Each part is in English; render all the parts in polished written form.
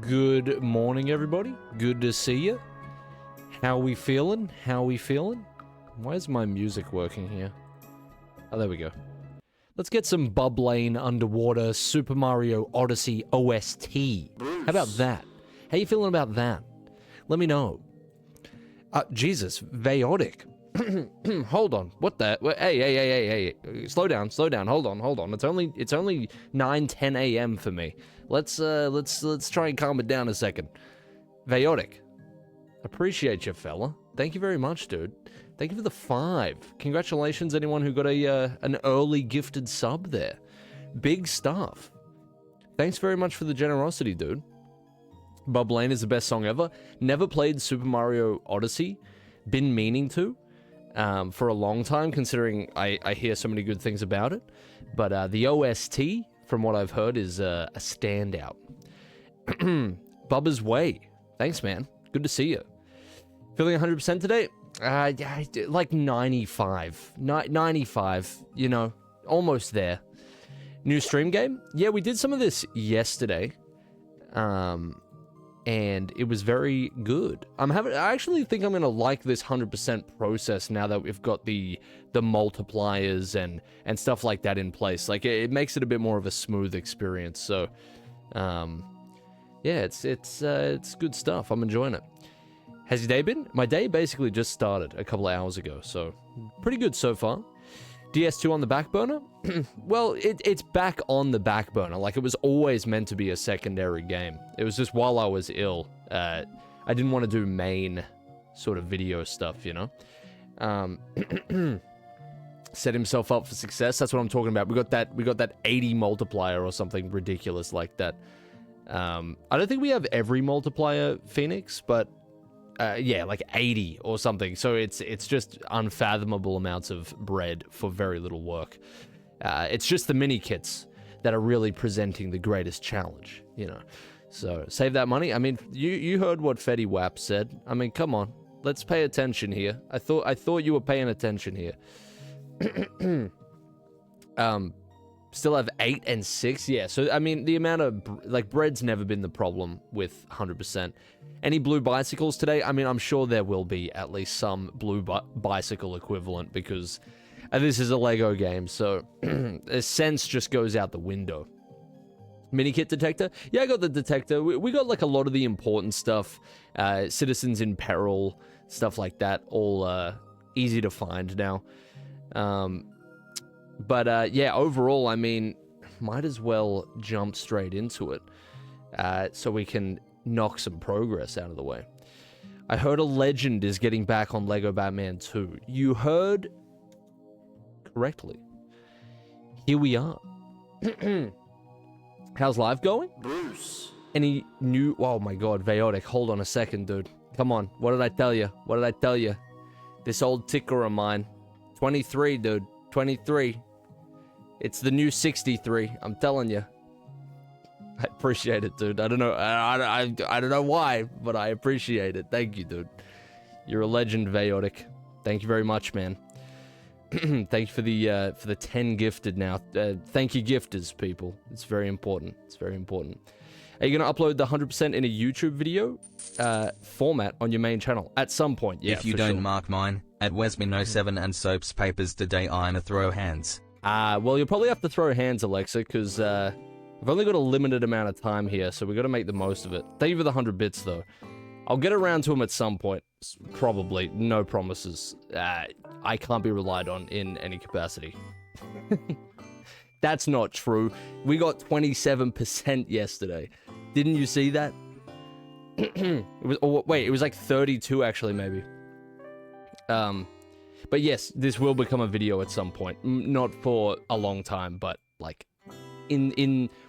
Good morning, everybody. Good to see you. How we feeling? How we feeling? Why is my music working here? Oh, there we go. Let's get some Bub Lane Underwater Super Mario Odyssey OST. Bruce. How about that? How you feeling about that? Let me know. Jesus, Vayotic. Hold on. What the? Hey. Slow down. Hold on. It's only 9:10 a.m. for me. Let's try and calm it down a second. Vayotic. Appreciate you, fella. Thank you very much, dude. Thank you for the 5. Congratulations, anyone who got an early gifted sub there. Big stuff. Thanks very much for the generosity, dude. Bub Lane is the best song ever. Never played Super Mario Odyssey. Been meaning to. For a long time, considering I hear so many good things about it. But the OST, from what I've heard, is a standout. Bubba's Way. Thanks, man. Good to see you. Feeling 100% today? Like 95. 95, you know, almost there. New stream game? Yeah, we did some of this yesterday. And it was very good. I actually think I'm gonna like this 100% process now that we've got the multipliers and stuff like that in place. Like it makes it a bit more of a smooth experience. So, yeah, it's good stuff. I'm enjoying it. Has your day been? My day basically just started a couple of hours ago, so pretty good so far. DS2 on the back burner? Well, it's back on the back burner. Like, it was always meant to be a secondary game. It was just while I was ill. I didn't want to do main sort of video stuff, you know? Set himself up for success. That's what I'm talking about. We got that 80 multiplier or something ridiculous like that. I don't think we have every multiplier, Phoenix, but yeah, like 80 or something. So it's just unfathomable amounts of bread for very little work. It's just the mini kits that are really presenting the greatest challenge, you know. So save that money. I mean, you heard what Fetty Wap said. I mean, come on, let's pay attention here. I thought you were paying attention here. Still have 8 and 6. Yeah. So I mean, the amount of like bread's never been the problem with 100%. Any blue bicycles today? I mean, I'm sure there will be at least some blue bicycle equivalent because this is a Lego game, so the sense just goes out the window. Mini kit detector? Yeah, I got the detector. We got like a lot of the important stuff. Citizens in peril, stuff like that, all easy to find now. But yeah, overall, I mean, might as well jump straight into it so we can knock some progress out of the way. I heard a legend is getting back on Lego Batman 2. You heard correctly. Here we are. How's life going? Bruce. Any new... Oh my god, Vayotic, hold on a second, dude. Come on, what did I tell you? What did I tell you? This old ticker of mine. 23, dude. 23. It's the new 63, I'm telling you. I appreciate it, dude. I don't know. I don't know why, but I appreciate it. Thank you, dude. You're a legend, Vayotic. Thank you very much, man. Thank you for the 10 gifted now. Thank you, gifters, people. It's very important. It's very important. Are you going to upload the 100% in a YouTube video format on your main channel? At some point, yeah, if you don't mark mine, at Wesmin07 and Soaps Papers today I'ma throw hands. Well, you'll probably have to throw hands, Alexa, because I've only got a limited amount of time here, so we got to make the most of it. Thank you for the 100 bits, though. I'll get around to them at some point. Probably. No promises. I can't be relied on in any capacity. That's not true. We got 27% yesterday. Didn't you see that? It was like 32 actually, maybe. But yes, this will become a video at some point. Not for a long time, but like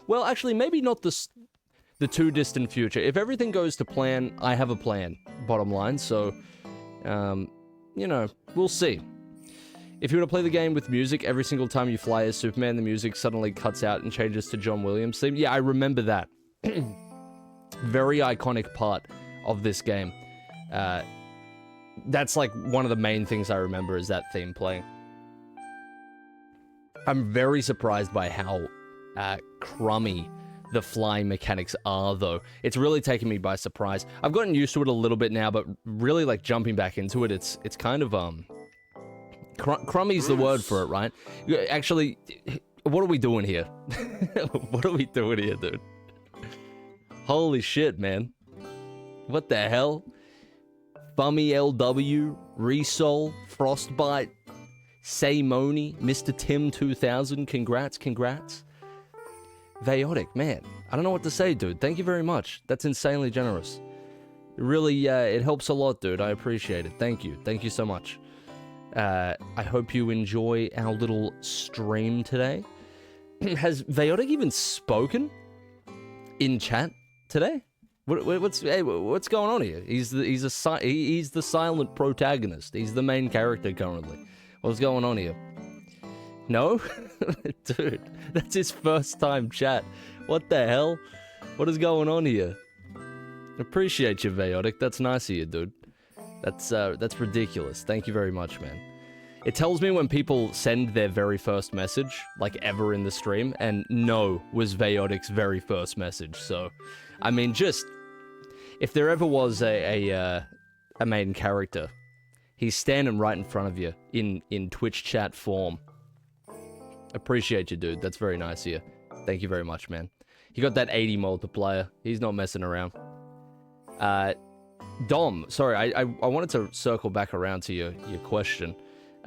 well, actually, maybe not the too distant future. If everything goes to plan, I have a plan, bottom line. So, you know, we'll see. If you want to play the game with music, every single time you fly as Superman, the music suddenly cuts out and changes to John Williams' theme. Yeah, I remember that. Very iconic part of this game. That's like one of the main things I remember is that theme playing. I'm very surprised by how crummy the flying mechanics are, though. It's really taken me by surprise. I've gotten used to it a little bit now, but really, like, jumping back into it, it's kind of, crummy's the word for it, right? Actually, what are we doing here? What are we doing here, dude? Holy shit, man. What the hell? Bummy LW, Resol, Frostbite, Saymoni, Mr. Tim 2000, congrats. Vayotic, man, I don't know what to say, dude. Thank you very much. That's insanely generous. Really, it helps a lot, dude. I appreciate it. Thank you so much. I hope you enjoy our little stream today. Has Vayotic even spoken in chat today? What's going on here? He's the silent protagonist. He's the main character currently. What's going on here? No? Dude, that's his first time chat. What the hell? What is going on here? Appreciate you, Vayotic. That's nice of you, dude. That's ridiculous. Thank you very much, man. It tells me when people send their very first message, like ever in the stream, and no was Vayotic's very first message. So, I mean, just if there ever was a main character, he's standing right in front of you in Twitch chat form. Appreciate you, dude. That's very nice of you. Thank you very much, man. He got that 80 multiplier. He's not messing around. Dom, sorry, I wanted to circle back around to your question.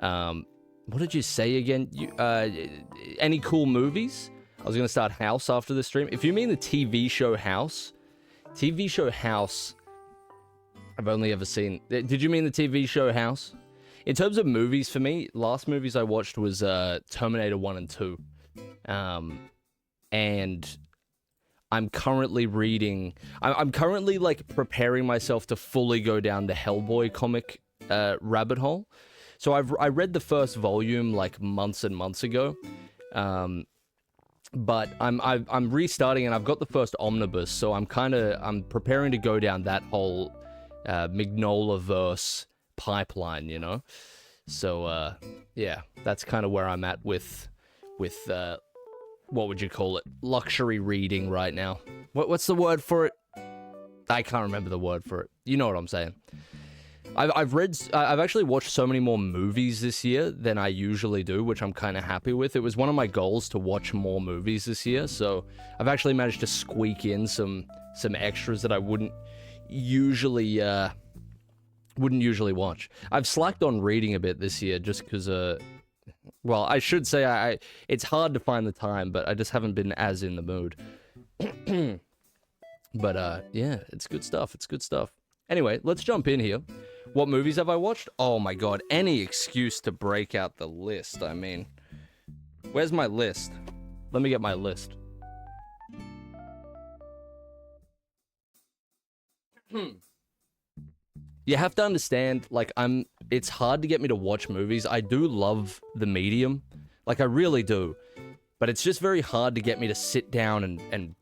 What did you say again? Any cool movies? I was going to start House after the stream. If you mean the TV show House, I've only ever seen... Did you mean the TV show House? In terms of movies, for me, last movies I watched was Terminator 1 and 2. And I'm currently reading... I'm currently, like, preparing myself to fully go down the Hellboy comic rabbit hole. So I read the first volume, like, months and months ago. But I'm restarting, and I've got the first omnibus, so I'm preparing to go down that whole Mignola-verse pipeline, you know? So, yeah, that's kind of where I'm at with what would you call it? Luxury reading right now. What's the word for it? I can't remember the word for it. You know what I'm saying. I've actually watched so many more movies this year than I usually do, which I'm kind of happy with. It was one of my goals to watch more movies this year, so I've actually managed to squeak in some extras that I wouldn't usually watch. I've slacked on reading a bit this year just because, well, I should say it's hard to find the time, but I just haven't been as in the mood. But, yeah, it's good stuff. It's good stuff. Anyway, let's jump in here. What movies have I watched? Oh my god, any excuse to break out the list, I mean. Where's my list? Let me get my list. You have to understand, like, it's hard to get me to watch movies. I do love the medium. Like, I really do. But it's just very hard to get me to sit down and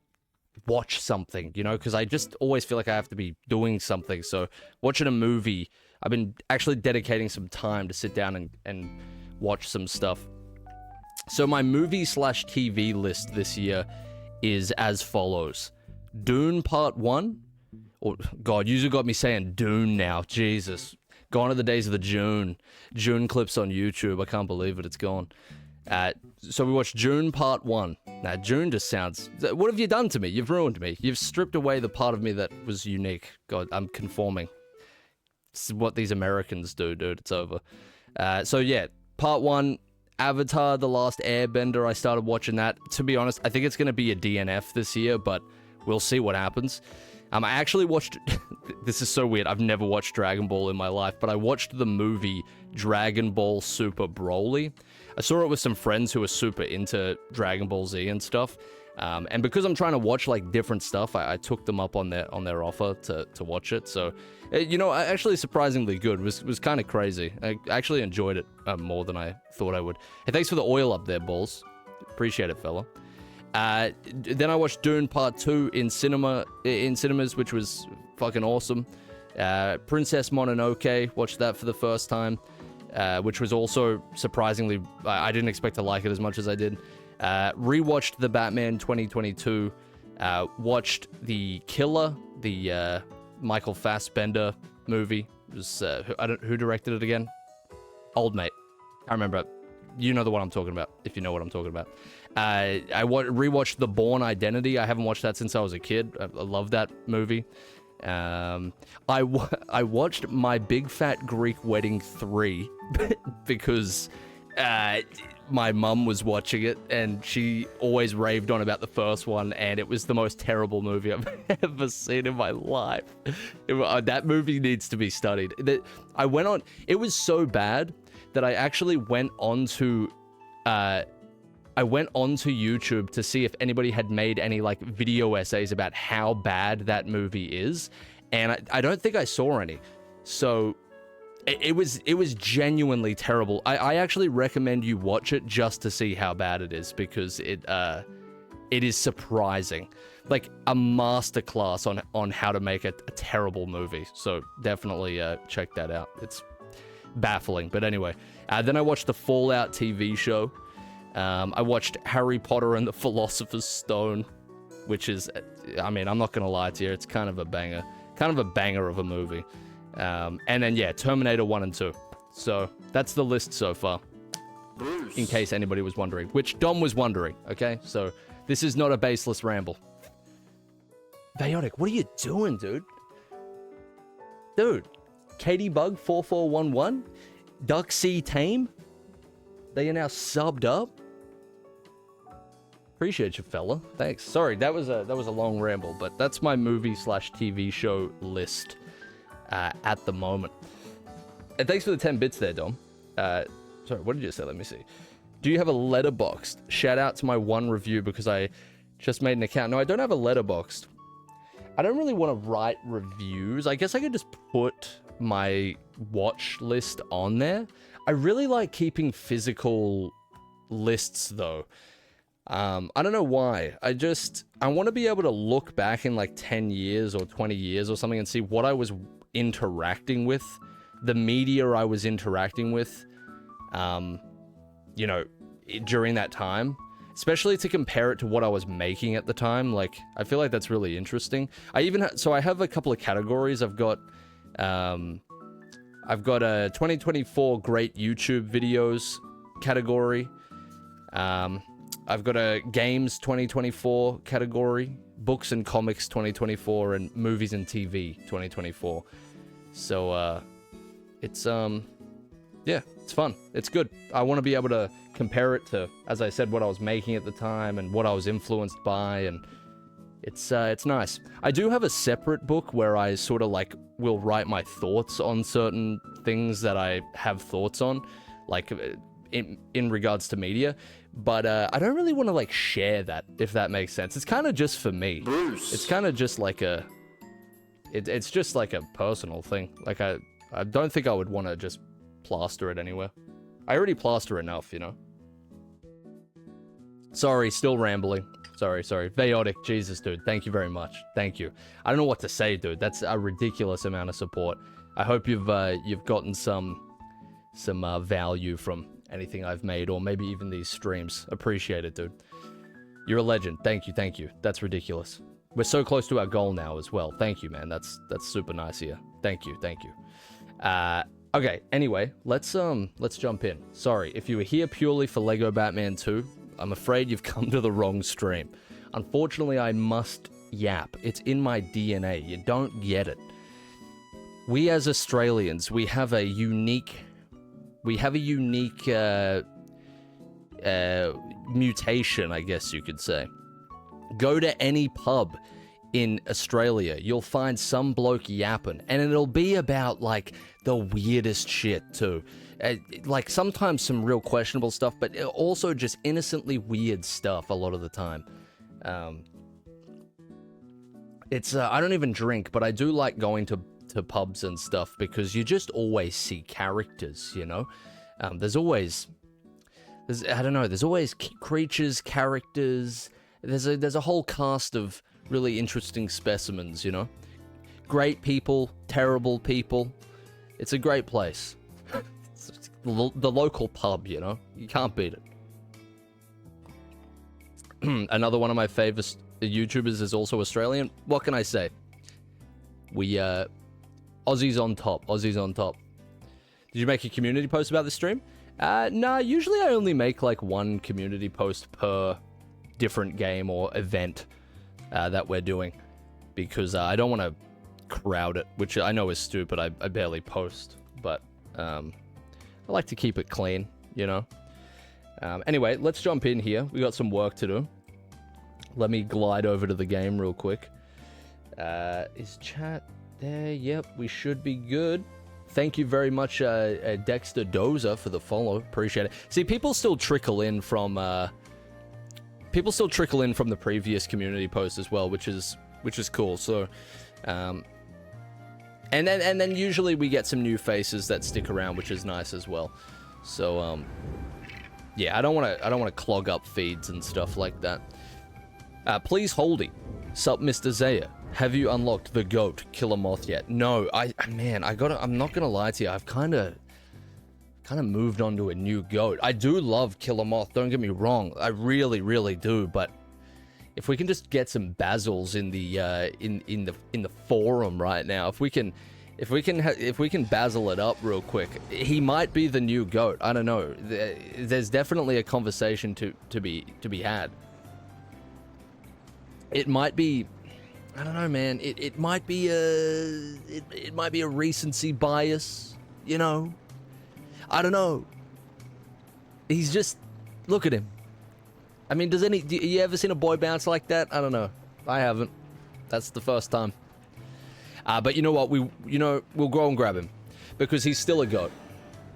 watch something, you know, because I just always feel like I have to be doing something. So watching a movie, I've been actually dedicating some time to sit down and watch some stuff. So my movie/TV list this year is as follows. Dune Part 1. Oh, God, you got me saying Dune now. Jesus. Gone are the days of the June clips on YouTube. I can't believe it. It's gone. So we watched Dune Part 1. Now, Dune just sounds... What have you done to me? You've ruined me. You've stripped away the part of me that was unique. God, I'm conforming. This is what these Americans do, dude. It's over. So yeah, Part 1, Avatar, The Last Airbender. I started watching that. To be honest, I think it's going to be a DNF this year, but we'll see what happens. I actually watched... This is so weird. I've never watched Dragon Ball in my life, but I watched the movie Dragon Ball Super Broly. I saw it with some friends who are super into Dragon Ball Z and stuff. And because I'm trying to watch like different stuff, I took them up on their offer to watch it. So, you know, actually surprisingly good. It was kind of crazy. I actually enjoyed it more than I thought I would. Hey, thanks for the oil up there, Balls. Appreciate it, fella. Then I watched Dune Part 2 in cinemas, which was fucking awesome. Princess Mononoke, watched that for the first time, which was also surprisingly, I didn't expect to like it as much as I did. Rewatched The Batman 2022, watched The Killer, the Michael Fassbender movie. It was, who directed it again? Old mate. I remember. You know the one I'm talking about, if you know what I'm talking about. I rewatched The Bourne Identity. I haven't watched that since I was a kid. I love that movie. I watched My Big Fat Greek Wedding 3 because my mum was watching it and she always raved on about the first one, and it was the most terrible movie I've ever seen in my life. That movie needs to be studied. It was so bad that I actually went onto YouTube to see if anybody had made any like video essays about how bad that movie is, and I don't think I saw any. So it was genuinely terrible. I actually recommend you watch it just to see how bad it is, because it is surprising, like a masterclass on how to make a terrible movie. So definitely check that out. It's baffling. But anyway, then I watched the Fallout TV show. I watched Harry Potter and the Philosopher's Stone, which is, I mean, I'm not gonna lie to you, it's kind of a banger of a movie. And then yeah, Terminator 1 and 2. So that's the list so far, Bruce, in case anybody was wondering, which Dom was wondering. Okay, so this is not a baseless ramble. Bayotic, what are you doing, dude? Katie Bug 4411, Duck C Tame, they are now subbed up. Appreciate you, fella. Thanks. Sorry, that was a long ramble, but that's my movie/TV show list at the moment. And thanks for the 10 bits there, Dom. Sorry, what did you say? Let me see. Do you have a Letterboxd? Shout out to my one review because I just made an account. No, I don't have a Letterboxd. I don't really want to write reviews. I guess I could just put my watch list on there. I really like keeping physical lists though. I don't know why. I want to be able to look back in like 10 years or 20 years or something and see what I was interacting with, the media I was interacting with, you know, during that time, especially to compare it to what I was making at the time. Like, I feel like that's really interesting. So I have a couple of categories. I've got a 2024 great YouTube videos category. I've got a games 2024 category, books and comics 2024, and movies and TV 2024. So, it's, yeah, it's fun. It's good. I want to be able to compare it to, as I said, what I was making at the time and what I was influenced by, and it's nice. I do have a separate book where I sort of like will write my thoughts on certain things that I have thoughts on, like in regards to media, but I don't really want to like share that, if that makes sense. It's kind of just for me. Bruce. It's kind of just like it's just like a personal thing. Like I don't think I would want to just plaster it anywhere. I already plaster enough, you know. Sorry, still rambling. Sorry. Vaotic, Jesus, dude. Thank you very much. Thank you. I don't know what to say, dude. That's a ridiculous amount of support. I hope you've gotten some value from anything I've made, or maybe even these streams. Appreciate it, dude. You're a legend. Thank you. That's ridiculous. We're so close to our goal now as well. Thank you, man. That's super nice here. Thank you. Okay, anyway, let's jump in. Sorry, if you were here purely for Lego Batman 2, I'm afraid you've come to the wrong stream. Unfortunately, I must yap. It's in my DNA. You don't get it. We as Australians, we have a unique mutation, I guess you could say. Go to any pub in Australia, you'll find some bloke yapping, and it'll be about, like, the weirdest shit, too. Like, sometimes some real questionable stuff, but also just innocently weird stuff a lot of the time. I don't even drink, but I do like going to pubs and stuff, because you just always see characters, you know? There's always creatures, characters. There's a whole cast of really interesting specimens, you know? Great people, terrible people. It's a great place. It's the local pub, you know? You can't beat it. Another one of my favorite YouTubers is also Australian. What can I say? Aussies on top. Did you make a community post about this stream? Nah, usually I only make like one community post per different game or event that we're doing, because I don't want to crowd it, which I know is stupid. I barely post, but I like to keep it clean, you know? Anyway, let's jump in here. We got some work to do. Let me glide over to the game real quick. Is chat there? Yep, we should be good. Thank you very much, Dexter Dozer, for the follow. Appreciate it. See, people still trickle in from the previous community post as well, which is cool. So, and then usually we get some new faces that stick around, which is nice as well. So, yeah, I don't want to clog up feeds and stuff like that. Please holdy. Sup, Mr. Zaya. Have you unlocked the GOAT Killer Moth yet? No, I'm not gonna lie to you. I've kind of moved on to a new GOAT. I do love Killer Moth. Don't get me wrong. I really, really do. But if we can just get some Bazils in the forum right now, if we can Basil it up real quick, he might be the new GOAT. I don't know. There's definitely a conversation to be had. It might be. I don't know, man. It might be a recency bias, you know. I don't know. He's just, look at him. I mean, do you ever seen a boy bounce like that? I don't know. I haven't. That's the first time. But you know what? We'll go and grab him, because he's still a GOAT.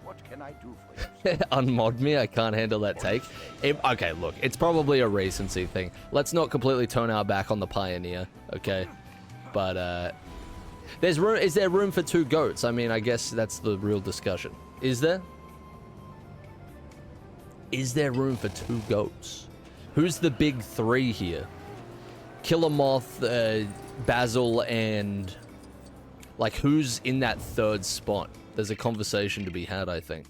What can I do for you? Unmod me. I can't handle that take. Okay, look, it's probably a recency thing. Let's not completely turn our back on the Pioneer, okay? But is there room for two GOATs? I mean, I guess that's the real discussion. Is there? Is there room for two GOATs? Who's the big three here? Killer Moth, Basil, and like, who's in that third spot? There's a conversation to be had, I think.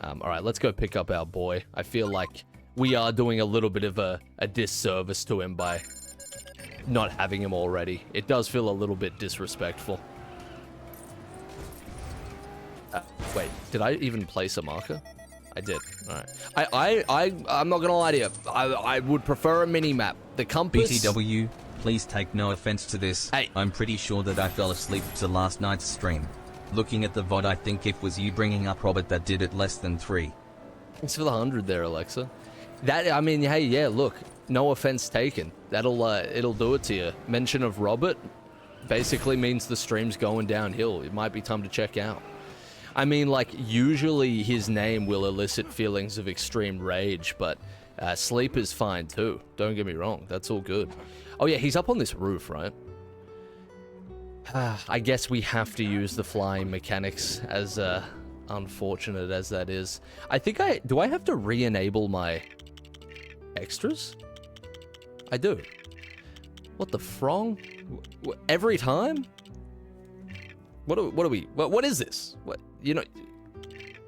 All right, let's go pick up our boy. I feel like we are doing a little bit of a disservice to him by not having him already. It does feel a little bit disrespectful. Wait, did I even place a marker? I did. All right. I'm not gonna lie to you. I would prefer a mini map. The compass. BTW, please take no offense to this. Hey. I'm pretty sure that I fell asleep to last night's stream. Looking at the VOD, I think it was you bringing up Robert that did it less than 3. Thanks for the 100 there, Alexa. I mean, hey, yeah, look, no offense taken. It'll do it to you. Mention of Robert basically means the stream's going downhill. It might be time to check out. I mean, like, usually his name will elicit feelings of extreme rage, but sleep is fine too. Don't get me wrong. That's all good. Oh yeah, he's up on this roof, right? I guess we have to use the flying mechanics, as unfortunate as that is. I think do I have to re-enable my extras? I do. What the frong? Every time? What are we? What is this? What, you know?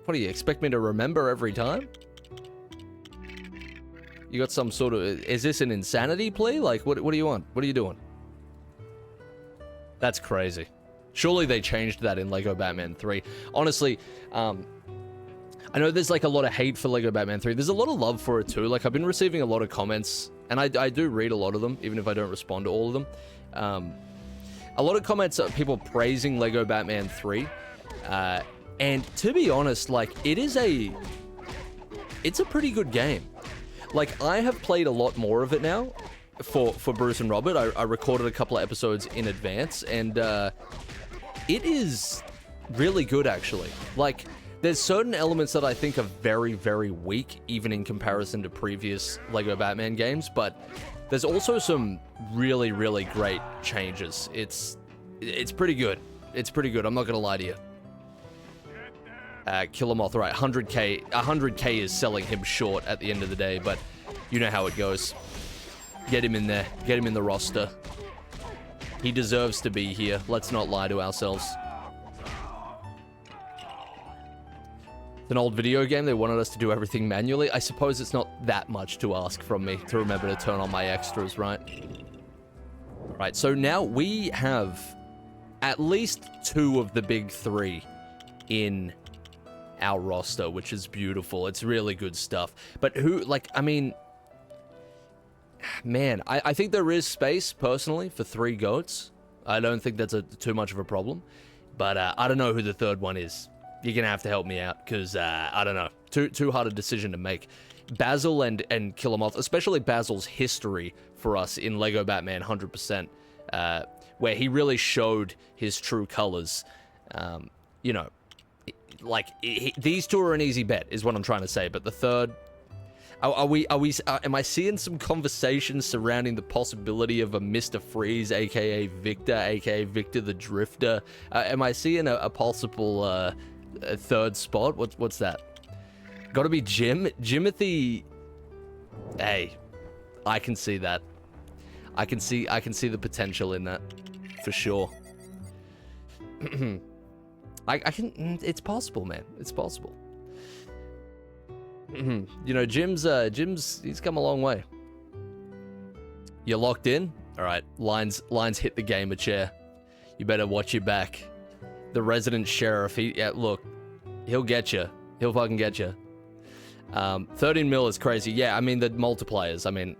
What do you expect me to remember every time? You got some sort of... Is this an insanity plea? Like, what do you want? What are you doing? That's crazy. Surely they changed that in Lego Batman 3. Honestly, I know there's like a lot of hate for Lego Batman 3. There's a lot of love for it too. Like, I've been receiving a lot of comments, and I do read a lot of them, even if I don't respond to all of them. A lot of comments are people praising Lego Batman 3. And to be honest, like, it's a pretty good game. Like, I have played a lot more of it now for Bruce and Robert. I recorded a couple of episodes in advance, and it is really good, actually. Like, there's certain elements that I think are very, very weak, even in comparison to previous Lego Batman games, but there's also some really, really great changes. It's pretty good. It's pretty good, I'm not gonna lie to you. Killer Moth, right, 100k is selling him short at the end of the day, but you know how it goes. Get him in there. Get him in the roster. He deserves to be here. Let's not lie to ourselves. It's an old video game. They wanted us to do everything manually. I suppose it's not that much to ask from me to remember to turn on my extras, right? Right, so now we have at least 2 of the big 3 in our roster, which is beautiful. It's really good stuff. But who, like, I mean, man, I think there is space, personally, for 3 GOATs. I don't think that's too much of a problem. But I don't know who the third one is. You're going to have to help me out, because, I don't know. Too hard a decision to make. Basil and Killer Moth, especially Basil's history for us in Lego Batman 100%, where he really showed his true colors. You know, like, these 2 are an easy bet, is what I'm trying to say. But the third, am I seeing some conversations surrounding the possibility of a Mr. Freeze, aka Victor the Drifter? Am I seeing a possible a third spot? What's that? Gotta be Jimothy. Hey, I can see that. I can see the potential in that, for sure. I can. It's possible, man. It's possible. You know, Jim's. He's come a long way. You're locked in. All right. Lines hit the gamer chair. You better watch your back. The resident sheriff. Look, he'll get you. He'll fucking get you. 13 mil is crazy. Yeah, I mean the multipliers. I mean,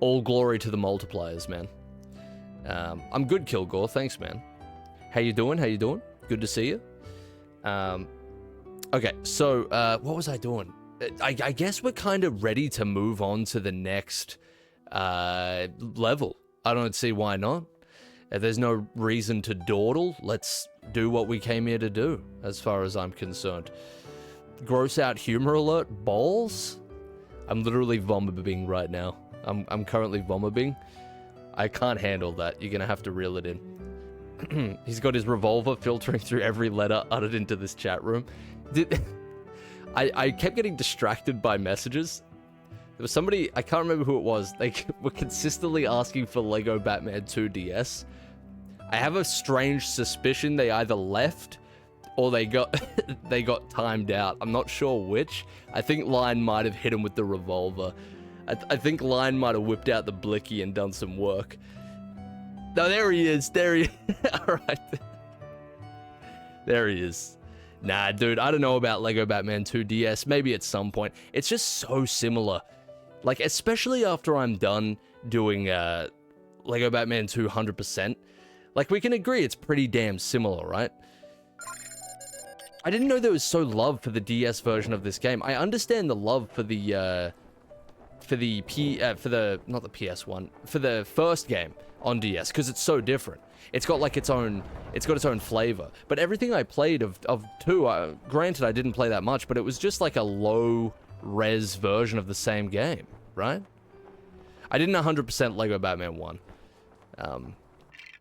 all glory to the multipliers, man. I'm good, Kilgore. Thanks, man. How you doing? Good to see you. Okay, so, what was I doing? I guess we're kind of ready to move on to the next, level. I don't see why not. If there's no reason to dawdle, let's do what we came here to do, as far as I'm concerned. Gross out humor alert, balls? I'm literally vomiting right now. I'm currently vomiting. I can't handle that. You're gonna have to reel it in. He's got his revolver filtering through every letter uttered into this chat room. I kept getting distracted by messages. There was somebody, I can't remember who it was, they were consistently asking for Lego Batman 2 DS. I have a strange suspicion they either left or they got they got timed out. I'm not sure which. I think Lion might have hit him with the revolver. I think Lion might have whipped out the blicky and done some work. No, there he is. Alright. There he is. Nah, dude, I don't know about Lego Batman 2 DS. Maybe at some point. It's just so similar. Like, especially after I'm done doing Lego Batman 2 100%. Like, we can agree it's pretty damn similar, right? I didn't know there was so love for the DS version of this game. I understand the love for the not the PS1, for the first game on DS, because it's so different. It's got like its own flavor. But everything I played of 2, granted I didn't play that much, but it was just like a low res version of the same game, right? I didn't 100% Lego Batman 1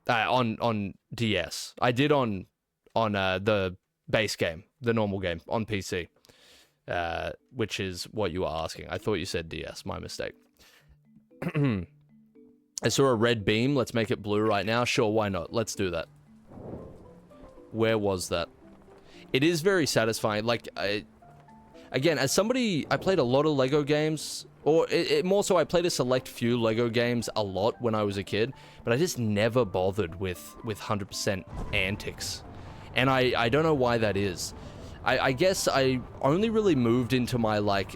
on DS. I did on the base game, the normal game on PC. which is what you were asking. I thought you said DS. My mistake. I saw a red beam. Let's make it blue right now. Sure, why not? Let's do that. Where was that? It is very satisfying. Like, again, as somebody, I played a lot of Lego games, or more so, I played a select few Lego games a lot when I was a kid, but I just never bothered with 100% antics. And I don't know why that is. I guess I only really moved into my, like,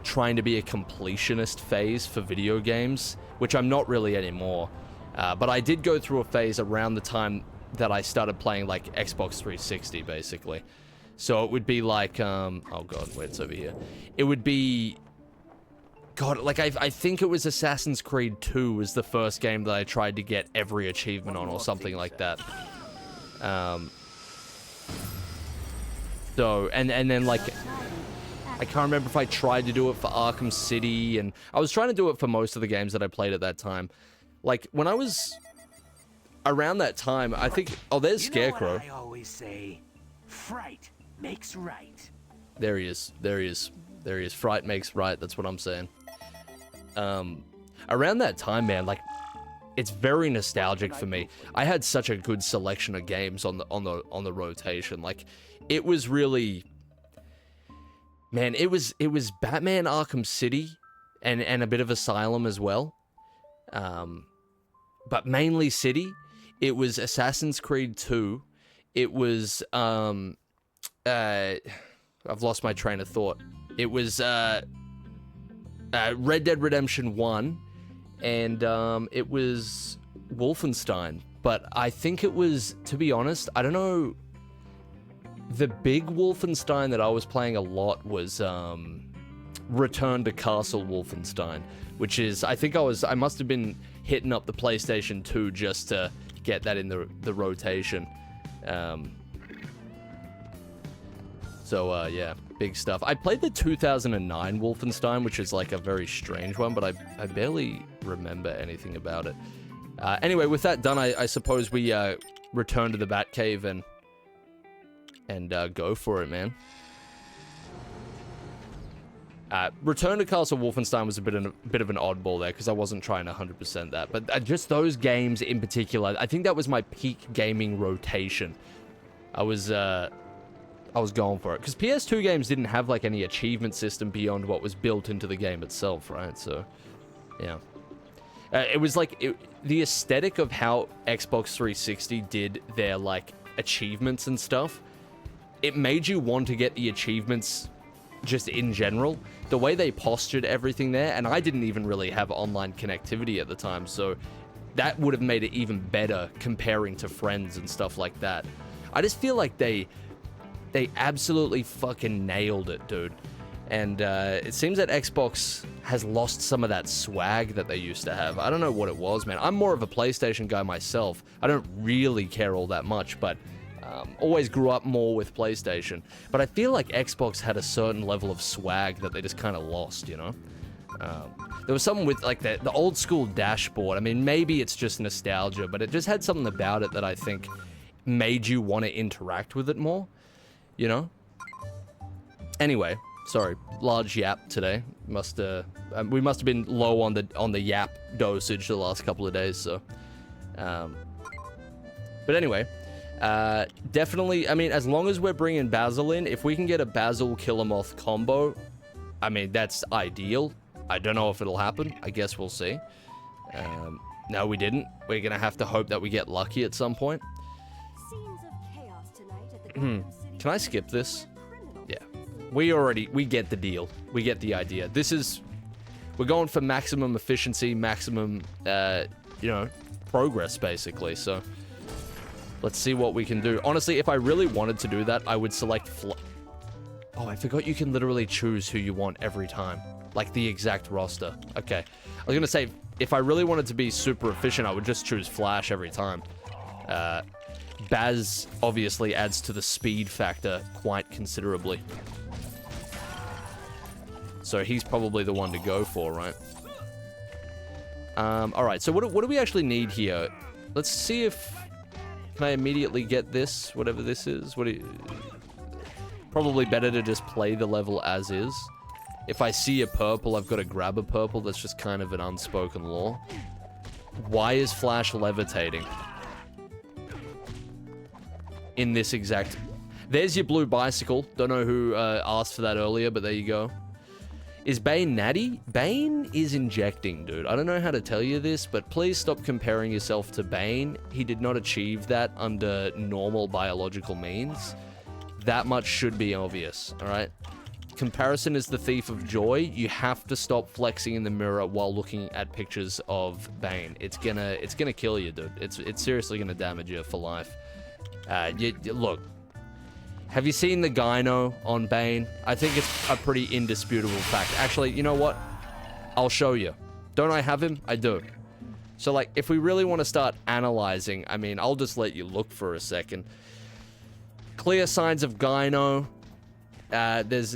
trying to be a completionist phase for video games, which I'm not really anymore. But I did go through a phase around the time that I started playing, like, Xbox 360, basically. So it would be like, oh god, wait, it's over here. It would be, god, like, I think it was Assassin's Creed 2 was the first game that I tried to get every achievement on, or something like that. So, and then, like, I can't remember if I tried to do it for Arkham City, and I was trying to do it for most of the games that I played at that time. Like, when I was around that time, I think, oh, there's Scarecrow. I always say, fright makes right. There he is. There he is. There he is. Fright makes right. That's what I'm saying. Around that time, man, like, it's very nostalgic for me. I had such a good selection of games on the rotation. Like, it was really, man, it was Batman Arkham City and a bit of Asylum as well. But mainly City. It was Assassin's Creed 2. It was I've lost my train of thought. It was Red Dead Redemption 1, and it was Wolfenstein. But I think it was, to be honest, I don't know, the big Wolfenstein that I was playing a lot was Return to Castle Wolfenstein, which is, I think I must have been hitting up the PlayStation 2 just to get that in the rotation. So yeah, big stuff. I played the 2009 Wolfenstein, which is like a very strange one, but I barely remember anything about it. Anyway, with that done, I suppose we return to the Batcave and go for it, man. Return to Castle Wolfenstein was a bit of an oddball there, because I wasn't trying to 100% that. But just those games in particular, I think that was my peak gaming rotation. I was going for it. Because PS2 games didn't have, like, any achievement system beyond what was built into the game itself, right? So, yeah. It was, like, the aesthetic of how Xbox 360 did their, like, achievements and stuff, it made you want to get the achievements just in general. The way they postured everything there, and I didn't even really have online connectivity at the time, so that would have made it even better comparing to friends and stuff like that. I just feel like they absolutely fucking nailed it, dude. And it seems that Xbox has lost some of that swag that they used to have. I don't know what it was, man. I'm more of a PlayStation guy myself. I don't really care all that much, but always grew up more with PlayStation. But I feel like Xbox had a certain level of swag that they just kind of lost, you know? There was something with, like, the old school dashboard. I mean, maybe it's just nostalgia, but it just had something about it that I think made you want to interact with it more, you know? Anyway, sorry, large yap today. We must have been low on the yap dosage the last couple of days, so. But anyway, definitely, I mean, as long as we're bringing Basil in, if we can get a Basil Killer Moth combo, I mean, that's ideal. I don't know if it'll happen. I guess we'll see. No, we didn't. We're gonna have to hope that we get lucky at some point. Can I skip this? Yeah. We get the deal. We get the idea. We're going for maximum efficiency, maximum, you know, progress, basically, so let's see what we can do. Honestly, if I really wanted to do that, I would select oh, I forgot you can literally choose who you want every time. Like, the exact roster. Okay. I was gonna say, if I really wanted to be super efficient, I would just choose Flash every time. Baz obviously adds to the speed factor quite considerably. So he's probably the one to go for, right? Alright, so what do we actually need here? Let's see if... Can I immediately get this? Whatever this is? probably better to just play the level as is. If I see a purple, I've got to grab a purple. That's just kind of an unspoken law. Why is Flash levitating? In this exact... There's your blue bicycle. Don't know who asked for that earlier, but there you go. Is Bane natty? Bane is injecting, dude. I don't know how to tell you this, but please stop comparing yourself to Bane. He did not achieve that under normal biological means. That much should be obvious, all right? Comparison is the thief of joy. You have to stop flexing in the mirror while looking at pictures of Bane. It's gonna kill you, dude. It's seriously gonna damage you for life. Look. Have you seen the gyno on Bane? I think it's a pretty indisputable fact. Actually, you know what? I'll show you. Don't I have him? I do. So, like, if we really want to start analyzing, I mean, I'll just let you look for a second. Clear signs of gyno. It's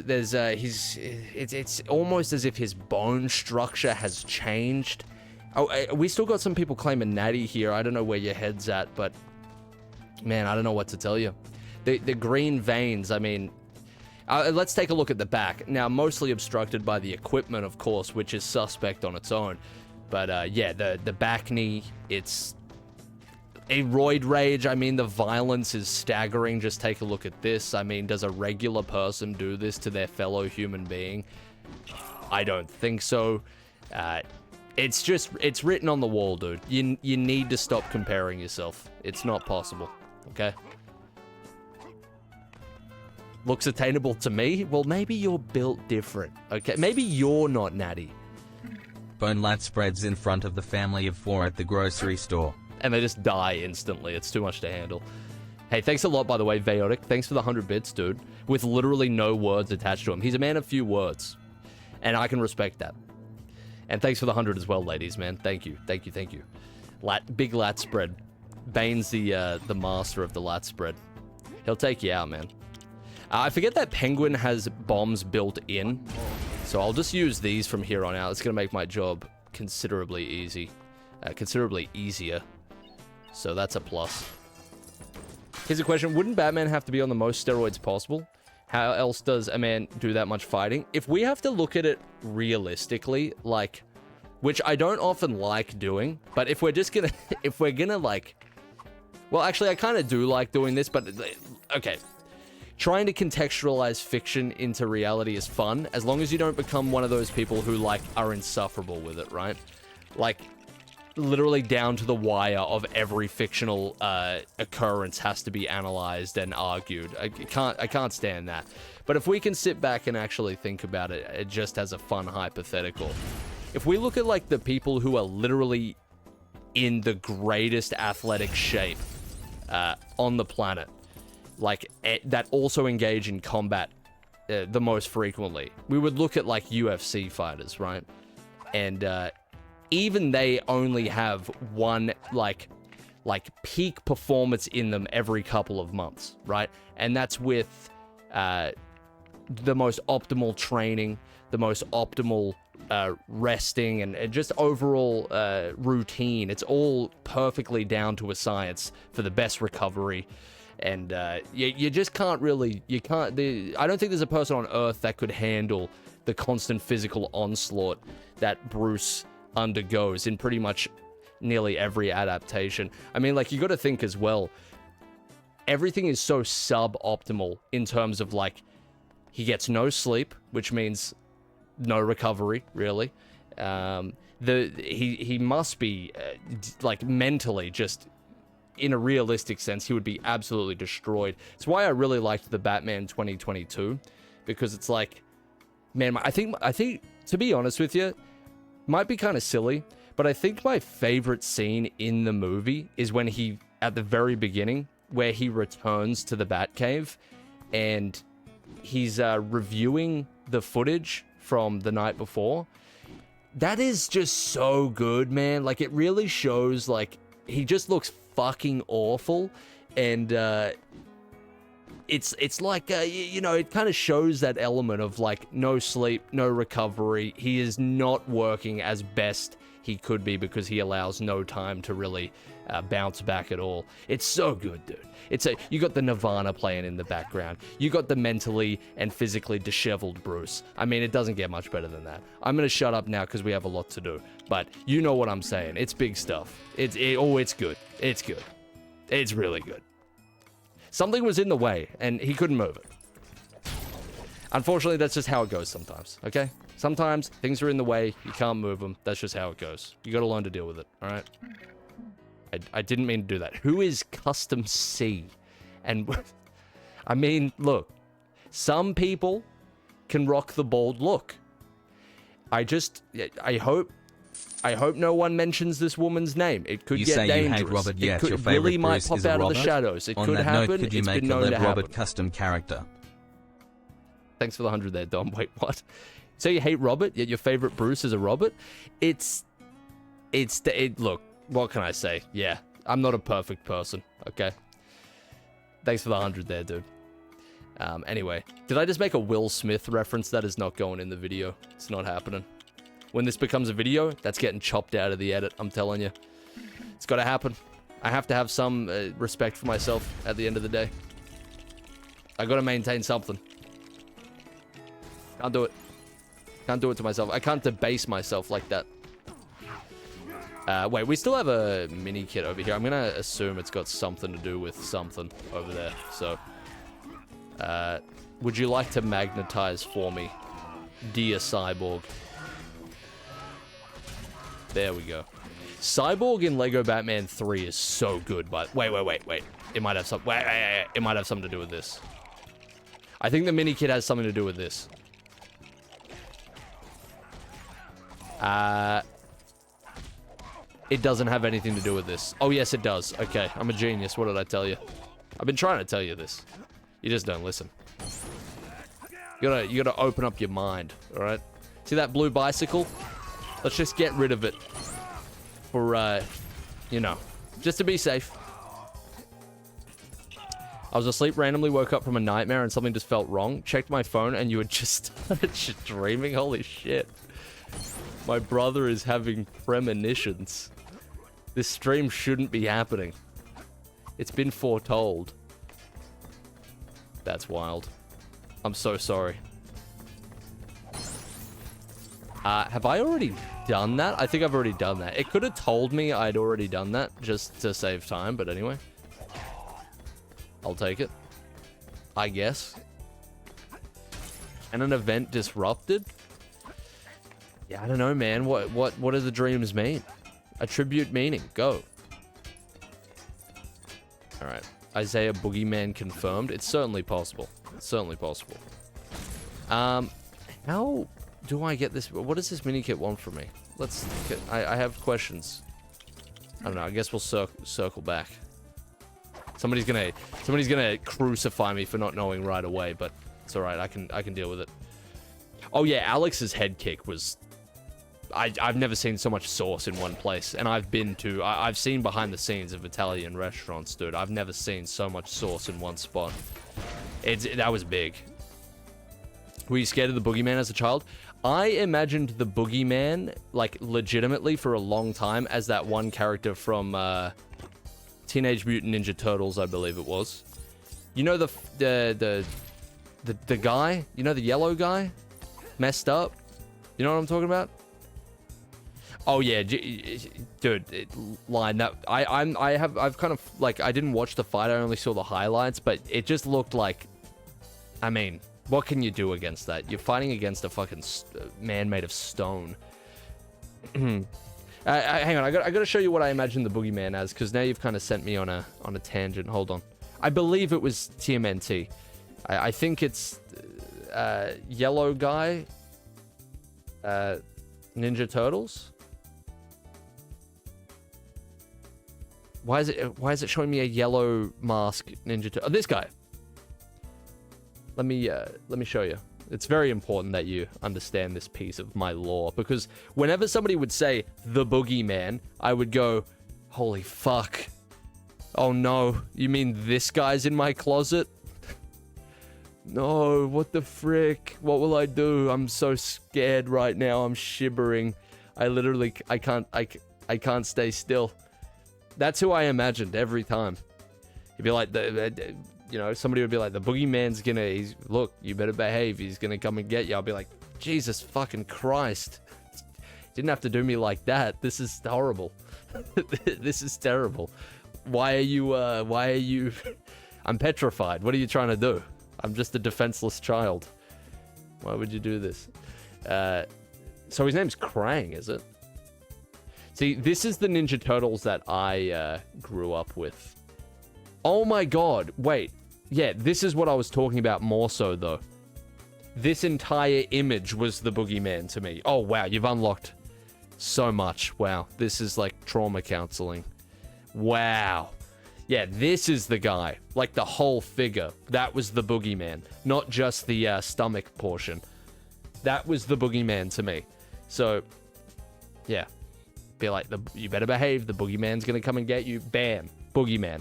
almost as if his bone structure has changed. Oh, we still got some people claiming natty here. I don't know where your head's at, but man, I don't know what to tell you. The green veins, I mean, let's take a look at the back. Now, mostly obstructed by the equipment, of course, which is suspect on its own. But yeah, the back knee, it's a roid rage. I mean, the violence is staggering. Just take a look at this. I mean, does a regular person do this to their fellow human being? I don't think so. It's written on the wall, dude. You need to stop comparing yourself. It's not possible, okay? Looks attainable to me? Well, maybe you're built different, okay? Maybe you're not natty. Bone lat spreads in front of the family of 4 at the grocery store. And they just die instantly. It's too much to handle. Hey, thanks a lot, by the way, Vayotic. Thanks for the 100 bits, dude. With literally no words attached to him. He's a man of few words. And I can respect that. And thanks for the 100 as well, ladies, man. Thank you. Thank you, thank you. Big lat spread. Bane's the master of the lat spread. He'll take you out, man. I forget that Penguin has bombs built in, so I'll just use these from here on out. It's going to make my job considerably easier. So that's a plus. Here's a question. Wouldn't Batman have to be on the most steroids possible? How else does a man do that much fighting? If we have to look at it realistically, like, which I don't often like doing, but if we're just gonna, if we're gonna like, well, actually, I kind of do like doing this, but okay. Trying to contextualize fiction into reality is fun, as long as you don't become one of those people who, like, are insufferable with it, right? Like, literally down to the wire of every fictional occurrence has to be analyzed and argued. I can't stand that. But if we can sit back and actually think about it, just as a fun hypothetical. If we look at, like, the people who are literally in the greatest athletic shape on the planet, like, that also engage in combat the most frequently. We would look at, like, UFC fighters, right? And even they only have one, like peak performance in them every couple of months, right? And that's with the most optimal training, the most optimal resting, and just overall routine. It's all perfectly down to a science for the best recovery. And you just can't really, I don't think there's a person on Earth that could handle the constant physical onslaught that Bruce undergoes in pretty much nearly every adaptation. I mean, like, you got to think as well, everything is so suboptimal in terms of, like, he gets no sleep, which means no recovery, really. He must be, like, mentally just... in a realistic sense, he would be absolutely destroyed. It's why I really liked the Batman 2022, because it's like, man, I think, to be honest with you, might be kind of silly, but I think my favorite scene in the movie is when he, at the very beginning, where he returns to the Batcave, and he's reviewing the footage from the night before. That is just so good, man. Like, it really shows, like, he just looks fucking awful, and it's like you know, it kind of shows that element of, like, no sleep, no recovery. He is not working as best he could be because he allows no time to really bounce back at all. It's so good, dude. You got the Nirvana playing in the background. You got the mentally and physically disheveled Bruce. I mean, it doesn't get much better than that. I'm gonna shut up now because we have a lot to do. But you know what I'm saying. It's big stuff. It's good. It's good. It's really good. Something was in the way, and he couldn't move it. Unfortunately, that's just how it goes sometimes, okay? Sometimes things are in the way, you can't move them. That's just how it goes. You gotta learn to deal with it, alright? I didn't mean to do that. Who is Custom C? And, I mean, look. Some people can rock the bald look. I hope no one mentions this woman's name. It could get dangerous. You hate Robert, yes, your favorite really might Bruce pop is out Robert? of the shadows. It On could that happen. note, could you It's make been a known to Lev happen. Robert custom character? Thanks for the 100 there, Dom. Wait, what? So you hate Robert, yet your favorite Bruce is a Robert? Look, what can I say? Yeah, I'm not a perfect person, okay? Thanks for the 100 there, dude. Anyway, did I just make a Will Smith reference? That is not going in the video. It's not happening. When this becomes a video, that's getting chopped out of the edit, I'm telling you. It's gotta happen. I have to have some respect for myself at the end of the day. I gotta maintain something. Can't do it. Can't do it to myself. I can't debase myself like that. Wait, we still have a mini kit over here. I'm gonna assume it's got something to do with something over there. So, would you like to magnetize for me, dear Cyborg? There we go. Cyborg in Lego Batman 3 is so good, but wait. It might have some. Wait. It might have something to do with this. I think the mini kit has something to do with this. It doesn't have anything to do with this. Oh, yes, it does. Okay, I'm a genius. What did I tell you? I've been trying to tell you this. You just don't listen. You gotta open up your mind, alright? See that blue bicycle? Let's just get rid of it. For, you know, just to be safe. I was asleep, randomly woke up from a nightmare and something just felt wrong. Checked my phone and you had just started dreaming. Holy shit. My brother is having premonitions. This stream shouldn't be happening. It's been foretold. That's wild. I'm so sorry. Have I already done that? I think I've already done that. It could have told me I'd already done that just to save time, but anyway. I'll take it. I guess. And an event disrupted? Yeah, I don't know, man. What do the dreams mean? Attribute meaning. Go. Alright. Eyezayar Boogeyman confirmed. It's certainly possible. It's certainly possible. How do I get this? What does this mini kit want from me? Let's get, I have questions. I don't know. I guess we'll circle back. Somebody's gonna crucify me for not knowing right away, but it's alright. I can deal with it. Oh yeah, Alex's head kick was... I've never seen so much sauce in one place, and I've seen behind the scenes of Italian restaurants, dude. I've never seen so much sauce in one spot. That was big. Were you scared of the Boogeyman as a child? I imagined the Boogeyman, like, legitimately for a long time as that one character from Teenage Mutant Ninja Turtles, I believe it was. You know the guy? You know the yellow guy? Messed up? You know what I'm talking about? Oh yeah, dude, line that I've kind of like, I didn't watch the fight, I only saw the highlights, but it just looked like, I mean, what can you do against that? You're fighting against a fucking man made of stone. Hang on, I gotta show you what I imagine the Boogeyman as, because now you've kind of sent me on a tangent. Hold on, I believe it was TMNT. I think it's yellow guy, Ninja Turtles. Why is it showing me a yellow mask Ninja Turtle? Oh, this guy. Let me show you. It's very important that you understand this piece of my lore, because whenever somebody would say the Boogeyman, I would go, holy fuck. Oh no, you mean this guy's in my closet? No, what the frick? What will I do? I'm so scared right now. I'm shivering. I can't stay still. That's who I imagined every time. He'd be like, you know, somebody would be like, the boogeyman's gonna, look, you better behave, he's gonna come and get you. I'll be like, Jesus fucking Christ. Didn't have to do me like that. This is horrible. This is terrible. Why are you, I'm petrified. What are you trying to do? I'm just a defenseless child. Why would you do this? So his name's Krang, is it? See, this is the Ninja Turtles that I grew up with. Oh my god, wait. Yeah, this is what I was talking about more so, though. This entire image was the boogeyman to me. Oh, wow, you've unlocked so much. Wow, this is like trauma counseling. Wow. Yeah, this is the guy. Like the whole figure. That was the boogeyman. Not just the stomach portion. That was the boogeyman to me. So, yeah. Be like, you better behave. The boogeyman's gonna come and get you. Bam. Boogeyman.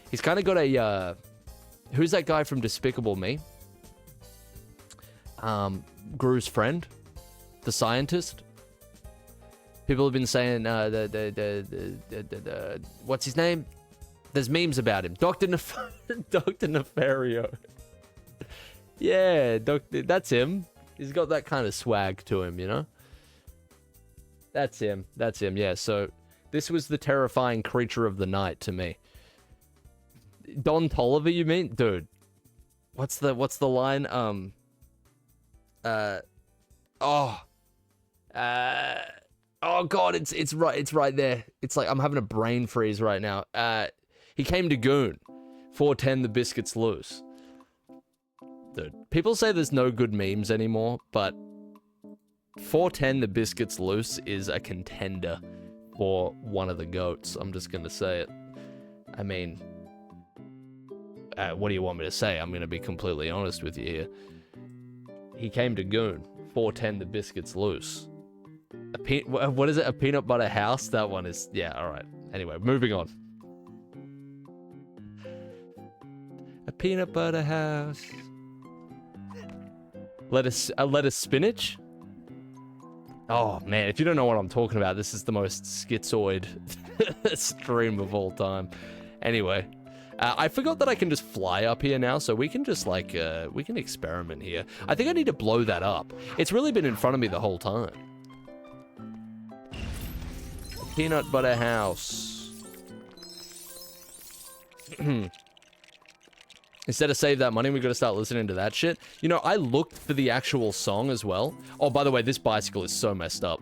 He's kind of got a, who's that guy from Despicable Me? Gru's friend? The scientist? People have been saying, what's his name? There's memes about him. Dr. Nefario. Yeah, that's him. He's got that kind of swag to him, you know? That's him. That's him, yeah. So, this was the terrifying creature of the night to me. Don Toliver, you mean? Dude. What's the line? Oh god, it's right there. It's like I'm having a brain freeze right now. He came to Goon. 410 the biscuits loose. Dude, people say there's no good memes anymore, but 410 the biscuits loose is a contender for one of the GOATs. I'm just gonna say it. I mean, what do you want me to say? I'm gonna be completely honest with you here. He came to Goon. 410 the biscuits loose. What is it? A peanut butter house? That one is... Yeah, alright. Anyway, moving on. A peanut butter house. Lettuce spinach? Oh, man. If you don't know what I'm talking about, this is the most schizoid stream of all time. Anyway. I forgot that I can just fly up here now, so we can just, like, we can experiment here. I think I need to blow that up. It's really been in front of me the whole time. Peanut butter house. Instead of save that money, we gotta start listening to that shit. You know, I looked for the actual song as well. Oh, by the way, this bicycle is so messed up.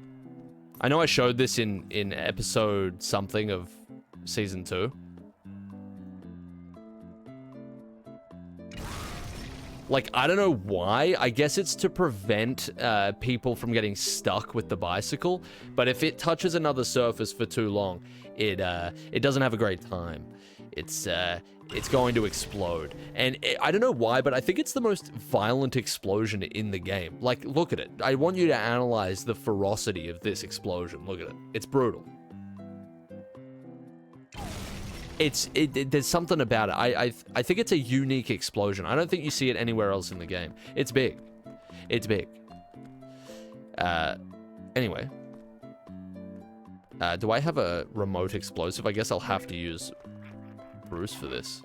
I know I showed this in episode something of season 2. Like, I don't know why. I guess it's to prevent people from getting stuck with the bicycle. But if it touches another surface for too long, it doesn't have a great time. It's going to explode. And I don't know why, but I think it's the most violent explosion in the game. Like, look at it. I want you to analyze the ferocity of this explosion. Look at it. It's brutal. There's something about it. I think it's a unique explosion. I don't think you see it anywhere else in the game. It's big. It's big. Anyway. Do I have a remote explosive? I guess I'll have to use Bruce for this.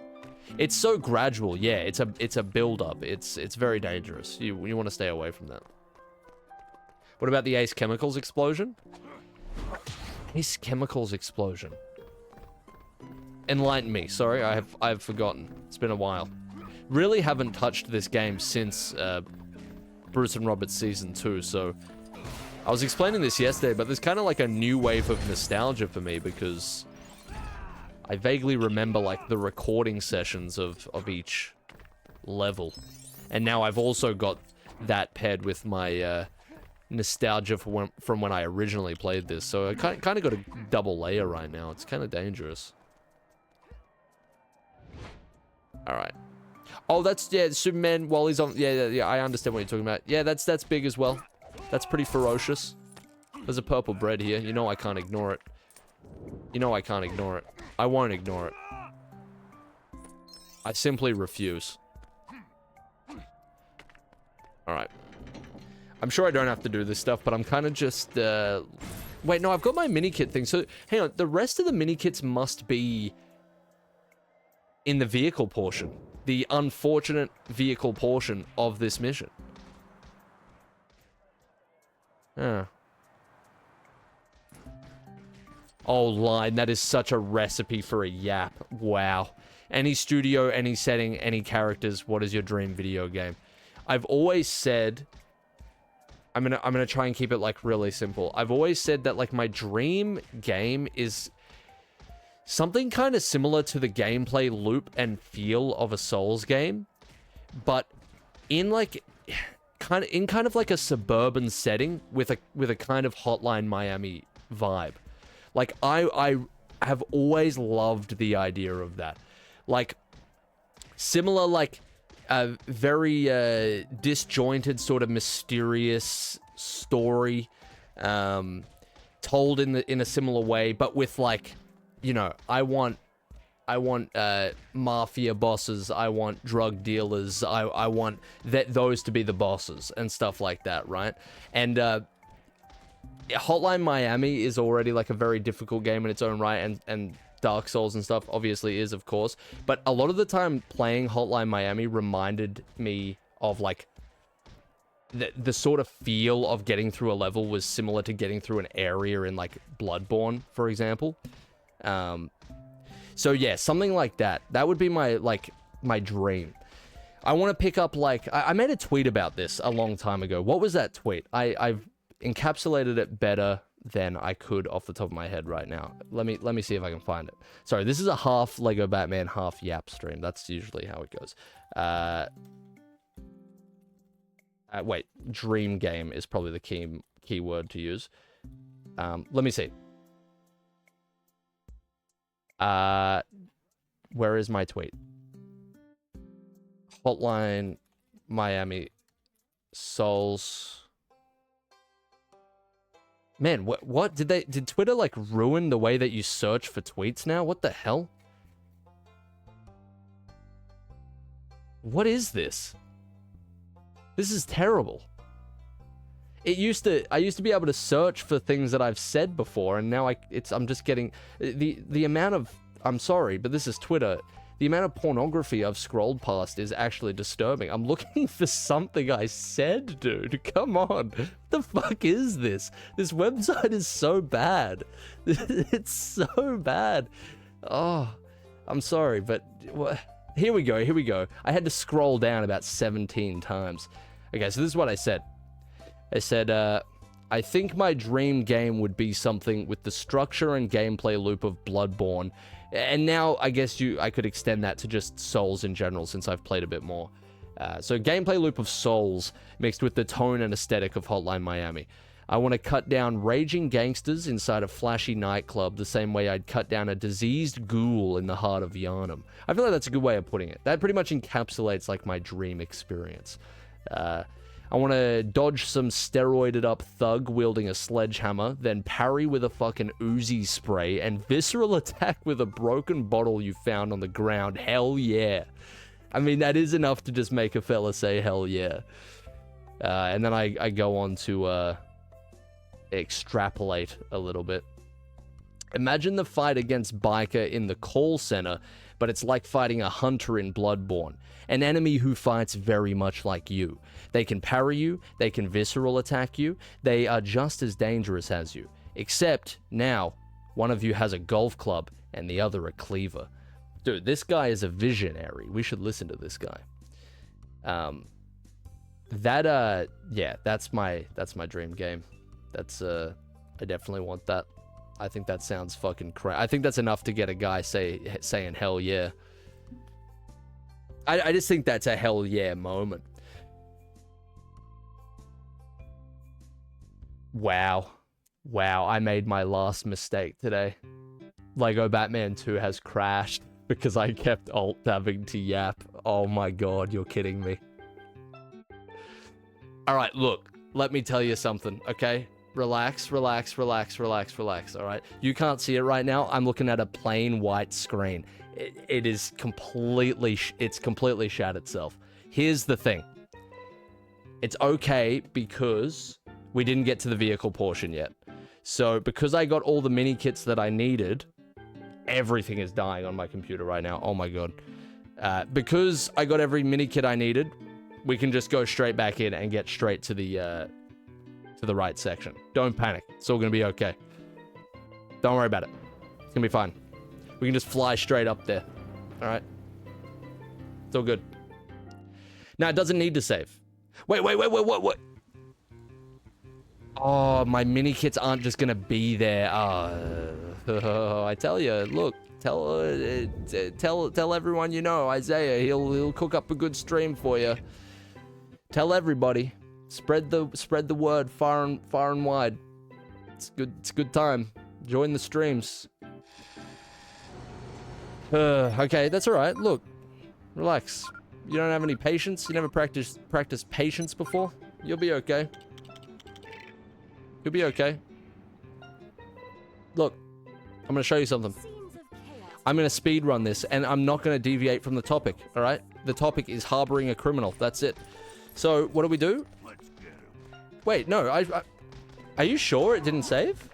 It's so gradual. Yeah, it's a build-up. It's very dangerous. You want to stay away from that. What about the Ace Chemicals explosion? Ace Chemicals explosion. Enlighten me. Sorry, I've forgotten. It's been a while. Really haven't touched this game since Bruce and Robert Season 2, so... I was explaining this yesterday, but there's kind of like a new wave of nostalgia for me, because... I vaguely remember, like, the recording sessions of each level. And now I've also got that paired with my nostalgia from when I originally played this, so I kind of got a double layer right now. It's kind of dangerous. Alright. Oh, that's, yeah, Superman while he's on... Yeah, I understand what you're talking about. Yeah, that's big as well. That's pretty ferocious. There's a purple bread here. You know I can't ignore it. You know I can't ignore it. I won't ignore it. I simply refuse. Alright. I'm sure I don't have to do this stuff, but I'm kind of just Wait, no, I've got my mini kit thing. So, hang on. The rest of the mini kits must be in the vehicle portion. The unfortunate vehicle portion of this mission. Ah. Oh, line. That is such a recipe for a yap. Wow. Any studio, any setting, any characters. What is your dream video game? I've always said... I'm gonna try and keep it, like, really simple. I've always said that, like, my dream game is something kind of similar to the gameplay loop and feel of a Souls game, but in, like, kind of like a suburban setting with a kind of Hotline Miami vibe. Like, I have always loved the idea of that. Like, similar, like, a very disjointed, sort of mysterious story, told in a similar way, but with, like, you know, I want mafia bosses, I want drug dealers, I want those to be the bosses and stuff like that, right? And Hotline Miami is already, like, a very difficult game in its own right, and Dark Souls and stuff obviously is, of course, but a lot of the time playing Hotline Miami reminded me of, like, the sort of feel of getting through a level was similar to getting through an area in, like, Bloodborne, for example. So yeah, something like that. That would be my dream. I want to pick up, like, I made a tweet about this a long time ago. What was that tweet? I've encapsulated it better than I could off the top of my head right now. Let me see if I can find it. Sorry, this is a half Lego Batman, half Yap stream. That's usually how it goes. Wait, dream game is probably the key word to use. Let me see. Where is my tweet? Hotline Miami Souls. Man, what did Twitter, like, ruin the way that you search for tweets now? What the hell? What is this? This is terrible. I used to be able to search for things that I've said before, and now I'm just getting the amount of, I'm sorry, but this is Twitter. The amount of pornography I've scrolled past is actually disturbing. I'm looking for something I said, dude. Come on. What the fuck is this? This website is so bad. It's so bad. Oh, I'm sorry, but here we go. I had to scroll down about 17 times. Okay, so this is what I said. I said, I think my dream game would be something with the structure and gameplay loop of Bloodborne. And now, I guess I could extend that to just Souls in general, since I've played a bit more. So gameplay loop of Souls, mixed with the tone and aesthetic of Hotline Miami. I want to cut down raging gangsters inside a flashy nightclub the same way I'd cut down a diseased ghoul in the heart of Yharnam. I feel like that's a good way of putting it. That pretty much encapsulates, like, my dream experience. I want to dodge some steroided up thug wielding a sledgehammer, then parry with a fucking Uzi spray, and visceral attack with a broken bottle you found on the ground. Hell yeah. I mean, that is enough to just make a fella say hell yeah. And then I go on to extrapolate a little bit. Imagine the fight against Biker in the call center, but it's like fighting a hunter in Bloodborne. An enemy who fights very much like you. They can parry you, they can visceral attack you, they are just as dangerous as you. Except, now, one of you has a golf club and the other a cleaver. Dude, this guy is a visionary. We should listen to this guy. Yeah, that's my dream game. I definitely want that. I think that sounds fucking crazy. I think that's enough to get a guy saying hell yeah. I just think that's a hell yeah moment. Wow, I made my last mistake today. Lego Batman 2 has crashed because I kept alt-tabbing to yap. Oh my god, you're kidding me. Alright, look, let me tell you something, okay? Relax, alright? You can't see it right now. I'm looking at a plain white screen. It's completely shat itself. Here's the thing. It's okay because we didn't get to the vehicle portion yet. So because I got all the mini kits that I needed, everything is dying on my computer right now. Oh my god. Because I got every mini kit I needed, we can just go straight back in and get straight to the right section. Don't panic. It's all gonna be okay. Don't worry about it. It's gonna be fine. We can just fly straight up there. All right. It's all good. Now it doesn't need to save. Wait. Oh, my mini kits aren't just gonna be there. I tell you, look, tell everyone you know, Eyezayar. He'll cook up a good stream for you. Tell everybody. Spread the word far and wide. It's good. It's a good time. Join the streams. Okay, that's all right. Look, relax. You don't have any patience. You never practiced patience before. You'll be okay. You'll be okay. Look, I'm gonna show you something. I'm gonna speed run this, and I'm not gonna deviate from the topic. All right? The topic is harboring a criminal. That's it. So what do? Wait, no. Are you sure it didn't save?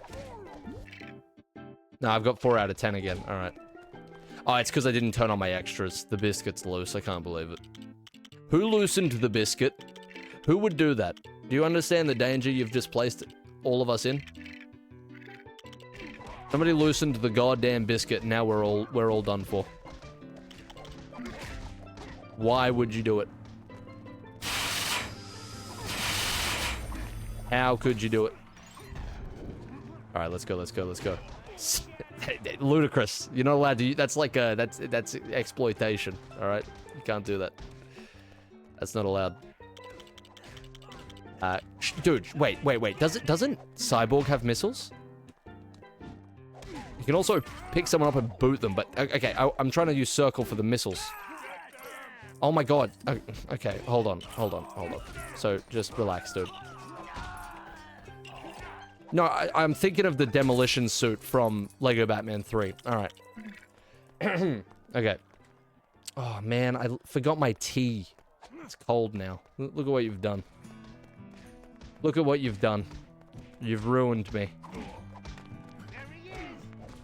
No, I've got 4 out of 10 again. All right. Oh, it's because I didn't turn on my extras. The biscuit's loose. I can't believe it. Who loosened the biscuit? Who would do that? Do you understand the danger you've just placed all of us in? Somebody loosened the goddamn biscuit, and now we're all done for. Why would you do it? How could you do it? All right, let's go. Ludicrous. You're not allowed to. That's like that's exploitation. All right, you can't do that. That's not allowed. Dude, wait. Doesn't Cyborg have missiles? You can also pick someone up and boot them, but okay, I'm trying to use circle for the missiles. Oh my god. Okay, hold on. So just relax, dude. No, I'm thinking of the demolition suit from Lego Batman 3. Alright. Okay. Oh, man, I forgot my tea. It's cold now. Look at what you've done. Look at what you've done. You've ruined me.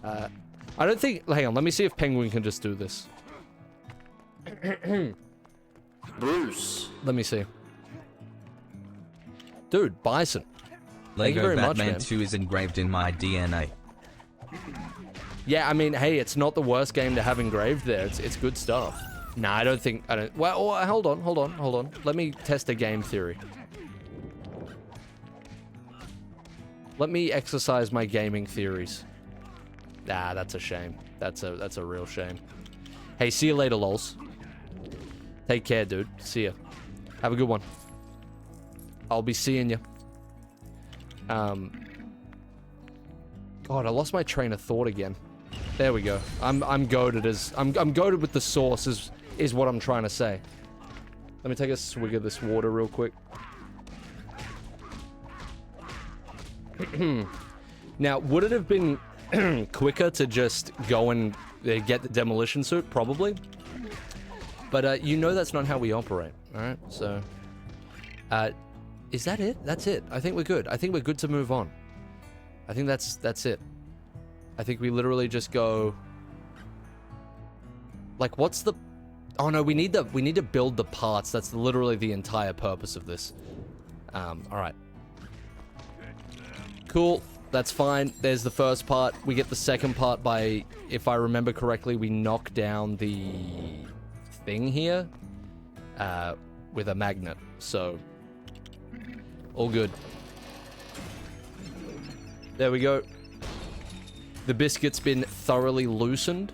I don't think... Hang on, let me see if Penguin can just do this. Bruce. Let me see. Dude, Bison. Thank you Lego very Batman much, 2 is engraved in my DNA. Yeah, I mean, hey, it's not the worst game to have engraved there. It's good stuff. Nah, I don't... Well, hold on. Let me test a game theory. Let me exercise my gaming theories. Nah, that's a shame. That's a real shame. Hey, see you later, lols. Take care, dude. See ya. Have a good one. I'll be seeing you. God, I lost my train of thought again. There we go. I'm goated as I'm goated with the sauce is what I'm trying to say. Let me take a swig of this water real quick. Now, would it have been quicker to just go and get the demolition suit? Probably. But you know that's not how we operate. All right, so is that it? That's it. I think we're good. I think we're good to move on. I think that's it. I think we literally just go... Like, what's the... Oh no, we need to build the parts. That's literally the entire purpose of this. Alright. Cool. That's fine. There's the first part. We get the second part by, if I remember correctly, we knock down the thing here with a magnet. So... all good. There we go. The biscuit's been thoroughly loosened.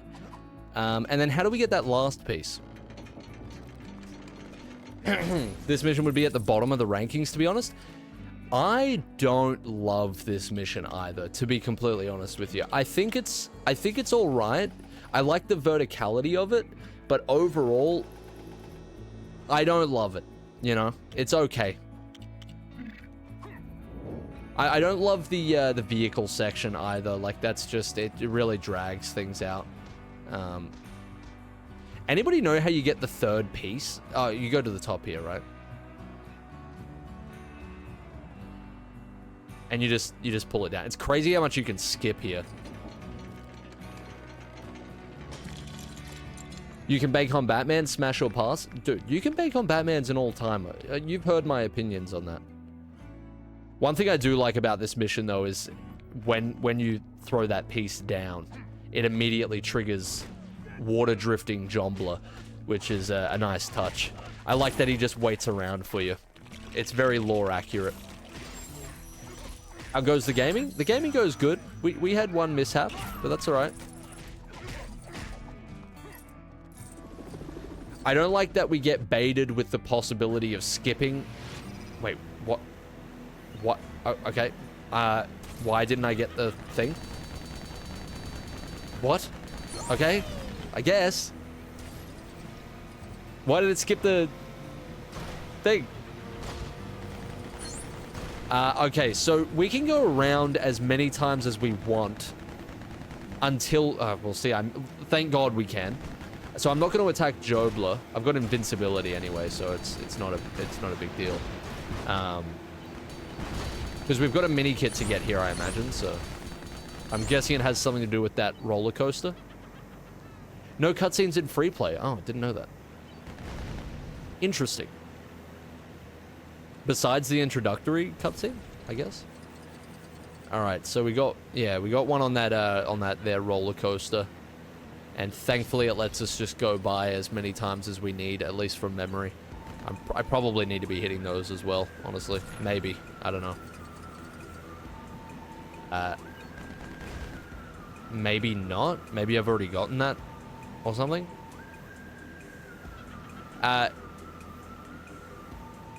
And then how do we get that last piece? This mission would be at the bottom of the rankings, to be honest. I don't love this mission either, to be completely honest with you. I think it's all right. I like the verticality of it, but overall, I don't love it. You know, it's okay. I don't love the vehicle section either. Like, that's just, it really drags things out. Anybody know how you get the third piece? Oh, you go to the top here, right? And you just pull it down. It's crazy how much you can skip here. You can bank on Batman, smash or pass. Dude, you can bank on Batman's an all-timer. You've heard my opinions on that. One thing I do like about this mission, though, is when you throw that piece down, it immediately triggers water drifting Jombler, which is a nice touch. I like that he just waits around for you. It's very lore accurate. How goes the gaming? The gaming goes good. We had one mishap, but that's alright. I don't like that we get baited with the possibility of skipping. Wait, what? What? Oh, okay. Why didn't I get the thing? What? Okay. I guess. Why did it skip the thing? Okay, so we can go around as many times as we want until, we'll see. Thank God we can. So I'm not going to attack Jobler. I've got invincibility anyway, so it's not a big deal. Because we've got a mini kit to get here, I imagine. So I'm guessing it has something to do with that roller coaster. No cutscenes in free play. Oh, didn't know that. Interesting. Besides the introductory cutscene, I guess. All right, so we got one on that there roller coaster. And thankfully it lets us just go by as many times as we need, at least from memory. I probably need to be hitting those as well, honestly. Maybe. I don't know. Maybe not. Maybe I've already gotten that or something.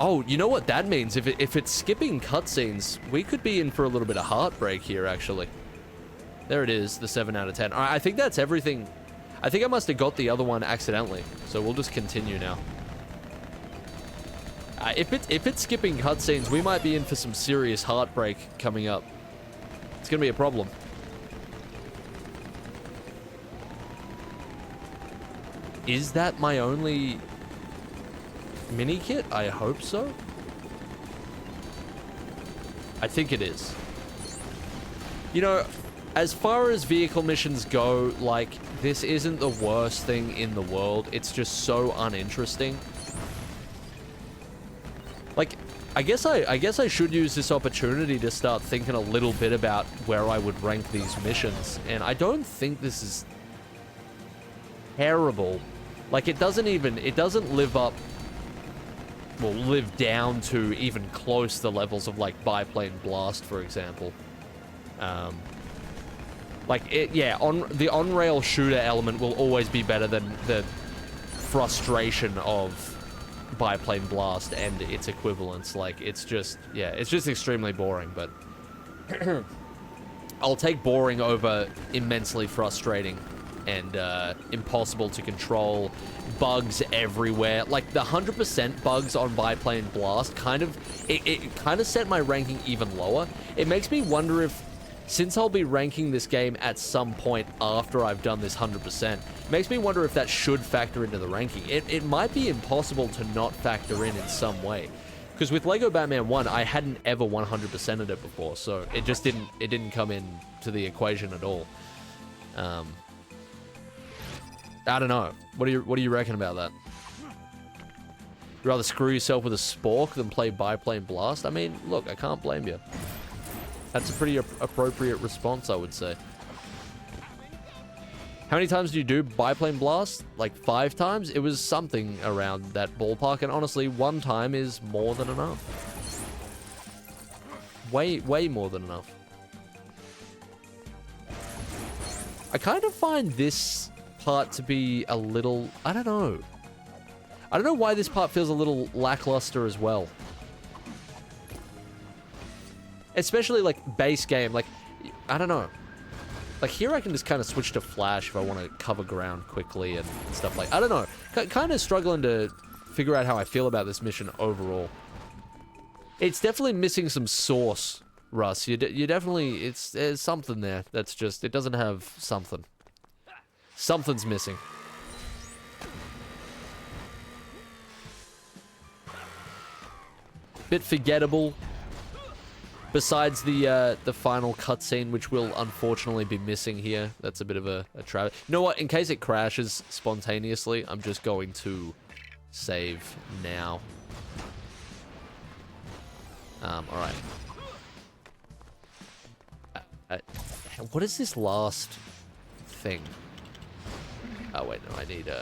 Oh, you know what that means? If it's skipping cutscenes, we could be in for a little bit of heartbreak here, actually. There it is, the 7 out of 10. I think that's everything. I think I must have got the other one accidentally, so we'll just continue now. If it's skipping cutscenes, we might be in for some serious heartbreak coming up. It's gonna be a problem. Is that my only mini kit? I hope so. I think it is. You know, as far as vehicle missions go, like, this isn't the worst thing in the world. It's just so uninteresting. Like, I guess I should use this opportunity to start thinking a little bit about where I would rank these missions. And I don't think this is terrible. Like, it doesn't live up, well, live down to even close the levels of, like, Biplane Blast, for example. Like, the on-rail shooter element will always be better than the frustration of Biplane Blast and its equivalents. Like, it's just extremely boring, but I'll take boring over immensely frustrating and impossible to control, bugs everywhere. Like, the 100% bugs on Biplane Blast kind of set my ranking even lower. It makes me wonder if, since I'll be ranking this game at some point after I've done this 100%, makes me wonder if that should factor into the ranking. It might be impossible to not factor in some way. Because with Lego Batman 1, I hadn't ever 100%ed it before, so it just didn't come in to the equation at all. I don't know. What do you reckon about that? You'd rather screw yourself with a spork than play Biplane Blast? I mean, look, I can't blame you. That's a pretty appropriate response, I would say. How many times do you do Biplane Blast? Like 5 times? It was something around that ballpark, and honestly, 1 time is more than enough. Way more than enough. I kind of find this part to be a little... I don't know. I don't know why this part feels a little lackluster as well. Especially, like, base game. Like, I don't know. Like, here I can just kind of switch to Flash if I want to cover ground quickly and stuff like... I don't know. Kind of struggling to figure out how I feel about this mission overall. It's definitely missing some sauce, Russ. You definitely... There's something there that's just... It doesn't have something. Something's missing. Bit forgettable. Besides the final cutscene, which will unfortunately be missing here. That's a bit of a travesty. You know what? In case it crashes spontaneously, I'm just going to save now. Alright. What is this last thing? Oh, wait, no, I need,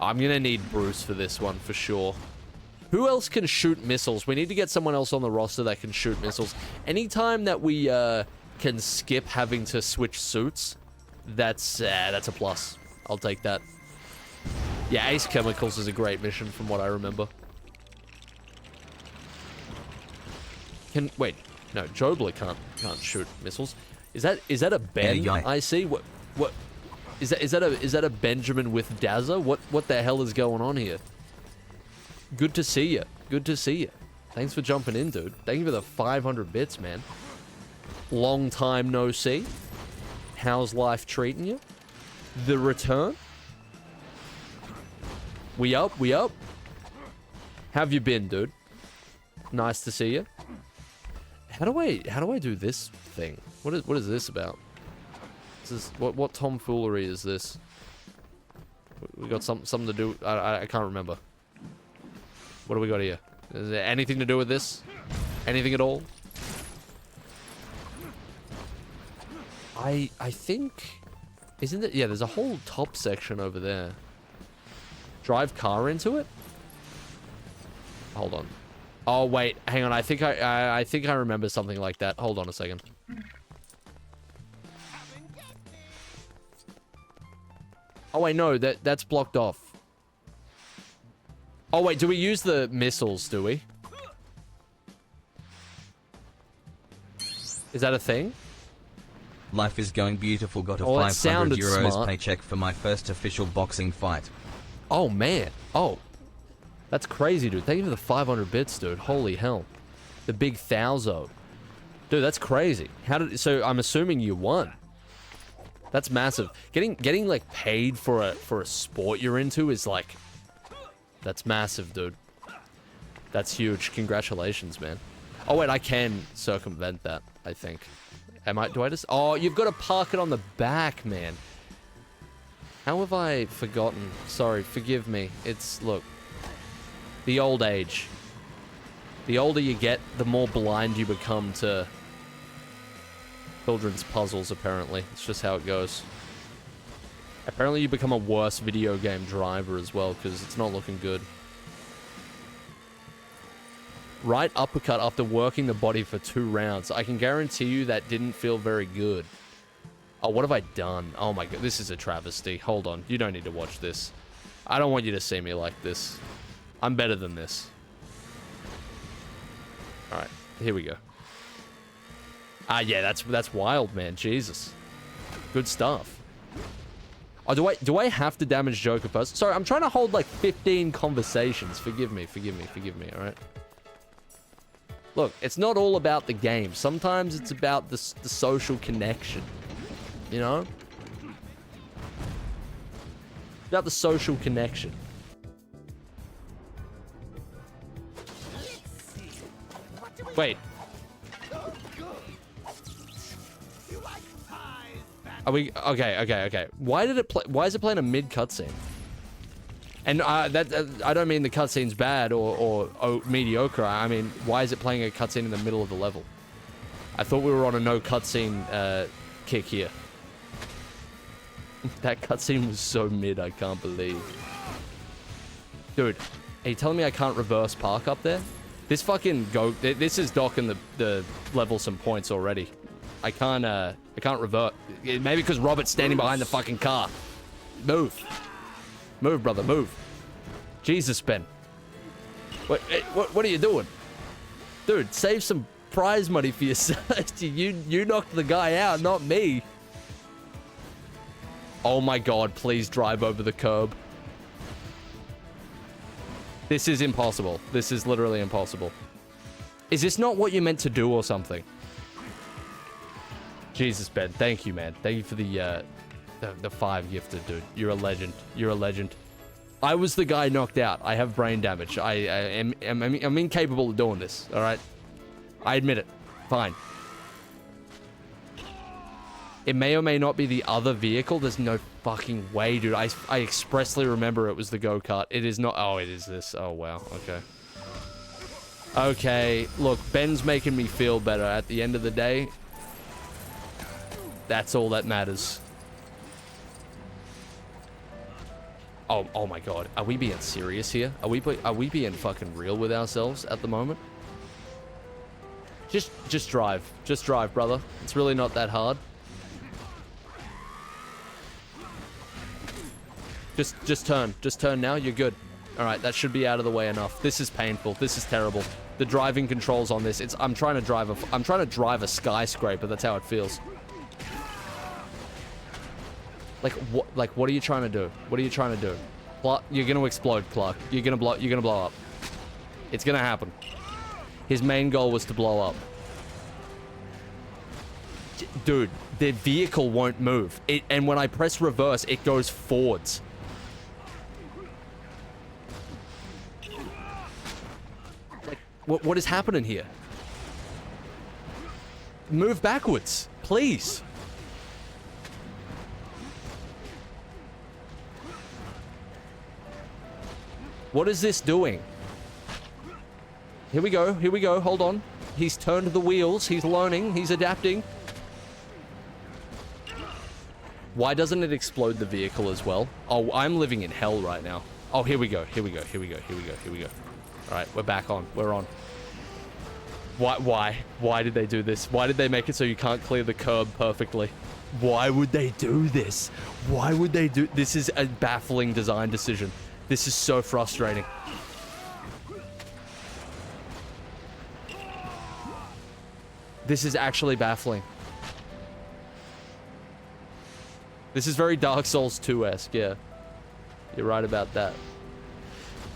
I'm gonna need Bruce for this one, for sure. Who else can shoot missiles? We need to get someone else on the roster that can shoot missiles. Anytime that we, can skip having to switch suits, that's a plus. I'll take that. Yeah, Ace Chemicals is a great mission from what I remember. Wait, no, Jobler can't shoot missiles. Is that a Ben I see? What is that a Benjamin with Dazza? What the hell is going on here? Good to see you. Good to see you. Thanks for jumping in, dude. Thank you for the 500 bits, man. Long time no see. How's life treating you? The return? We up? We up? How've you been, dude? Nice to see you. How do I do this thing? What is this about? Is this, what tomfoolery is this? We got something to do. I can't remember. What do we got here? Is there anything to do with this? Anything at all? I think, isn't it? Yeah, there's a whole top section over there. Drive car into it? Hold on. Oh wait, hang on. I think I remember something like that. Hold on a second. Oh wait, no, that's blocked off. Oh wait, do we use the missiles, do we? Is that a thing? Life is going beautiful. Got a Oh, that 500 sounded euros smart. paycheck for my first official boxing fight. Oh man. Oh. That's crazy, dude. Thank you for the 500 bits, dude. Holy hell. The big thouso. Dude, that's crazy. So I'm assuming you won. That's massive. Getting like paid for a sport you're into is like, that's massive, dude. That's huge. Congratulations, man. Oh wait, I can circumvent that, I think. Do I just? Oh, you've got to park it on the back, man. How have I forgotten? Sorry, forgive me. Look. The old age. The older you get, the more blind you become to children's puzzles, apparently. It's just how it goes. Apparently you become a worse video game driver as well, because it's not looking good. Right uppercut after working the body for 2 rounds. I can guarantee you that didn't feel very good. Oh, what have I done? Oh my god, this is a travesty. Hold on, you don't need to watch this. I don't want you to see me like this. I'm better than this. Alright, here we go. Ah, yeah, that's wild, man. Jesus. Good stuff. Oh, do I have to damage Joker first? Sorry, I'm trying to hold like 15 conversations. Forgive me, alright? Look, it's not all about the game. Sometimes it's about the social connection. You know? About the social connection. Wait. Are we okay. Why is it playing a mid cutscene? And I don't mean the cutscene's bad or mediocre. I mean, why is it playing a cutscene in the middle of the level? I thought we were on a no cutscene kick here. That cutscene was so mid, I can't believe. Dude, are you telling me I can't reverse park up there? This fucking this is docking the level some points already. I can't revert. Maybe because Robert's standing behind the fucking car. Move. Move, brother, move. Jesus, Ben. What are you doing? Dude, save some prize money for yourself. You knocked the guy out, not me. Oh my god, please drive over the curb. This is impossible. This is literally impossible. Is this not what you meant to do or something? Jesus, Ben. Thank you, man. Thank you for the 5 gifted, dude. You're a legend. You're a legend. I was the guy knocked out. I have brain damage. I'm incapable of doing this, all right? I admit it. fine. It may or may not be the other vehicle. There's no fucking way, dude. I expressly remember it was the go-kart. It is not. Oh, it is this. Oh, wow. Okay. Okay. Look, Ben's making me feel better. At the end of the day, that's all that matters. Oh my god. Are we being serious here? Are we being fucking real with ourselves at the moment? Just drive. Just drive, brother. It's really not that hard. Just turn. Just turn now. You're good. All right, that should be out of the way enough. This is painful. This is terrible. The driving controls on this. I'm trying to drive a skyscraper. That's how it feels. Like what are you trying to do? What are you trying to do? You're gonna explode, Clark. You're gonna blow up. It's gonna happen. His main goal was to blow up. Dude, the vehicle won't move. And when I press reverse, it goes forwards. Like, what is happening here? Move backwards, please. What is this doing? Here we go. Here we go. Hold on. He's turned the wheels. He's learning. He's adapting. Why doesn't it explode the vehicle as well? Oh, I'm living in hell right now. Oh, here we go. Here we go. Here we go. Here we go. Here we go. All right, we're back on. We're on. Why did they do this? Why did they make it so you can't clear the curb perfectly? Why would they do this? Why would they do... This is a baffling design decision. This is so frustrating. This is actually baffling. This is very Dark Souls 2-esque, yeah. You're right about that.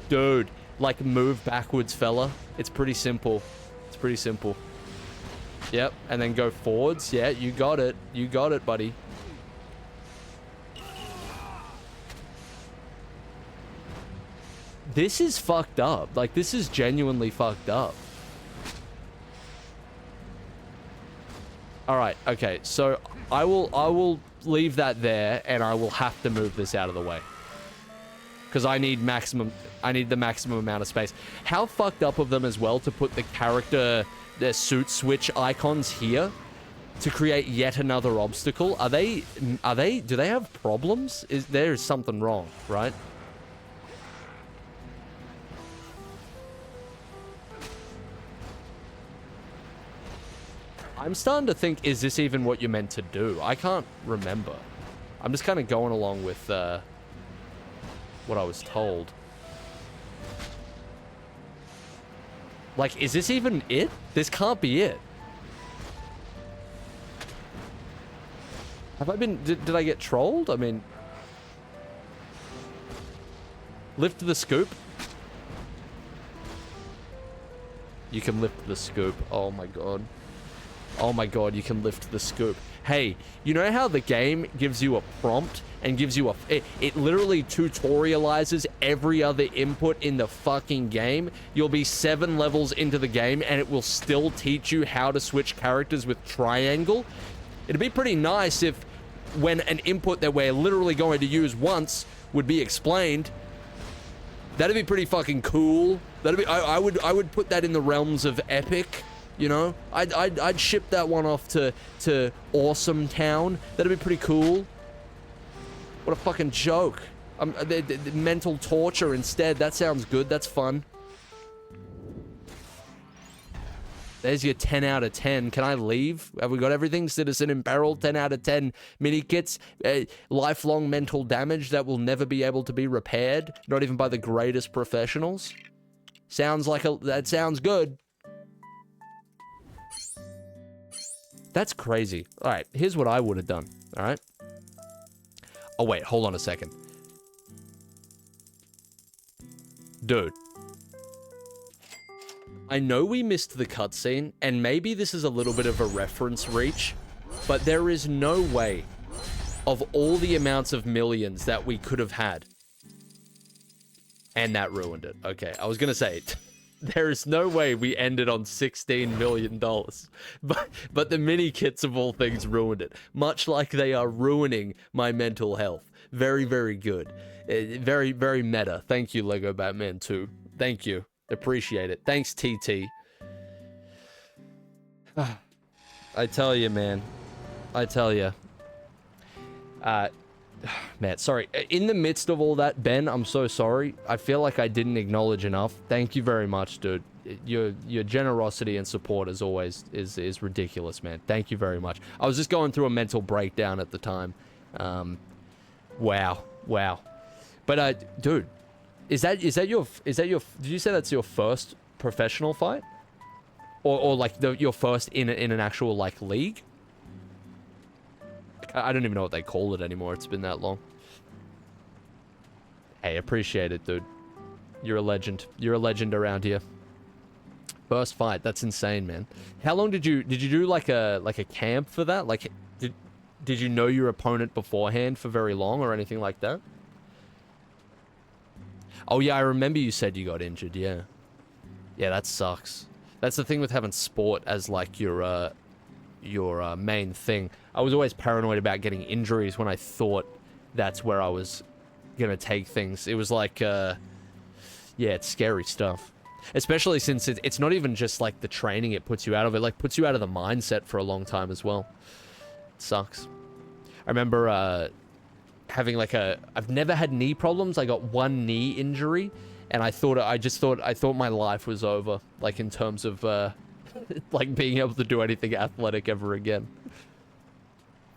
Dude, like move backwards, fella. It's pretty simple. It's pretty simple. Yep, and then go forwards. Yeah, you got it. You got it, buddy. This is fucked up. Like, this is genuinely fucked up. Alright, okay, so I will leave that there, and I will have to move this out of the way. Because I need the maximum amount of space. How fucked up of them as well to put the character, their suit switch icons here to create yet another obstacle? Do they have problems? There is something wrong, right? I'm starting to think, is this even what you're meant to do? I can't remember. I'm just kind of going along with what I was told. Like, is this even it? This can't be it. Have I been... Did I get trolled? I mean... Lift the scoop? You can lift the scoop. Oh my god. Oh my god, you can lift the scoop. Hey, you know how the game gives you a prompt and gives you a... It literally tutorializes every other input in the fucking game? You'll be 7 levels into the game and it will still teach you how to switch characters with triangle? It'd be pretty nice if when an input that we're literally going to use once would be explained. That'd be pretty fucking cool. That'd be... I would put that in the realms of epic. You know, I'd ship that one off to Awesome Town. That'd be pretty cool. What a fucking joke. The mental torture instead. That sounds good. That's fun. There's your 10 out of 10. Can I leave? Have we got everything? Citizen in Peril, 10 out of 10 mini kits, lifelong mental damage that will never be able to be repaired, not even by the greatest professionals. Sounds like that sounds good. That's crazy. All right, here's what I would have done, all right? Oh, wait, hold on a second. Dude. I know we missed the cutscene, and maybe this is a little bit of a reference reach, but there is no way of all the amounts of millions that we could have had. And that ruined it. Okay, I was gonna say, There is no way we ended on $16 million. But the mini kits of all things ruined it. Much like they are ruining my mental health. Very, very good. Very, very meta. Thank you, Lego Batman 2. Thank you. Appreciate it. Thanks, TT. I tell you, man. I tell you. Man, sorry. In the midst of all that, Ben, I'm so sorry. I feel like I didn't acknowledge enough. Thank you very much, dude. Your generosity and support, as always, is ridiculous, man. Thank you very much. I was just going through a mental breakdown at the time. Wow. But, dude, is that your, did you say that's your first professional fight? Or like, your first in an actual, like, league? I don't even know what they call it anymore. It's been that long. Hey, appreciate it, dude. You're a legend. You're a legend around here. First fight. That's insane, man. How long did you do like a camp for that? Like, did you know your opponent beforehand for very long or anything like that? Oh yeah, I remember you said you got injured. Yeah. Yeah, that sucks. That's the thing with having sport as like your main thing. I was always paranoid about getting injuries when I thought that's where I was gonna take things. It was like, yeah, it's scary stuff. Especially since it's not even just like the training it puts you out of, it like puts you out of the mindset for a long time as well. It sucks. I remember having like I've never had knee problems. I got one knee injury, and I thought my life was over, like in terms of like being able to do anything athletic ever again.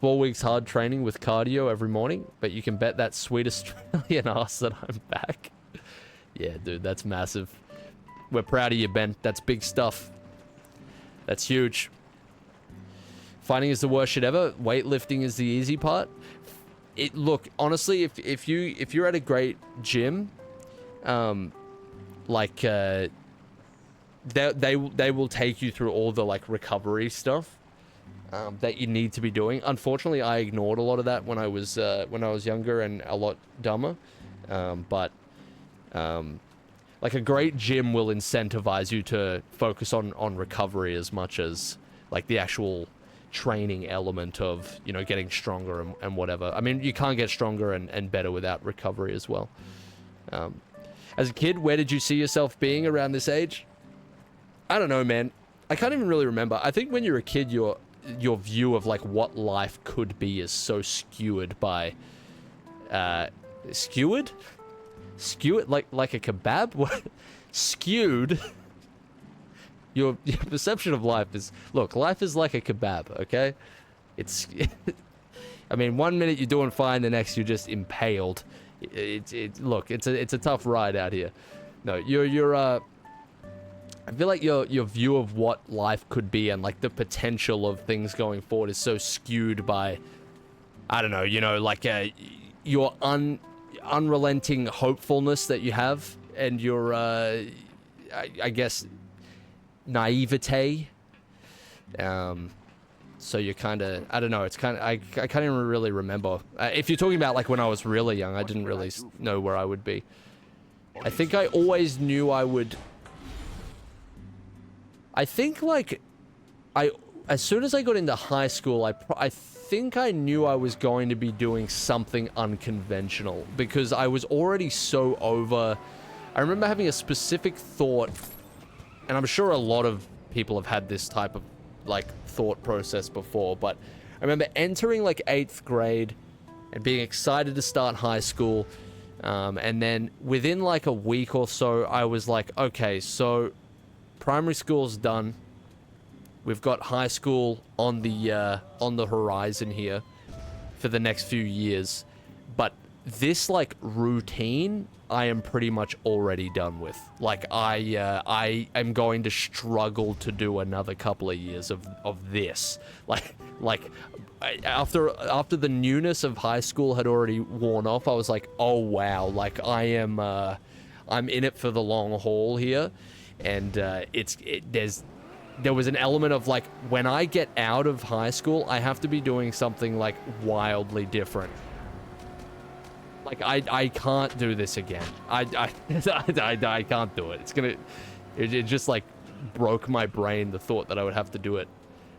4 weeks hard training with cardio every morning, but you can bet that sweet Australian ass that I'm back. Yeah, dude, that's massive. We're proud of you, Ben. That's big stuff. That's huge. Fighting is the worst shit ever. Weightlifting is the easy part. Look, honestly, if you're at a great gym, like they will take you through all the like recovery stuff that you need to be doing. Unfortunately, I ignored a lot of that when I was younger and a lot dumber. Like a great gym will incentivize you to focus on recovery as much as like the actual training element of, you know, getting stronger and whatever. I mean, you can't get stronger and better without recovery as well. As a kid, where did you see yourself being around this age? I don't know, man. I can't even really remember. I think when you're a kid, your view of like what life could be is so skewed by skewed like a kebab. What? Skewed. Your perception of life is, look, life is like a kebab, okay? It's I mean, 1 minute you're doing fine, the next you're just impaled. Look, it's a tough ride out here. No, I feel like your view of what life could be and like the potential of things going forward is so skewed by, I don't know, you know, like your unrelenting hopefulness that you have, and your I guess naivete. So you're kind of, I don't know, it's kind of, I can't even really remember. If you're talking about like when I was really young, I didn't really know where I would be. I think I always knew I would. I think like as soon as I got into high school, I think I knew I was going to be doing something unconventional, because I was already so over. I remember having a specific thought, and I'm sure a lot of people have had this type of like thought process before, but I remember entering like 8th grade and being excited to start high school, and then within like a week or so, I was like, okay, so primary school's done. We've got high school on the horizon here for the next few years, but this like routine I am pretty much already done with. Like I am going to struggle to do another couple of years of this. Like after the newness of high school had already worn off, I was like, oh wow, like I'm in it for the long haul here, and there was an element of like, when I get out of high school, I have to be doing something like wildly different. Like I can't do this again. I can't do it. It just like broke my brain, the thought that I would have to do it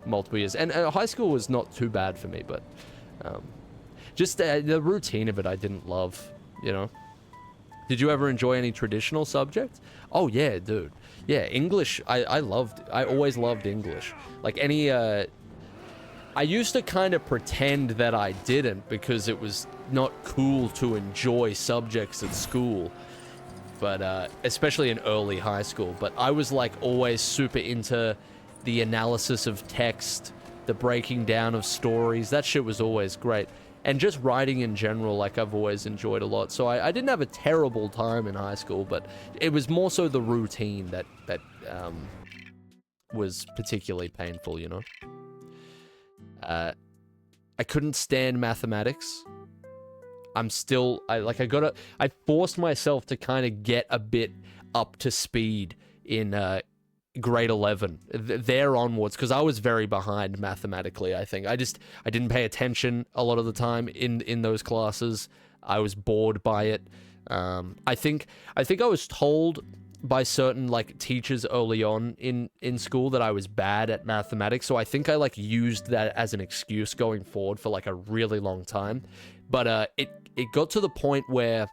multiple years. And high school was not too bad for me, but just the routine of it I didn't love, you know. Did you ever enjoy any traditional subject? Oh yeah, dude. Yeah, English, I always loved English. Like any, I used to kind of pretend that I didn't because it was not cool to enjoy subjects at school. But, especially in early high school. But I was like always super into the analysis of text, the breaking down of stories. That shit was always great. And just writing in general, like I've always enjoyed a lot. So I didn't have a terrible time in high school, but it was more so the routine that was particularly painful, you know? I couldn't stand mathematics. I forced myself to kind of get a bit up to speed in grade 11, there onwards, because I was very behind mathematically, I think. I didn't pay attention a lot of the time in those classes. I was bored by it. I think I was told by certain like teachers early on in school that I was bad at mathematics, so I think I like used that as an excuse going forward for like a really long time. But it got to the point where,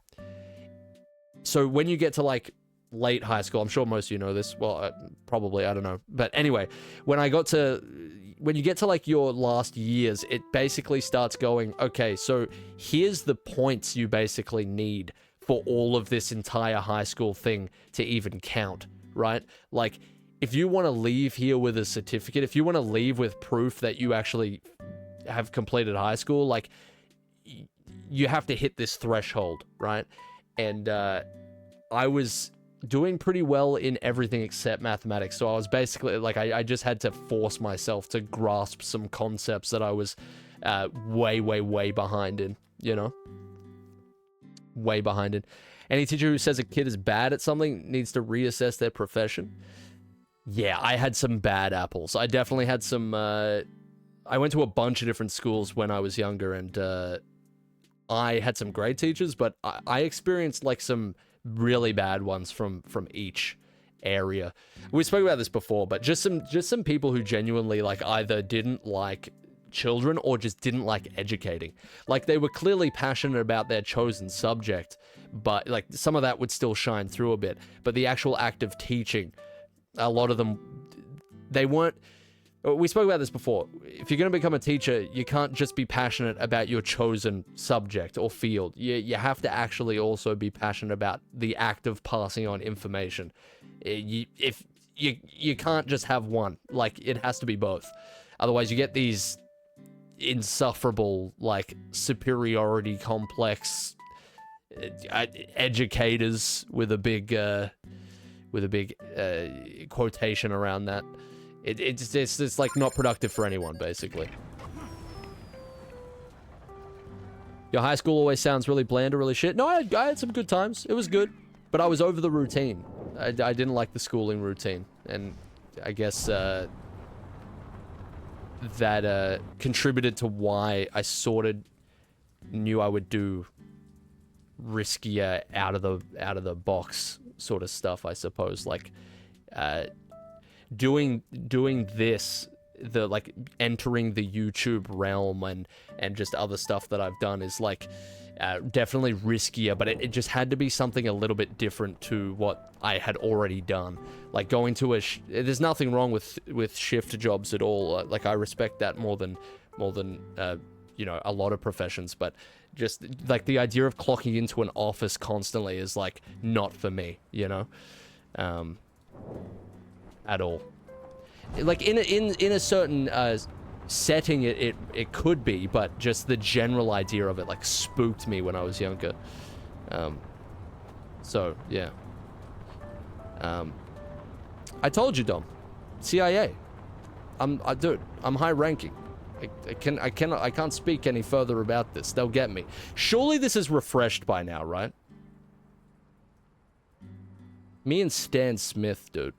so when you get to like late high school, I'm sure most of you know this, well, probably, I don't know, but anyway, when you get to like your last years, it basically starts going, okay, so here's the points you basically need for all of this entire high school thing to even count, right? Like, if you want to leave here with a certificate, if you want to leave with proof that you actually have completed high school, like, you have to hit this threshold, right? And I was doing pretty well in everything except mathematics, so I was basically like, I just had to force myself to grasp some concepts that I was way behind in, you know? Way behind in. Any teacher who says a kid is bad at something needs to reassess their profession. Yeah, I had some bad apples. I definitely had some, I went to a bunch of different schools when I was younger, and I had some great teachers, but I experienced like some really bad ones from each area. We spoke about this before, but just some people who genuinely like either didn't like children or just didn't like educating. Like, they were clearly passionate about their chosen subject, but like some of that would still shine through a bit. But the actual act of teaching, a lot of them, they weren't. We spoke about this before. If you're going to become a teacher, you can't just be passionate about your chosen subject or field. You have to actually also be passionate about the act of passing on information. If you can't just have one. Like, it has to be both. Otherwise, you get these insufferable, like, superiority complex educators with a big quotation around that. It's like not productive for anyone, basically. Your high school always sounds really bland or really shit. No, I had some good times. It was good, but I was over the routine. I didn't like the schooling routine, and I guess that contributed to why I sort of knew I would do riskier out of the box sort of stuff, I suppose. Like, doing this, the like entering the YouTube realm and just other stuff that I've done is like definitely riskier, but it just had to be something a little bit different to what I had already done. Like going to there's nothing wrong with shift jobs at all. Like I respect that more than you know, a lot of professions, but just like the idea of clocking into an office constantly is like not for me, you know, at all. Like in a certain setting, it could be, but just the general idea of it like spooked me when I was younger. So yeah. I told you, Dom. CIA. Dude, I'm high ranking. I can't speak any further about this. They'll get me. Surely this is refreshed by now, right? Me and Stan Smith, dude.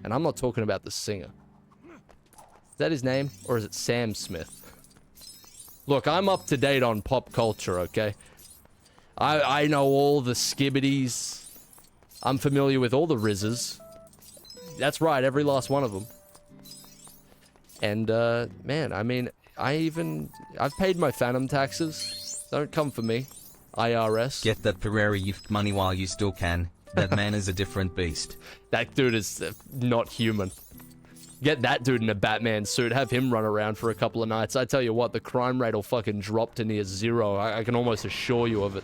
And I'm not talking about the singer. Is that his name? Or is it Sam Smith? Look, I'm up to date on pop culture, okay? I know all the skibbities. I'm familiar with all the rizzes. That's right, every last one of them. And, man, I mean, I've paid my phantom taxes. Don't come for me. IRS. Get that Ferrari youth money while you still can. That man is a different beast. That dude is not human. Get that dude in a Batman suit, have him run around for a couple of nights. I tell you what, the crime rate will fucking drop to near zero. I can almost assure you of it.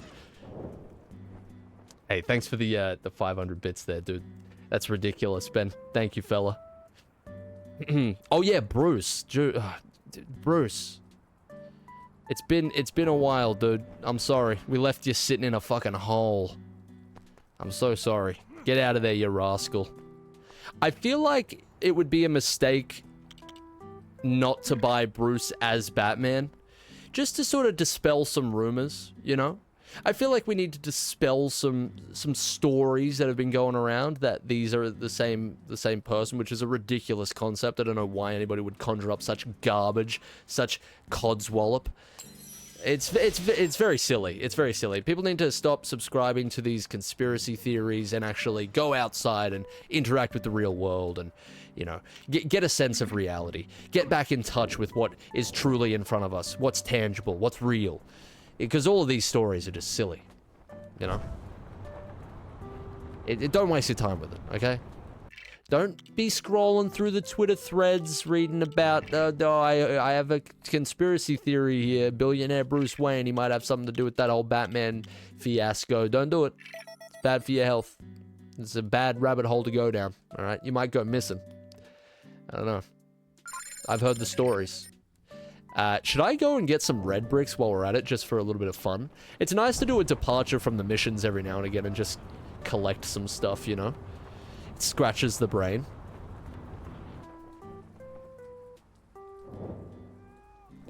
Hey, thanks for the 500 bits there, dude. That's ridiculous, Ben. Thank you, fella. Oh yeah, Bruce. Bruce. It's been a while, dude. I'm sorry. We left you sitting in a fucking hole. I'm so sorry. Get out of there, you rascal. I feel like it would be a mistake not to buy Bruce as Batman. Just to sort of dispel some rumors, you know? I feel like we need to dispel some stories that have been going around that these are the same person, which is a ridiculous concept. I don't know why anybody would conjure up such garbage, such codswallop. It's very silly. It's very silly. People need to stop subscribing to these conspiracy theories and actually go outside and interact with the real world and, you know, get a sense of reality. Get back in touch with what is truly in front of us, what's tangible, what's real. Because all of these stories are just silly, you know? Don't waste your time with it, okay? Don't be scrolling through the Twitter threads reading about, I have a conspiracy theory here, billionaire Bruce Wayne, he might have something to do with that whole Batman fiasco. Don't do it. It's bad for your health. It's a bad rabbit hole to go down, alright? You might go missing. I don't know. I've heard the stories. Should I go and get some red bricks while we're at it, just for a little bit of fun? It's nice to do a departure from the missions every now and again and just collect some stuff, you know? It scratches the brain.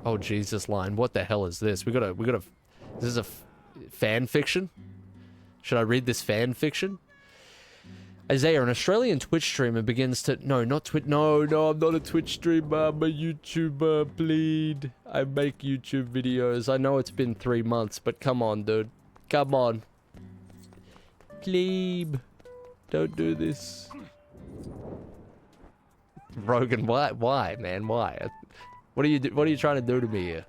Oh, Jesus, line. What the hell is this? We gotta, this is a fan fiction? Should I read this fan fiction? Eyezayar, an Australian Twitch streamer begins to... No, not Twitch... No, I'm not a Twitch streamer. I'm a YouTuber, please. I make YouTube videos. I know it's been 3 months, but come on, dude. Come on. Plebe. Don't do this. Rogan, why, man? Why? What are you trying to do to me here?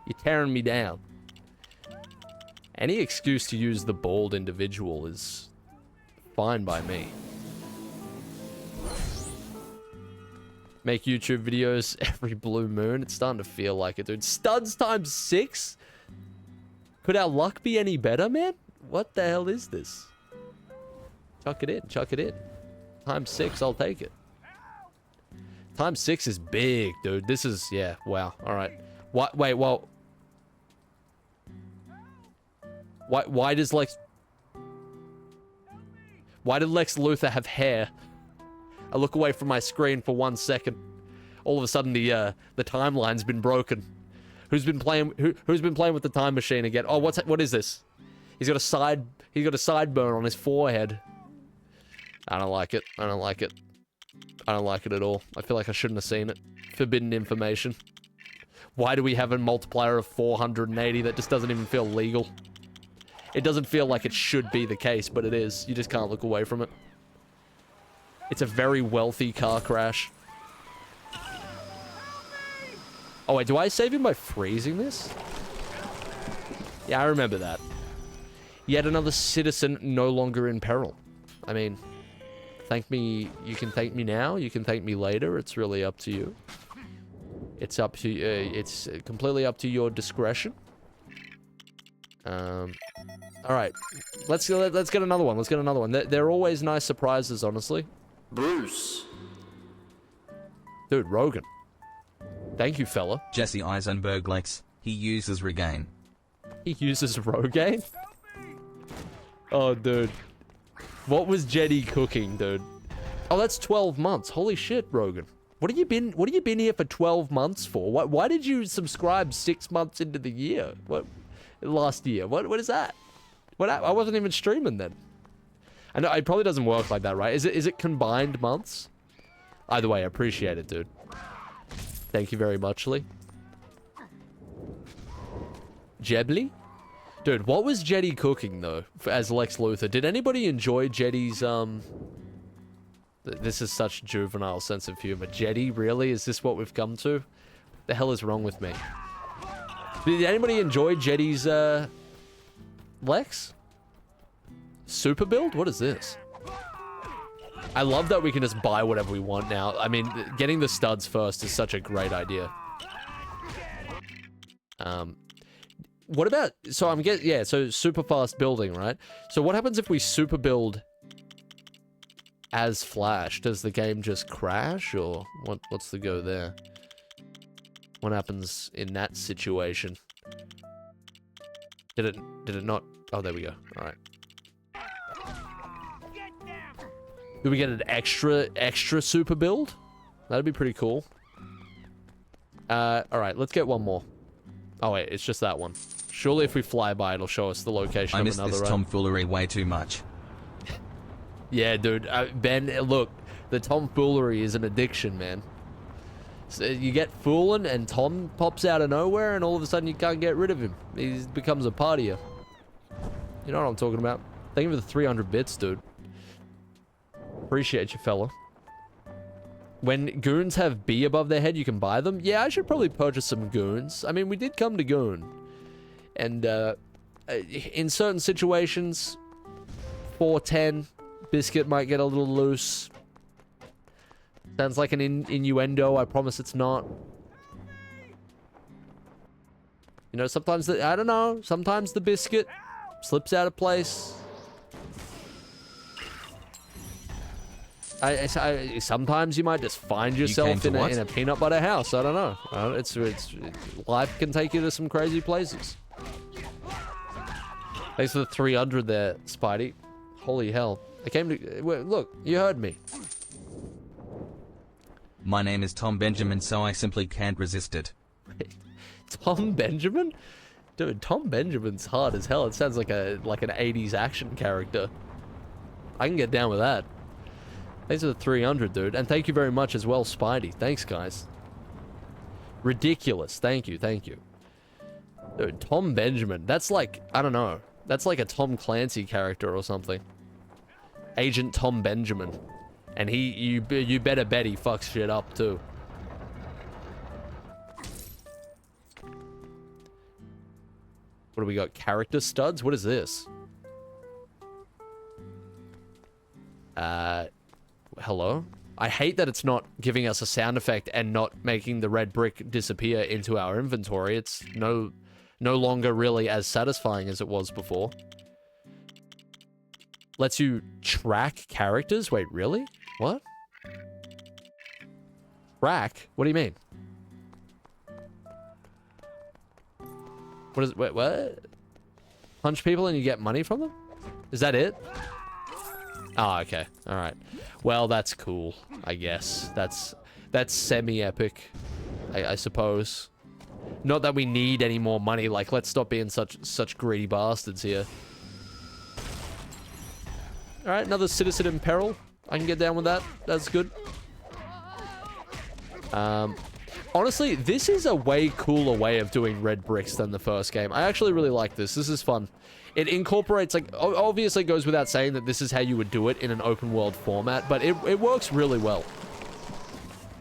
You're tearing me down. Any excuse to use the bald individual is... fine by me. Make YouTube videos every blue moon. It's starting to feel like it, dude. Studs times 6? Could our luck be any better, man? What the hell is this? Chuck it in. Chuck it in. Times 6, I'll take it. Times 6 is big, dude. This is... yeah, wow. Alright. What? Wait, well... Why does, like... Why did Lex Luthor have hair? I look away from my screen for 1 second. All of a sudden, the timeline's been broken. Who's been playing with the time machine again? Oh, what is this? He's got a sideburn on his forehead. I don't like it. I don't like it. I don't like it at all. I feel like I shouldn't have seen it. Forbidden information. Why do we have a multiplier of 480 that just doesn't even feel legal? It doesn't feel like it should be the case, but it is. You just can't look away from it. It's a very wealthy car crash. Oh, wait, do I save him by freezing this? Yeah, I remember that. Yet another citizen no longer in peril. I mean, thank me. You can thank me now. You can thank me later. It's really up to you. It's up to it's completely up to your discretion. All right, let's get another one. Let's get another one. They're always nice surprises, honestly. Bruce, dude, Rogan. Thank you, fella. Jesse Eisenberg likes. He uses Regain. He uses Rogaine? Oh, dude. What was Jetty cooking, dude? Oh, that's 12 months. Holy shit, Rogan. What have you been here for 12 months for? Why did you subscribe 6 months into the year? What? Last year. What is that? I wasn't even streaming then. I know it probably doesn't work like that, right? Is it combined months? Either way, I appreciate it, dude. Thank you very much, Lee. Jebly? Dude, what was Jetty cooking though as Lex Luthor? Did anybody enjoy Jetty's This is such juvenile sense of humor. Jetty, really? Is this what we've come to? The hell is wrong with me? Did anybody enjoy Jetty's, Lex? Super build? What is this? I love that we can just buy whatever we want now. I mean, getting the studs first is such a great idea. What about... So I'm getting... Yeah, so super fast building, right? So what happens if we super build as Flash? Does the game just crash, or what's the go there? What happens in that situation? Did it not? Oh, there we go. All right. Do we get an extra super build? That'd be pretty cool. All right, let's get one more. Oh wait, it's just that one. Surely if we fly by, it'll show us the location of another, I miss this tomfoolery way too much. Yeah, dude. Ben, look, the tomfoolery is an addiction, man. So you get fooling, and Tom pops out of nowhere, and all of a sudden you can't get rid of him. He becomes a partier. You know what I'm talking about? Thank you for the 300 bits, dude. Appreciate you, fella. When goons have B above their head, you can buy them. Yeah, I should probably purchase some goons. I mean, we did come to goon. And, in certain situations, 410, biscuit might get a little loose. Sounds like an innuendo. I promise it's not. You know, sometimes I don't know. Sometimes the biscuit slips out of place. Sometimes you might just find yourself in a peanut butter house. I don't know. It's life can take you to some crazy places. Thanks for the 300 there, Spidey. Holy hell! I came to look. You heard me. My name is Tom Benjamin, so I simply can't resist it. Tom Benjamin? Dude, Tom Benjamin's hard as hell. It sounds like an 80s action character. I can get down with that. Thanks for the 300, dude. And thank you very much as well, Spidey. Thanks, guys. Ridiculous. Thank you, thank you. Dude, Tom Benjamin. That's like, I don't know. That's like a Tom Clancy character or something. Agent Tom Benjamin. And you better bet he fucks shit up too. What do we got? Character studs? What is this? Hello? I hate that it's not giving us a sound effect and not making the red brick disappear into our inventory. It's no longer really as satisfying as it was before. Lets you track characters? Wait, really? What? Track? What do you mean? What is... Wait, what? Punch people and you get money from them? Is that it? Oh, okay. Alright. Well, that's cool, I guess. That's semi-epic, I suppose. Not that we need any more money. Like, let's stop being such greedy bastards here. Alright, another citizen in peril. I can get down with that. That's good. Honestly, this is a way cooler way of doing red bricks than the first game. I actually really like this. This is fun. It incorporates, like, obviously it goes without saying that this is how you would do it in an open world format, but it works really well.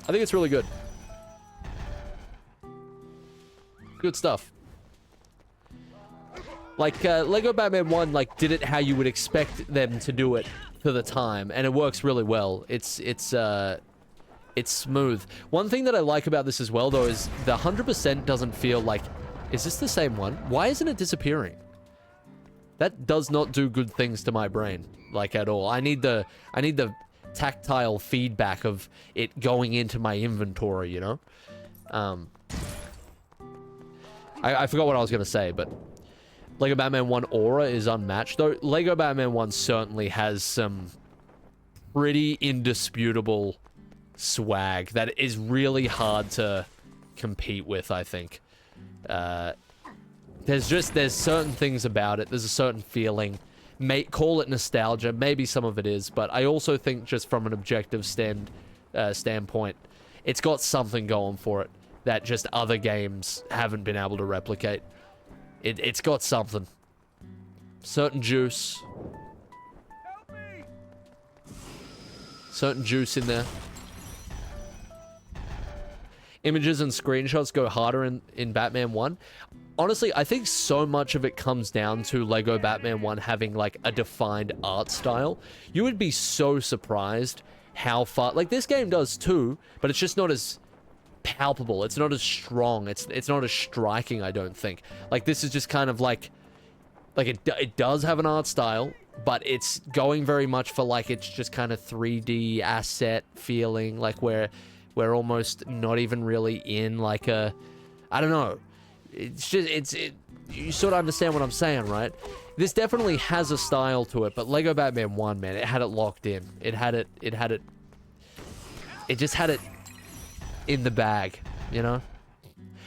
I think it's really good. Good stuff. Like, Lego Batman 1, like, did it how you would expect them to do it for the time, and it works really well. It's smooth. One thing that I like about this as well, though, is the 100% doesn't feel like... Is this the same one? Why isn't it disappearing? That does not do good things to my brain, like, at all. I need the tactile feedback of it going into my inventory, you know? I forgot what I was going to say, but... Lego Batman 1 aura is unmatched, though. Lego Batman 1 certainly has some pretty indisputable swag that is really hard to compete with, I think. There's certain things about it. There's a certain feeling. Call it nostalgia. Maybe some of it is, but I also think just from an objective standpoint, it's got something going for it that just other games haven't been able to replicate. It's got something. Certain juice. certain juice in there. Images and screenshots go harder in Batman 1. Honestly, I think so much of it comes down to Lego Batman 1 having, like, a defined art style. You would be so surprised how far... Like, this game does too, but it's just not as palpable. It's not as strong. It's not as striking, I don't think. Like, this is just kind of like it does have an art style, but it's going very much for, like, it's just kind of 3D asset feeling, like, where we're almost not even really in, like, a... I don't know. It's just... you sort of understand what I'm saying, right? This definitely has a style to it, but Lego Batman 1, man, it had it locked in. It just had it in the bag, you know?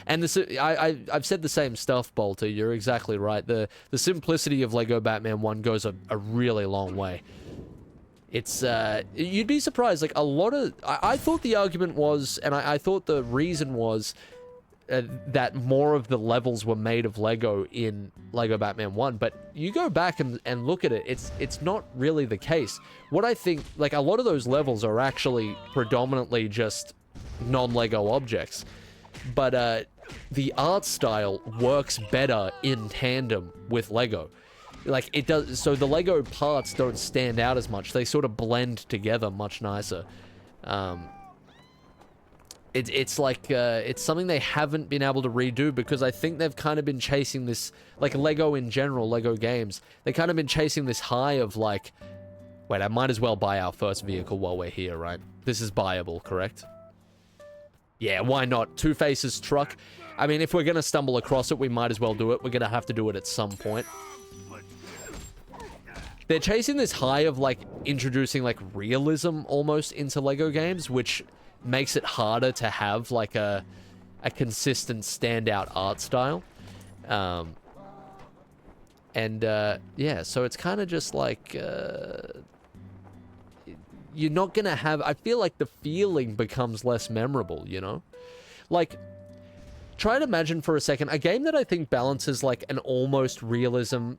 And I've said the same stuff, Bolter. You're exactly right. The simplicity of Lego Batman 1 goes a really long way. It's, you'd be surprised, like, a lot of... I thought the argument was, and I thought the reason was that more of the levels were made of Lego in Lego Batman 1, but you go back and look at it, it's not really the case. What I think, like, a lot of those levels are actually predominantly just non-Lego objects, but the art style works better in tandem with Lego. Like, it does, so the Lego parts don't stand out as much. They sort of blend together much nicer. It's like, it's something they haven't been able to redo because I think they've kind of been chasing this, like Lego in general, Lego games, they kind of been chasing this high of, like, wait, I might as well buy our first vehicle while we're here, right? This is buyable, correct? Yeah, why not? Two-Face's truck. I mean, if we're gonna stumble across it, we might as well do it. We're gonna have to do it at some point. They're chasing this high of, like, introducing, like, realism almost into Lego games, which makes it harder to have, like, a consistent standout art style. Yeah, so it's kind of just like, you're not gonna have... I feel like the feeling becomes less memorable, you know? Like, try and imagine for a second, a game that I think balances, like, an almost realism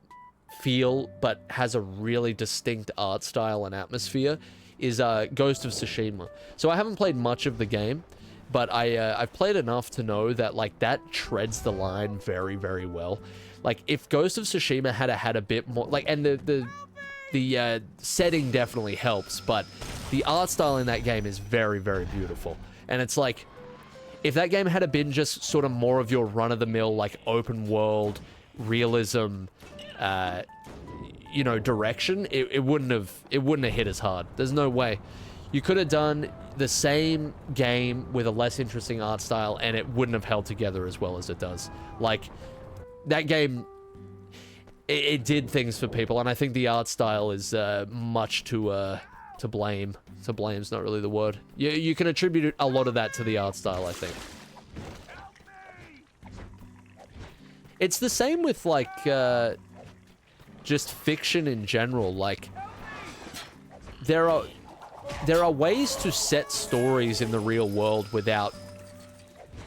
feel, but has a really distinct art style and atmosphere, is Ghost of Tsushima. So I haven't played much of the game, but I've played enough to know that, like, that treads the line very, very well. Like, if Ghost of Tsushima had a bit more... Like, and the setting definitely helps, but the art style in that game is very, very beautiful. And it's like, if that game had been just sort of more of your run-of-the-mill, like, open world, realism, you know, direction, it wouldn't have hit as hard. There's no way. You could have done the same game with a less interesting art style, and it wouldn't have held together as well as it does. Like, that game... It did things for people, and I think the art style is much to blame. To blame's not really the word. You can attribute a lot of that to the art style, I think. It's the same with, like, just fiction in general. Like, there are ways to set stories in the real world without,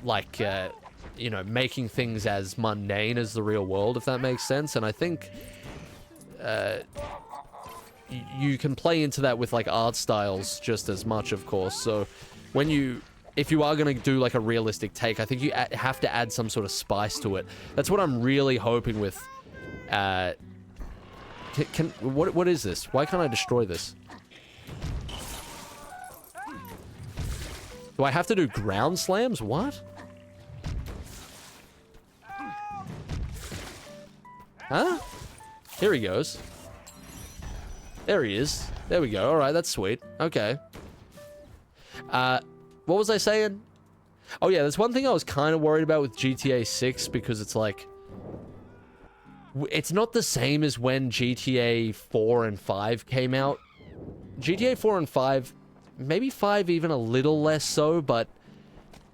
like, you know, making things as mundane as the real world, if that makes sense. And I think you can play into that with, like, art styles just as much, of course. So if you are going to do, like, a realistic take, I think you have to add some sort of spice to it. That's what I'm really hoping with... what is this? Why can't I destroy this? Do I have to do ground slams? What? Huh? Here he goes. There he is. There we go. Alright, that's sweet. Okay. What was I saying? Oh yeah, there's one thing I was kind of worried about with GTA 6, because it's like... It's not the same as when GTA 4 and 5 came out. GTA 4 and 5... Maybe 5 even a little less so, but...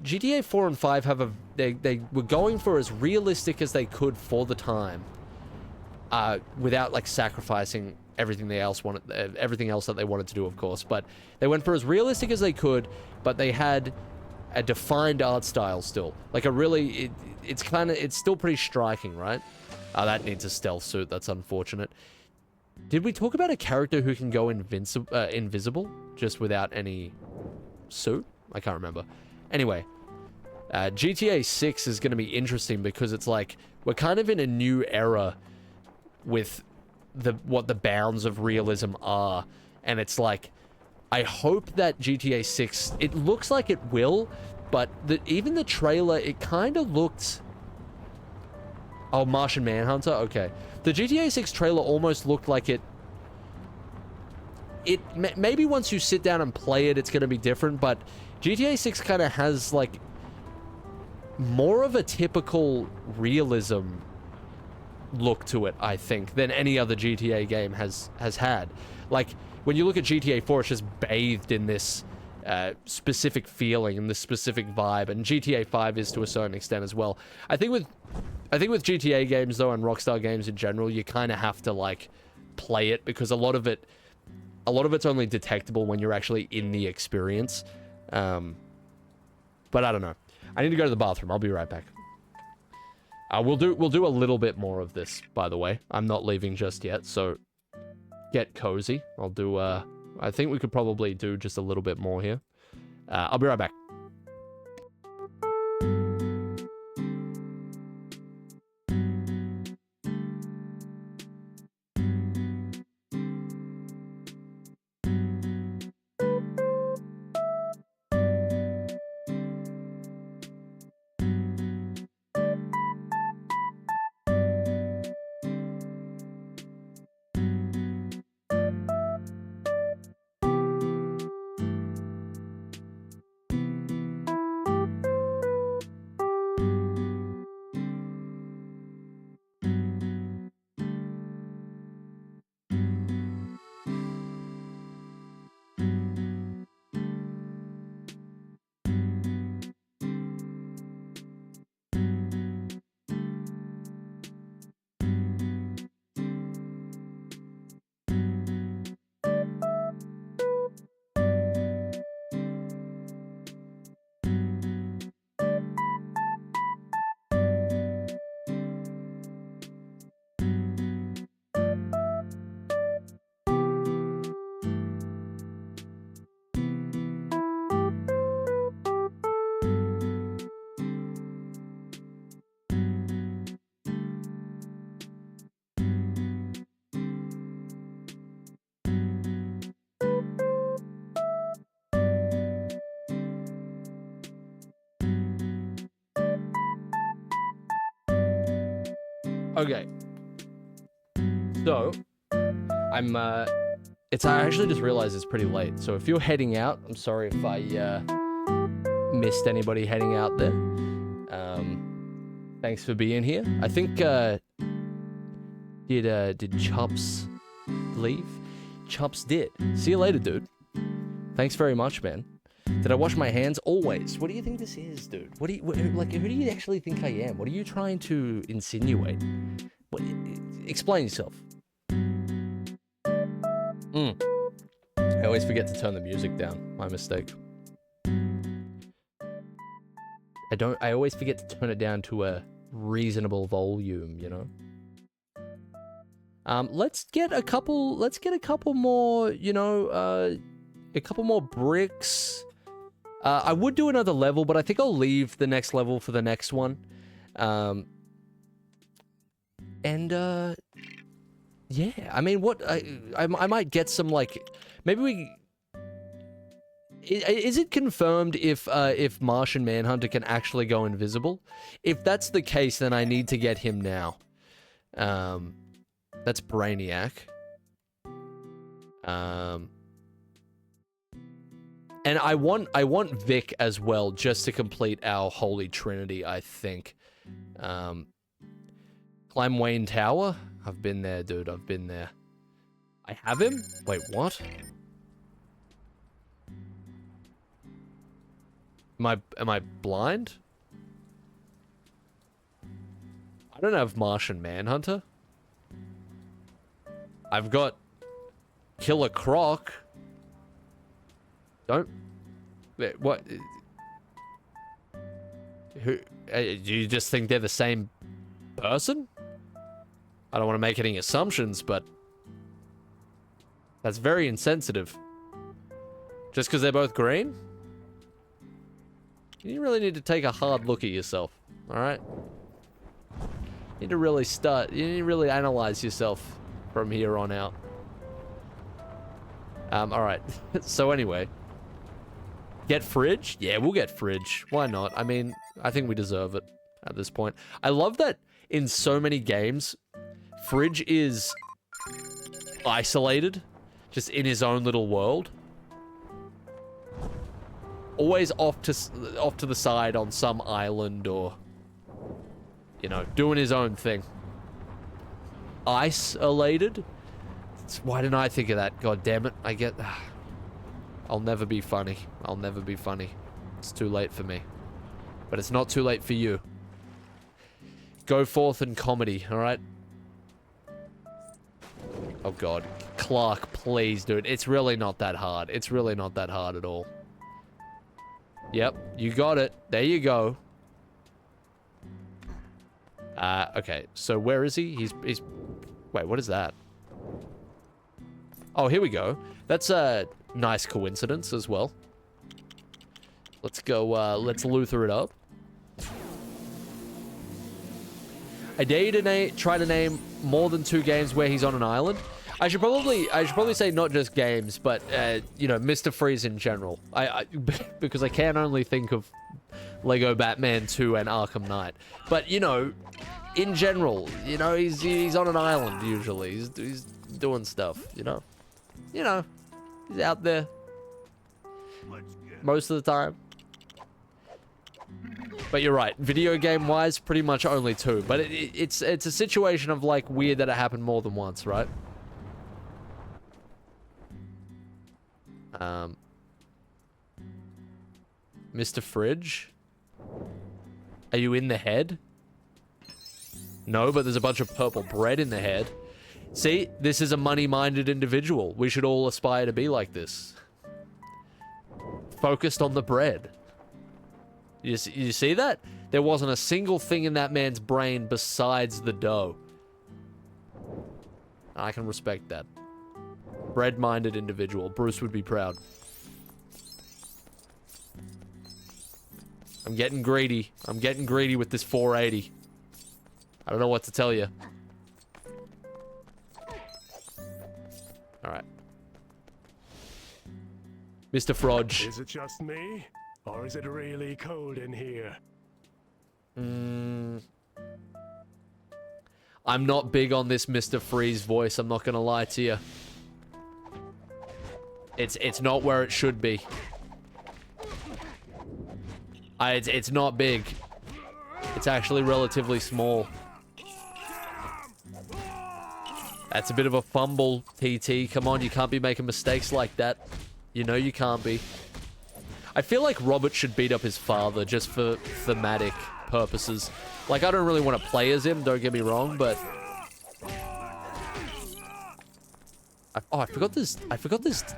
GTA 4 and 5 have a... They were going for as realistic as they could for the time. Without, like, sacrificing everything else that they wanted to do, of course. But they went for as realistic as they could, but they had a defined art style still. Like, a really... It's still pretty striking, right? Oh, that needs a stealth suit. That's unfortunate. Did we talk about a character who can go invisible? just without any suit. I can't remember. Anyway, GTA 6 is going to be interesting because it's like we're kind of in a new era with what the bounds of realism are, and it's like I hope that GTA 6, it looks like it will, but even the trailer, it kind of looked... Oh, Martian Manhunter? Okay. The GTA 6 trailer almost looked like maybe once you sit down and play it, it's going to be different, but GTA 6 kind of has, like, more of a typical realism look to it, I think, than any other GTA game has had. Like, when you look at GTA 4, it's just bathed in this specific feeling and this specific vibe, and GTA 5 is to a certain extent as well. I think with GTA games, though, and Rockstar games in general, you kind of have to, like, play it, because a lot of it's only detectable when you're actually in the experience. But I don't know. I need to go to the bathroom. I'll be right back. We'll do a little bit more of this, by the way. I'm not leaving just yet, so get cozy. I'll do, I think we could probably do just a little bit more here. I'll be right back. Okay. So, I actually just realized it's pretty late. So if you're heading out, I'm sorry if I missed anybody heading out there. Thanks for being here. I think did Chops leave? Chops did. See you later, dude. Thanks very much, man. Did I wash my hands? Always. What do you think this is, dude? Who do you actually think I am? What are you trying to insinuate? Explain yourself. I always forget to turn the music down. My mistake. I always forget to turn it down to a reasonable volume, you know? Let's get a couple more, you know, a couple more bricks. I would do another level, but I think I'll leave the next level for the next one. Yeah, I mean, I might get some, like, maybe is it confirmed if Martian Manhunter can actually go invisible? If that's the case, then I need to get him now. That's Brainiac. And I want Vic as well, just to complete our Holy Trinity, I think. Climb Wayne Tower? I've been there, dude. I've been there. I have him? Wait, what? Am I blind? I don't have Martian Manhunter. I've got Killer Croc. Don't... Wait, what? Who... Do you just think they're the same person? I don't want to make any assumptions, but... That's very insensitive. Just because they're both green? You really need to take a hard look at yourself, alright? You need to really you need to really analyze yourself from here on out. Alright. So anyway. Get fridge? Yeah, we'll get fridge. Why not? I mean, I think we deserve it at this point. I love that in so many games, fridge is isolated, just in his own little world. Always off to the side on some island or, you know, doing his own thing. Isolated? Why didn't I think of that? God damn it. I'll never be funny. I'll never be funny. It's too late for me. But it's not too late for you. Go forth in comedy, alright? Oh god. Clark, please, dude. It's really not that hard. It's really not that hard at all. Yep, you got it. There you go. Okay. So where is he? He's... Wait, what is that? Oh, here we go. That's a nice coincidence as well. Let's go, let's Luther it up. I dare you to try to name more than 2 games where he's on an island. I should probably say not just games, but, you know, Mr. Freeze in general. Because I can only think of Lego Batman 2 and Arkham Knight. But, you know, in general, you know, he's on an island usually. He's doing stuff, you know? You know, he's out there most of the time. But you're right, video game wise, pretty much only 2. But it's a situation of like weird that it happened more than once, right? Mr. Fridge, are you in the head? No, but there's a bunch of purple bread in the head. See, this is a money-minded individual. We should all aspire to be like this. Focused on the bread. You see that? There wasn't a single thing in that man's brain besides the dough. I can respect that. Bread-minded individual. Bruce would be proud. I'm getting greedy. I'm getting greedy with this 480. I don't know what to tell you. Alright. Mr. Frodge. Is it just me? Or is it really cold in here? I'm not big on this Mr. Freeze voice, I'm not gonna lie to you. It's not where it should be. It's not big. It's actually relatively small. That's a bit of a fumble, TT. Come on, you can't be making mistakes like that. You know you can't be. I feel like Robert should beat up his father just for thematic purposes. Like, I don't really want to play as him, don't get me wrong, but... I forgot there's,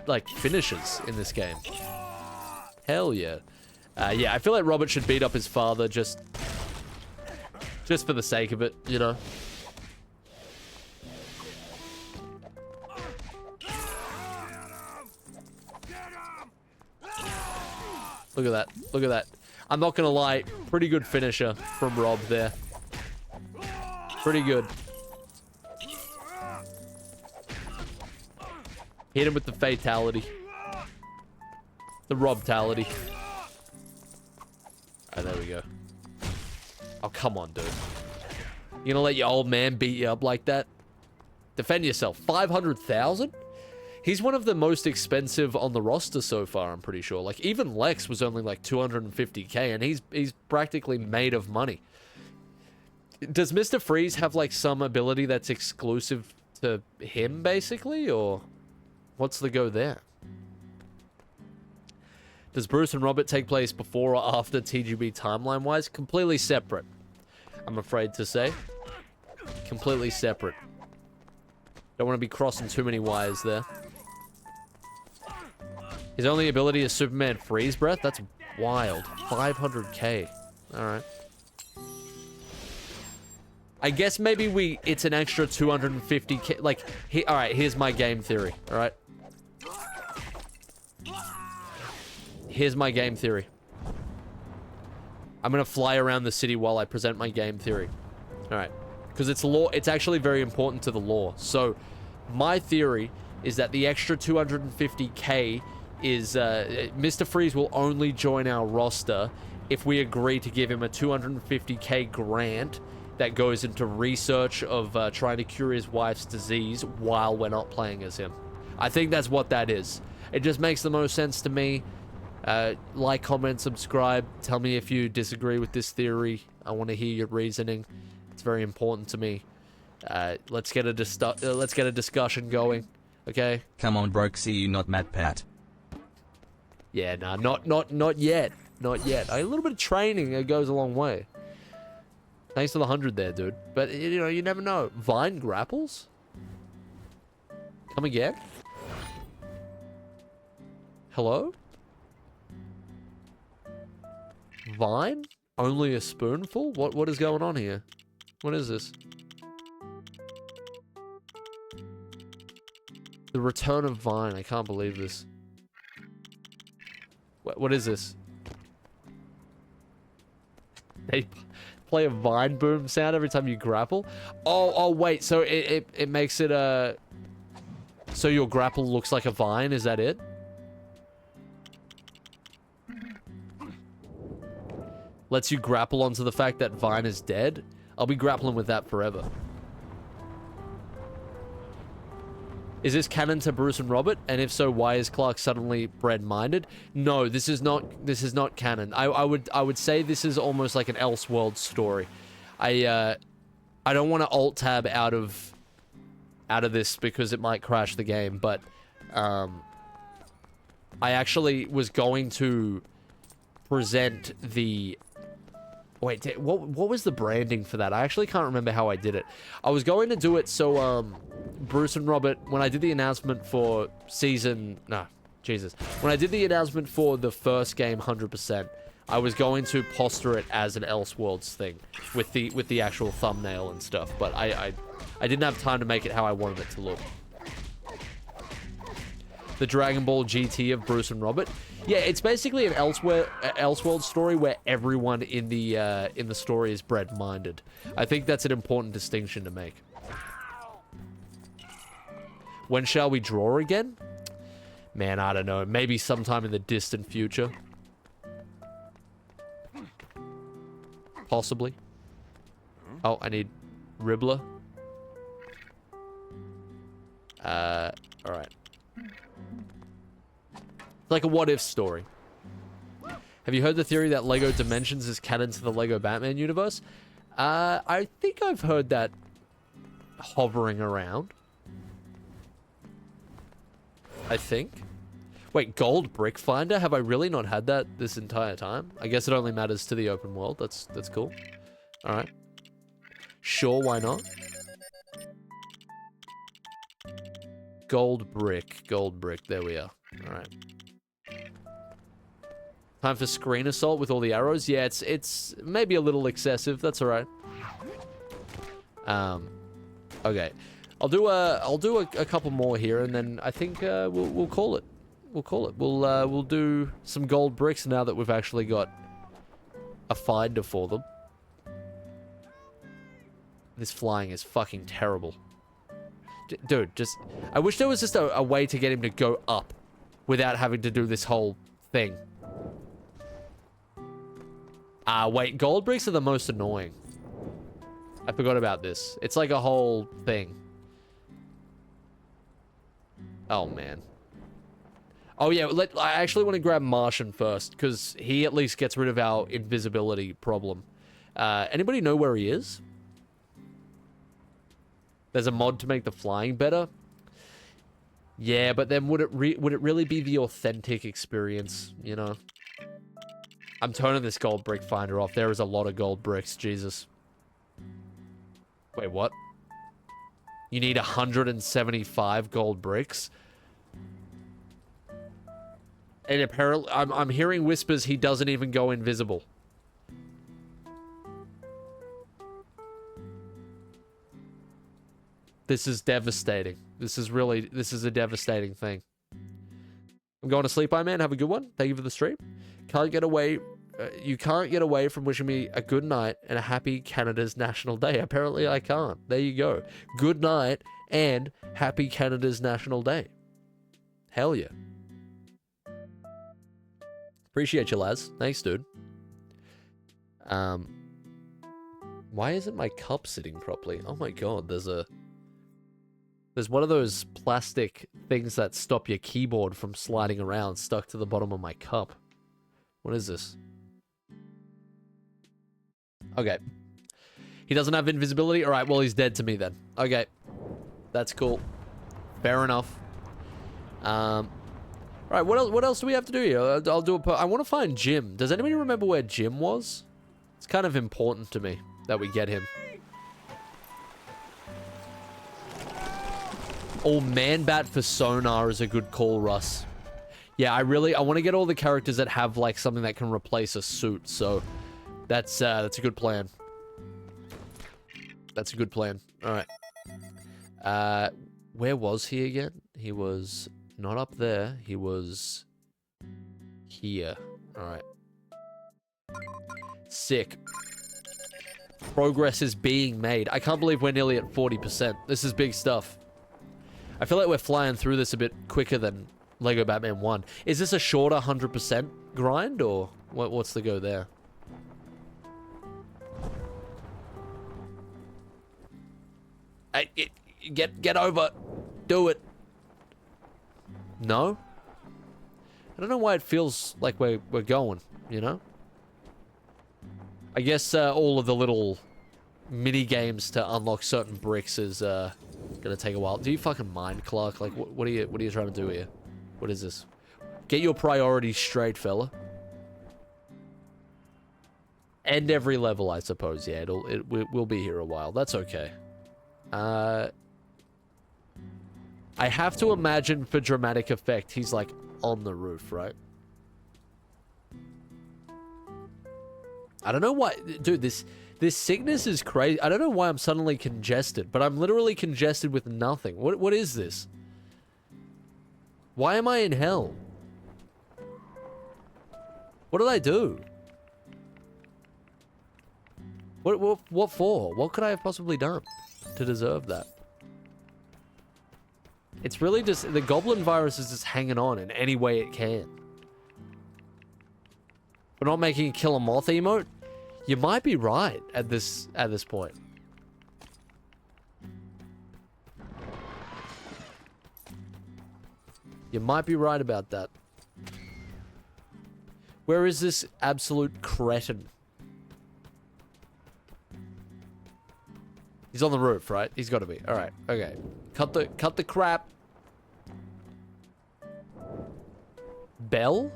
like, finishers in this game. Hell yeah. Yeah, I feel like Robert should beat up his father just for the sake of it, you know? Look at that. Look at that. I'm not gonna lie. Pretty good finisher from Rob there. Pretty good. Hit him with the fatality. The Rob-tality. Oh, there we go. Oh, come on, dude. You gonna let your old man beat you up like that? Defend yourself. 500,000? He's one of the most expensive on the roster so far, I'm pretty sure. Like, even Lex was only like 250k, and he's practically made of money. Does Mr. Freeze have like some ability that's exclusive to him, basically? Or what's the go there? Does Bruce and Robert take place before or after TGB timeline-wise? Completely separate, I'm afraid to say. Completely separate. Don't want to be crossing too many wires there. His only ability is Superman Freeze Breath? That's wild. 500k. Alright. I guess maybe it's an extra 250k. Like, alright, here's my game theory. Alright. here's my game theory. I'm gonna fly around the city while I present my game theory. Alright. Because it's law. It's actually very important to the lore. So, my theory is that the extra 250k is... Mr. Freeze will only join our roster if we agree to give him a 250k grant that goes into research of trying to cure his wife's disease while we're not playing as him. I think that's what that is. It just makes the most sense to me. Like, comment, subscribe. Tell me if you disagree with this theory. I want to hear your reasoning. It's very important to me. Let's get a discussion going. Okay? Come on, broke. See you, not Matt Pat. Yeah, nah, not yet. Not yet. A little bit of training, it goes a long way. Thanks for the 100 there, dude. But, you know, you never know. Vine grapples? Come again? Hello? Vine? Only a spoonful? What is going on here? What is this? The return of Vine. I can't believe this. What is this? They play a Vine boom sound every time you grapple? Oh, wait. So it makes it so your grapple looks like a vine? Is that it? Lets you grapple onto the fact that Vine is dead? I'll be grappling with that forever. Is this canon to Bruce and Robert? And if so, why is Clark suddenly bread-minded? No, this is not canon. I would say this is almost like an Elseworld story. I don't want to alt tab out of this because it might crash the game, but I actually was going to present the... Wait, what was the branding for that? I actually can't remember how I did it. I was going to do it so, Bruce and Robert, when I did the announcement for season... No, Jesus. When I did the announcement for the first game, 100%, I was going to posture it as an Elseworlds thing with the actual thumbnail and stuff, but I didn't have time to make it how I wanted it to look. The Dragon Ball GT of Bruce and Robert. Yeah, it's basically an Elseworld story where everyone in the story is bread-minded. I think that's an important distinction to make. When shall we draw again? Man, I don't know. Maybe sometime in the distant future. Possibly. Oh, I need Ribbler. Alright. Like a what-if story. Have you heard the theory that LEGO Dimensions is canon to the LEGO Batman universe? I think I've heard that hovering around. I think. Wait, Gold Brick Finder? Have I really not had that this entire time? I guess it only matters to the open world. That's cool. Alright. Sure, why not? Gold Brick. Gold Brick. There we are. Alright. Time for screen assault with all the arrows. Yeah, it's maybe a little excessive. That's all right. Okay. I'll do a couple more here, and then I think we'll call it. We'll call it. We'll do some gold bricks now that we've actually got a finder for them. This flying is fucking terrible. Dude, I wish there was just a way to get him to go up without having to do this whole thing. Wait, gold bricks are the most annoying. I forgot about this. It's like a whole thing. Oh, man. Oh, yeah, I actually want to grab Martian first, because he at least gets rid of our invisibility problem. Anybody know where he is? There's a mod to make the flying better. Yeah, but then would it really be the authentic experience, you know? I'm turning this gold brick finder off. There is a lot of gold bricks, Jesus. Wait, what? You need 175 gold bricks? And apparently, I'm hearing whispers he doesn't even go invisible. This is devastating. This is a devastating thing. I'm going to sleep, man. Have a good one. Thank you for the stream. Can't get away. You can't get away from wishing me a good night and a happy Canada's National Day. Apparently, I can't. There you go. Good night and happy Canada's National Day. Hell yeah. Appreciate you, Laz. Thanks, dude. Why isn't my cup sitting properly? Oh my god, there's one of those plastic things that stop your keyboard from sliding around stuck to the bottom of my cup. What is this? Okay. He doesn't have invisibility? Alright, well, he's dead to me then. Okay. That's cool. Fair enough. Alright, what else do we have to do here? I'll do I want to find Jim. Does anybody remember where Jim was? It's kind of important to me that we get him. Oh, Man-Bat for sonar is a good call, Russ. Yeah, I want to get all the characters that have, like, something that can replace a suit, so that's a good plan. That's a good plan. Alright. Where was he again? He was not up there. He was here. Alright. Sick. Progress is being made. I can't believe we're nearly at 40%. This is big stuff. I feel like we're flying through this a bit quicker than Lego Batman 1. Is this a shorter 100% grind, or what's the go there? Hey, get over. Do it. No? I don't know why it feels like we're going, you know? I guess all of the little mini games to unlock certain bricks is gonna take a while. Do you fucking mind, Clark? Like, what are you trying to do here? What is this? Get your priorities straight, fella. End every level, I suppose. Yeah, we'll be here a while. That's okay. I have to imagine for dramatic effect, he's like on the roof, right? I don't know why, dude, this sickness is crazy. I don't know why I'm suddenly congested, but I'm literally congested with nothing. What is this? Why am I in hell? What did I do? What for? What could I have possibly done to deserve that? It's really just, the goblin virus is just hanging on in any way it can. We're not making a kill a moth emote? You might be right at this point. You might be right about that. Where is this absolute cretin? He's on the roof, right? He's got to be. All right. Okay. Cut the crap. Bell?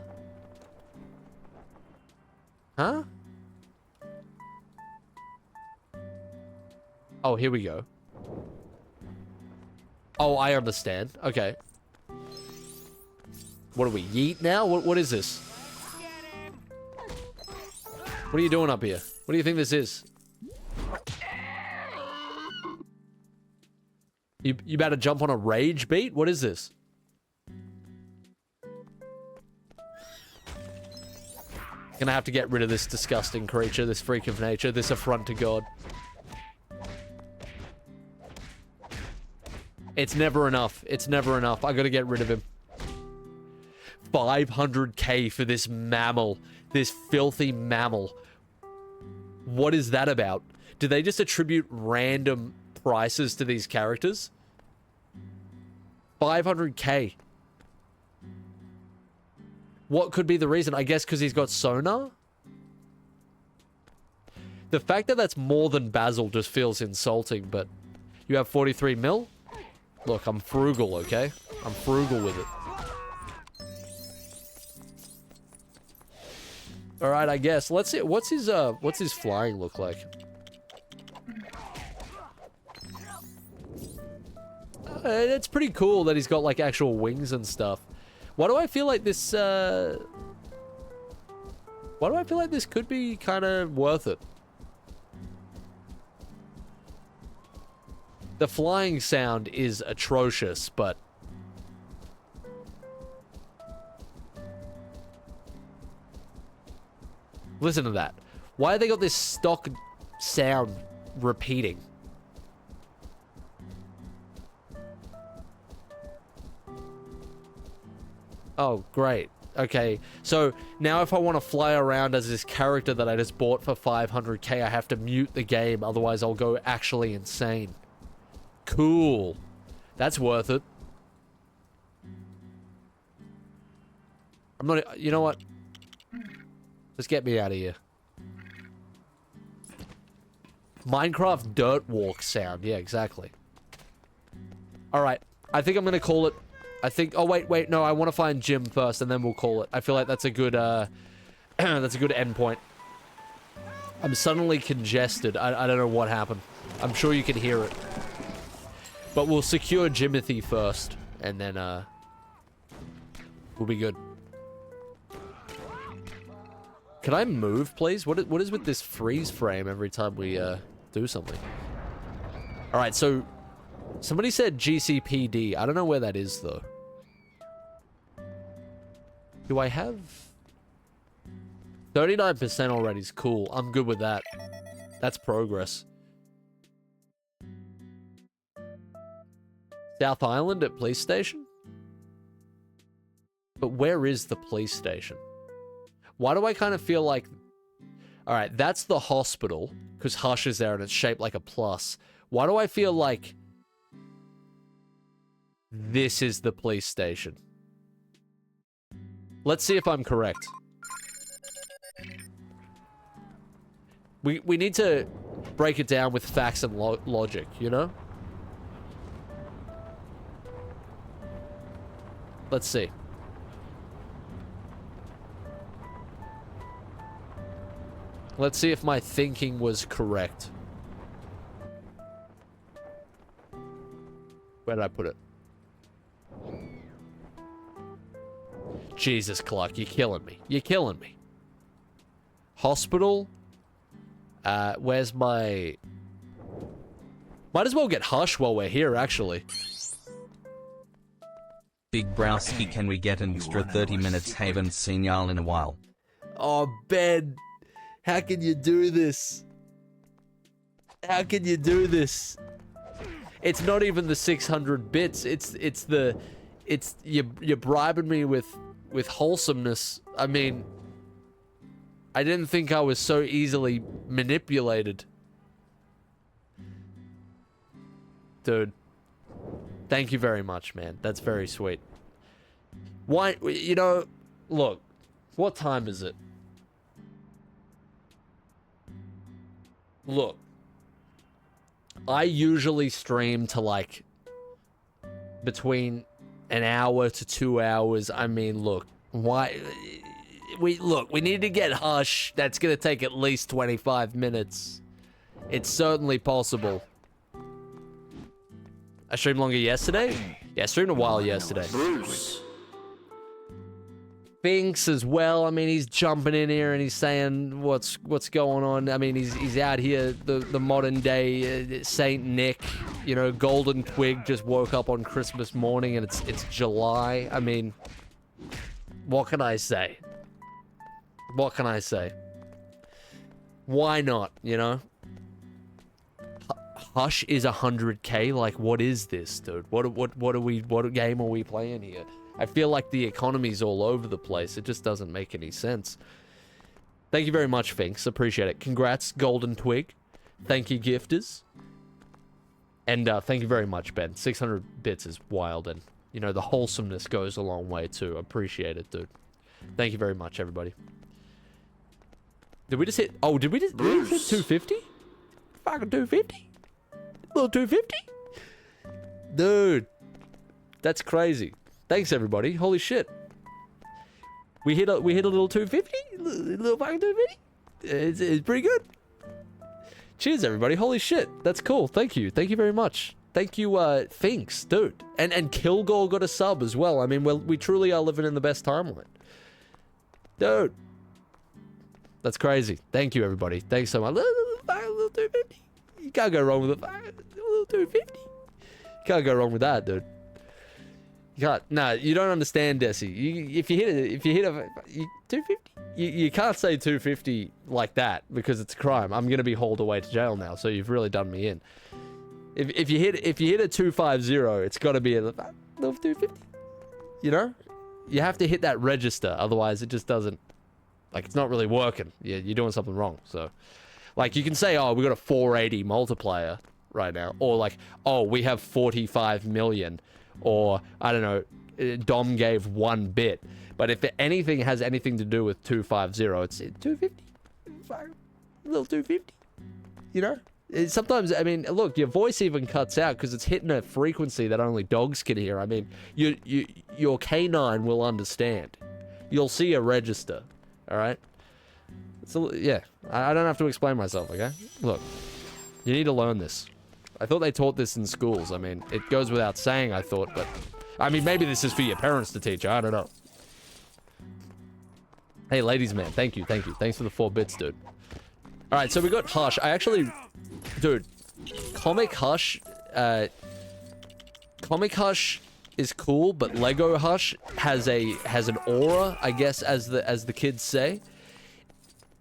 Huh? Oh, here we go. Oh, I understand. Okay. What do we yeet now? What is this? What are you doing up here? What do you think this is? You about to jump on a rage beat? What is this? Gonna have to get rid of this disgusting creature, this freak of nature, this affront to God. It's never enough. It's never enough. I gotta get rid of him. 500k for this mammal. This filthy mammal. What is that about? Do they just attribute random prices to these characters? 500k. What could be the reason? I guess because he's got sonar? The fact that that's more than Basil just feels insulting, but you have 43 mil? Look, I'm frugal, okay? I'm frugal with it. Alright, I guess. Let's see. What's his flying look like? It's pretty cool that he's got, like, actual wings and stuff. Why do I feel like this, why do I feel like this could be kind of worth it? The flying sound is atrocious, but Listen to that. Why have they got this stock sound repeating? Oh, great. Okay, so now if I want to fly around as this character that I just bought for 500k, I have to mute the game, otherwise I'll go actually insane. Cool. That's worth it. I'm not... You know what? Just get me out of here. Minecraft dirt walk sound. Yeah, exactly. Alright. I think I'm going to call it... I think... Oh, wait. No, I want to find Jim first, and then we'll call it. I feel like that's a good, that's a good endpoint. I'm suddenly congested. I don't know what happened. I'm sure you can hear it. But we'll secure Jimothy first, and then, we'll be good. Can I move, please? What is with this freeze frame every time we, do something? Alright, so... Somebody said GCPD. I don't know where that is, though. Do I have... 39% already is cool. I'm good with that. That's progress. South Island at police station? But where is the police station? Why do I kind of feel like... Alright, that's the hospital, because Hush is there and it's shaped like a plus. Why do I feel like... This is the police station? Let's see if I'm correct. We need to break it down with facts and logic, you know? Let's see. Let's see if my thinking was correct. Where did I put it? Jesus, Clark, you're killing me. You're killing me. Hospital? Where's my... Might as well get Hush while we're here, actually. Big Browski, can we get an extra 30 minutes? Haven't seen y'all in a while. Oh, Ben. How can you do this? How can you do this? It's not even the 600 bits. You're bribing me with wholesomeness. I mean, I didn't think I was so easily manipulated. Dude. Thank you very much, man. That's very sweet. Why, you know, look, what time is it? Look, I usually stream to like between an hour to 2 hours. I mean, look, why we need to get Hush. That's gonna take at least 25 minutes. It's certainly possible. I streamed longer yesterday? Yeah, I streamed a while yesterday. Bruce. Finks as well. I mean, he's jumping in here and he's saying what's going on. I mean, he's out here, the modern day Saint Nick, you know, Golden Twig just woke up on Christmas morning and it's July. I mean, what can I say? What can I say? Why not, you know? Hush is 100k. Like, what is this, dude? What game are we playing here? I feel like the economy's all over the place. It just doesn't make any sense. Thank you very much, Finks. Appreciate it. Congrats, Golden Twig. Thank you, gifters. And thank you very much, Ben. 600 bits is wild, and you know the wholesomeness goes a long way too. Appreciate it, dude. Thank you very much, everybody. Did we just hit? Oh, did we just hit 250? Fucking 250. Little 250? Dude. That's crazy. Thanks, everybody. Holy shit. We hit a little 250? Little fucking 250? It's pretty good. Cheers, everybody. Holy shit. That's cool. Thank you. Thank you very much. Thank you, Finks, dude. And Kilgore got a sub as well. I mean, we truly are living in the best timeline. Dude. That's crazy. Thank you, everybody. Thanks so much. Little 250. You can't go wrong with a little 250. You can't go wrong with that, dude. God, no, you don't understand, Desi. If you hit a 250, you can't say 250 like that because it's a crime. I'm gonna be hauled away to jail now. So you've really done me in. If you hit a 250, it's got to be a little 250. You know, you have to hit that register, otherwise it just doesn't. Like, it's not really working. You're doing something wrong. So, like, you can say, oh, we got a 480 multiplier right now, or like, oh, we have 45 million. Or, I don't know, Dom gave 1 bit. But if anything has anything to do with 250, it's 250. A little 250. You know? Sometimes, I mean, look, your voice even cuts out because it's hitting a frequency that only dogs can hear. I mean, your canine will understand. You'll see a register, all right? So, yeah, I don't have to explain myself, okay? Look, you need to learn this. I thought they taught this in schools. I mean, it goes without saying, I thought, but... I mean, maybe this is for your parents to teach you. I don't know. Hey, ladies man, thank you. Thanks for the 4 bits, dude. Alright, so we got Hush. I actually... Dude, Comic Hush... Comic Hush is cool, but Lego Hush has an aura, I guess, as the kids say.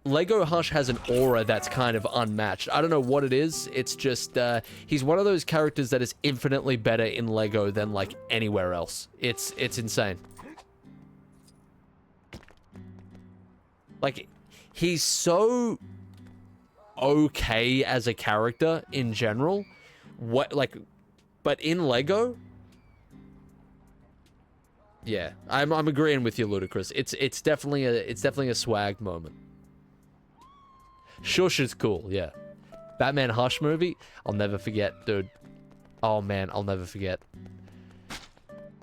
Lego Hush has an aura that's kind of unmatched. I don't know what it is. It's just, he's one of those characters that is infinitely better in Lego than, like, anywhere else. It's insane. Like, he's so okay as a character in general. But in Lego... Yeah, I'm agreeing with you, Ludacris. It's definitely a swag moment. Shush is cool, yeah. Batman Hush movie, I'll never forget, dude. Oh man, I'll never forget.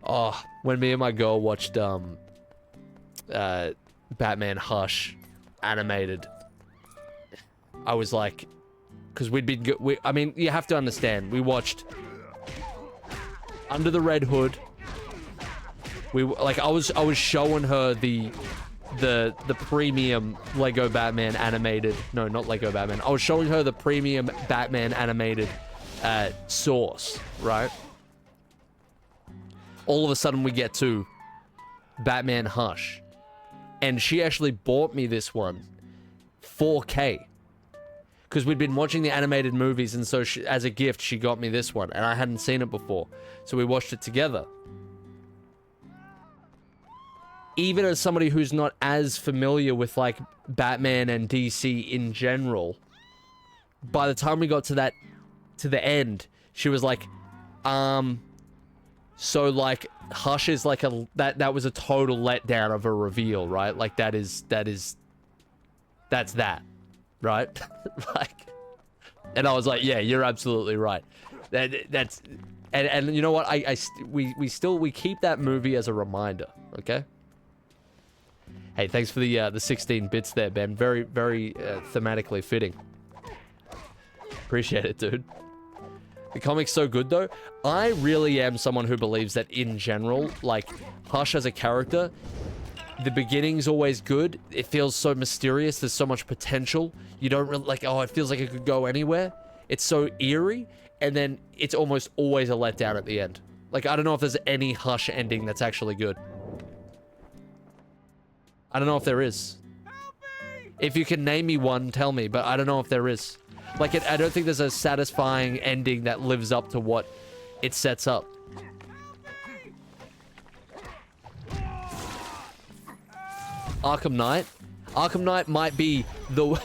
Oh, when me and my girl watched Batman Hush animated, I was like, because I mean, you have to understand, we watched Under the Red Hood. I was showing her the premium Lego Batman animated... No, not Lego Batman. I was showing her the premium Batman animated source, right? All of a sudden we get to Batman Hush. And she actually bought me this one 4K. Because we'd been watching the animated movies, and so as a gift she got me this one. And I hadn't seen it before. So we watched it together. Even as somebody who's not as familiar with, like, Batman and DC in general, by the time we got to the end, she was like, so, like, Hush is like that was a total letdown of a reveal, right? Like, that's that, right? Like, and I was like, yeah, you're absolutely right. That's, and you know what? We keep that movie as a reminder, okay? Hey, thanks for the 16 bits there, Ben. Very, very thematically fitting. Appreciate it, dude. The comic's so good, though. I really am someone who believes that, in general, like, Hush as a character, the beginning's always good. It feels so mysterious. There's so much potential. You don't really, like, oh, it feels like it could go anywhere. It's so eerie, and then it's almost always a letdown at the end. Like, I don't know if there's any Hush ending that's actually good. I don't know if there is. If you can name me one, tell me, but I don't know if there is. Like, I don't think there's a satisfying ending that lives up to what it sets up. Arkham Knight? Arkham Knight might be the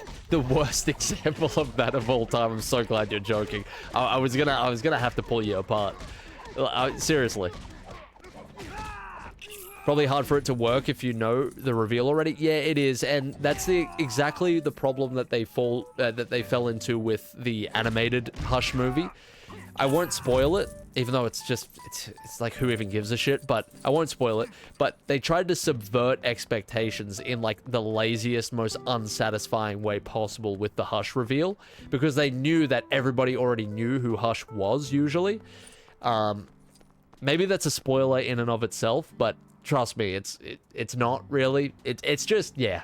worst example of that of all time. I'm so glad you're joking. I was gonna have to pull you apart. Seriously. Probably hard for it to work if you know the reveal already. Yeah, it is, and that's exactly the problem that they fell into with the animated Hush movie. I won't spoil it, even though it's like, who even gives a shit, but I won't spoil it. But they tried to subvert expectations in, like, the laziest, most unsatisfying way possible with the Hush reveal, because they knew that everybody already knew who Hush was, usually. Maybe that's a spoiler in and of itself, but trust me, it's not really. It's just, yeah.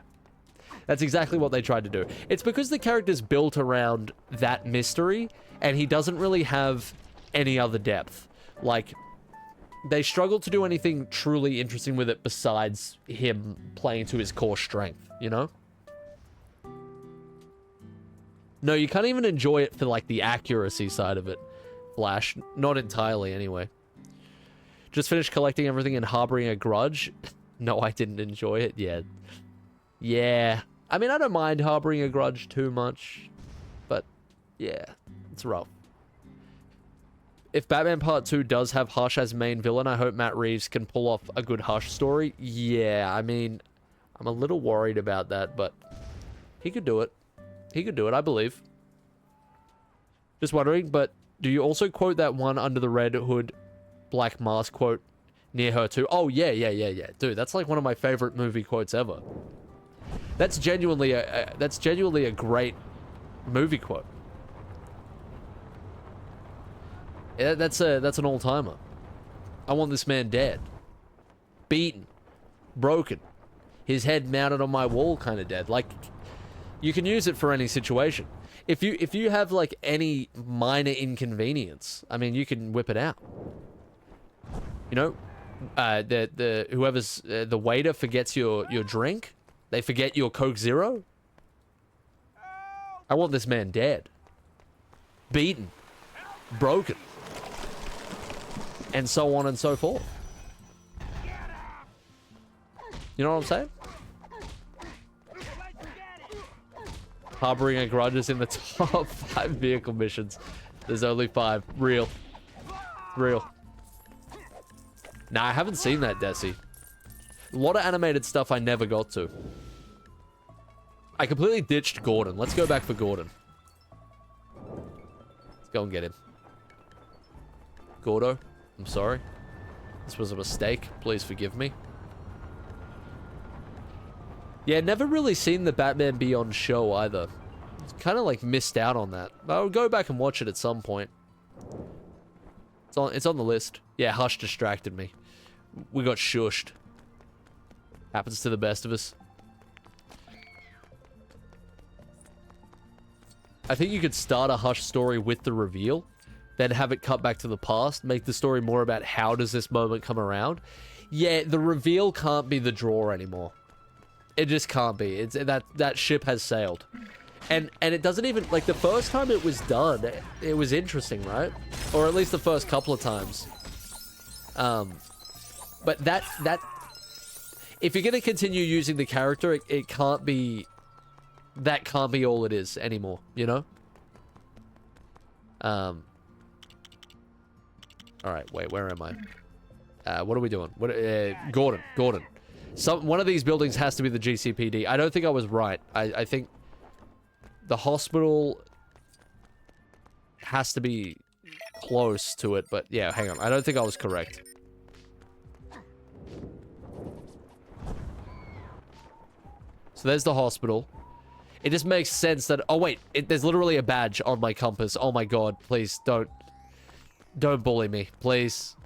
That's exactly what they tried to do. It's because the character's built around that mystery, and he doesn't really have any other depth. Like, they struggled to do anything truly interesting with it besides him playing to his core strength, you know? No, you can't even enjoy it for, like, the accuracy side of it, Flash. Not entirely, anyway. Just finished collecting everything and harboring a grudge. No, I didn't enjoy it yet. Yeah. I mean, I don't mind harboring a grudge too much. But, yeah. It's rough. If Batman Part 2 does have Hush as main villain, I hope Matt Reeves can pull off a good Hush story. Yeah, I mean, I'm a little worried about that, but he could do it. He could do it, I believe. Just wondering, but do you also quote that one Under the Red Hood Black Mask quote near her too? Oh, yeah. Dude, that's like one of my favorite movie quotes ever. That's genuinely a great movie quote. Yeah, that's an all-timer. I want this man dead. Beaten. Broken. His head mounted on my wall kind of dead. Like, you can use it for any situation. If you have, like, any minor inconvenience, I mean, you can whip it out. You know? Whoever's... the waiter forgets your drink. They forget your Coke Zero. I want this man dead. Beaten. Broken. And so on and so forth. You know what I'm saying? Harboring a grudge is in the top 5 vehicle missions. There's only 5. Real. Nah, I haven't seen that, Desi. A lot of animated stuff I never got to. I completely ditched Gordon. Let's go back for Gordon. Let's go and get him. Gordo, I'm sorry. This was a mistake. Please forgive me. Yeah, never really seen the Batman Beyond show either. Kind of like missed out on that. I'll go back and watch it at some point. It's on the list. Yeah, Hush distracted me. We got shushed. Happens to the best of us. I think you could start a Hush story with the reveal, then have it cut back to the past, make the story more about how does this moment come around. Yeah, the reveal can't be the draw anymore. It just can't be. It's that ship has sailed. And it doesn't even, like, the first time it was done, it was interesting, right? Or at least the first couple of times. But that if you're gonna continue using the character, it can't be, that can't be all it is anymore, you know? Alright, wait, where am I? What are we doing? Gordon. One of these buildings has to be the GCPD. I don't think I was right. I think the hospital has to be close to it, but yeah, hang on. I don't think I was correct. So there's the hospital. It just makes sense that... Oh, wait. There's literally a badge on my compass. Oh, my God. Please, don't bully me. Please.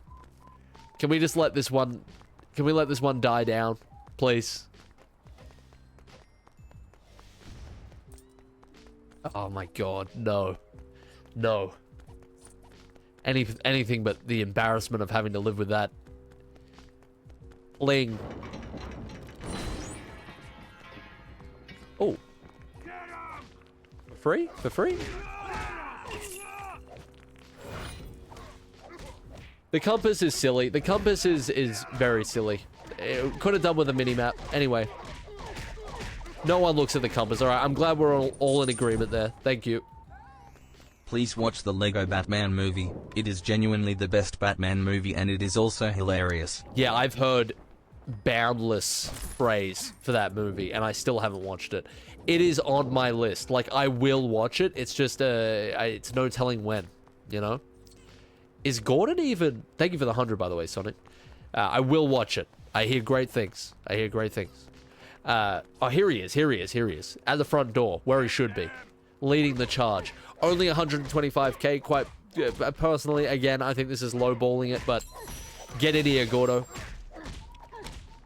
Can we just let this one... Can we let this one die down? Please. Oh, my God. No. No. Anything but the embarrassment of having to live with that. Bling. Oh. Free? For free? The compass is silly. The compass is very silly. It could have done with a mini-map. Anyway. No one looks at the compass. Alright, I'm glad we're all in agreement there. Thank you. Please watch the Lego Batman movie. It is genuinely the best Batman movie and it is also hilarious. Yeah, I've heard boundless praise for that movie and I still haven't watched it. It is on my list. Like, I will watch it. It's just, it's no telling when, you know? Is Gordon even... Thank you for the 100, by the way, Sonic. I will watch it. I hear great things. Oh, here he is. At the front door, where he should be. Leading the charge. Only 125k, quite... personally, again, I think this is lowballing it, but... Get in here, Gordo.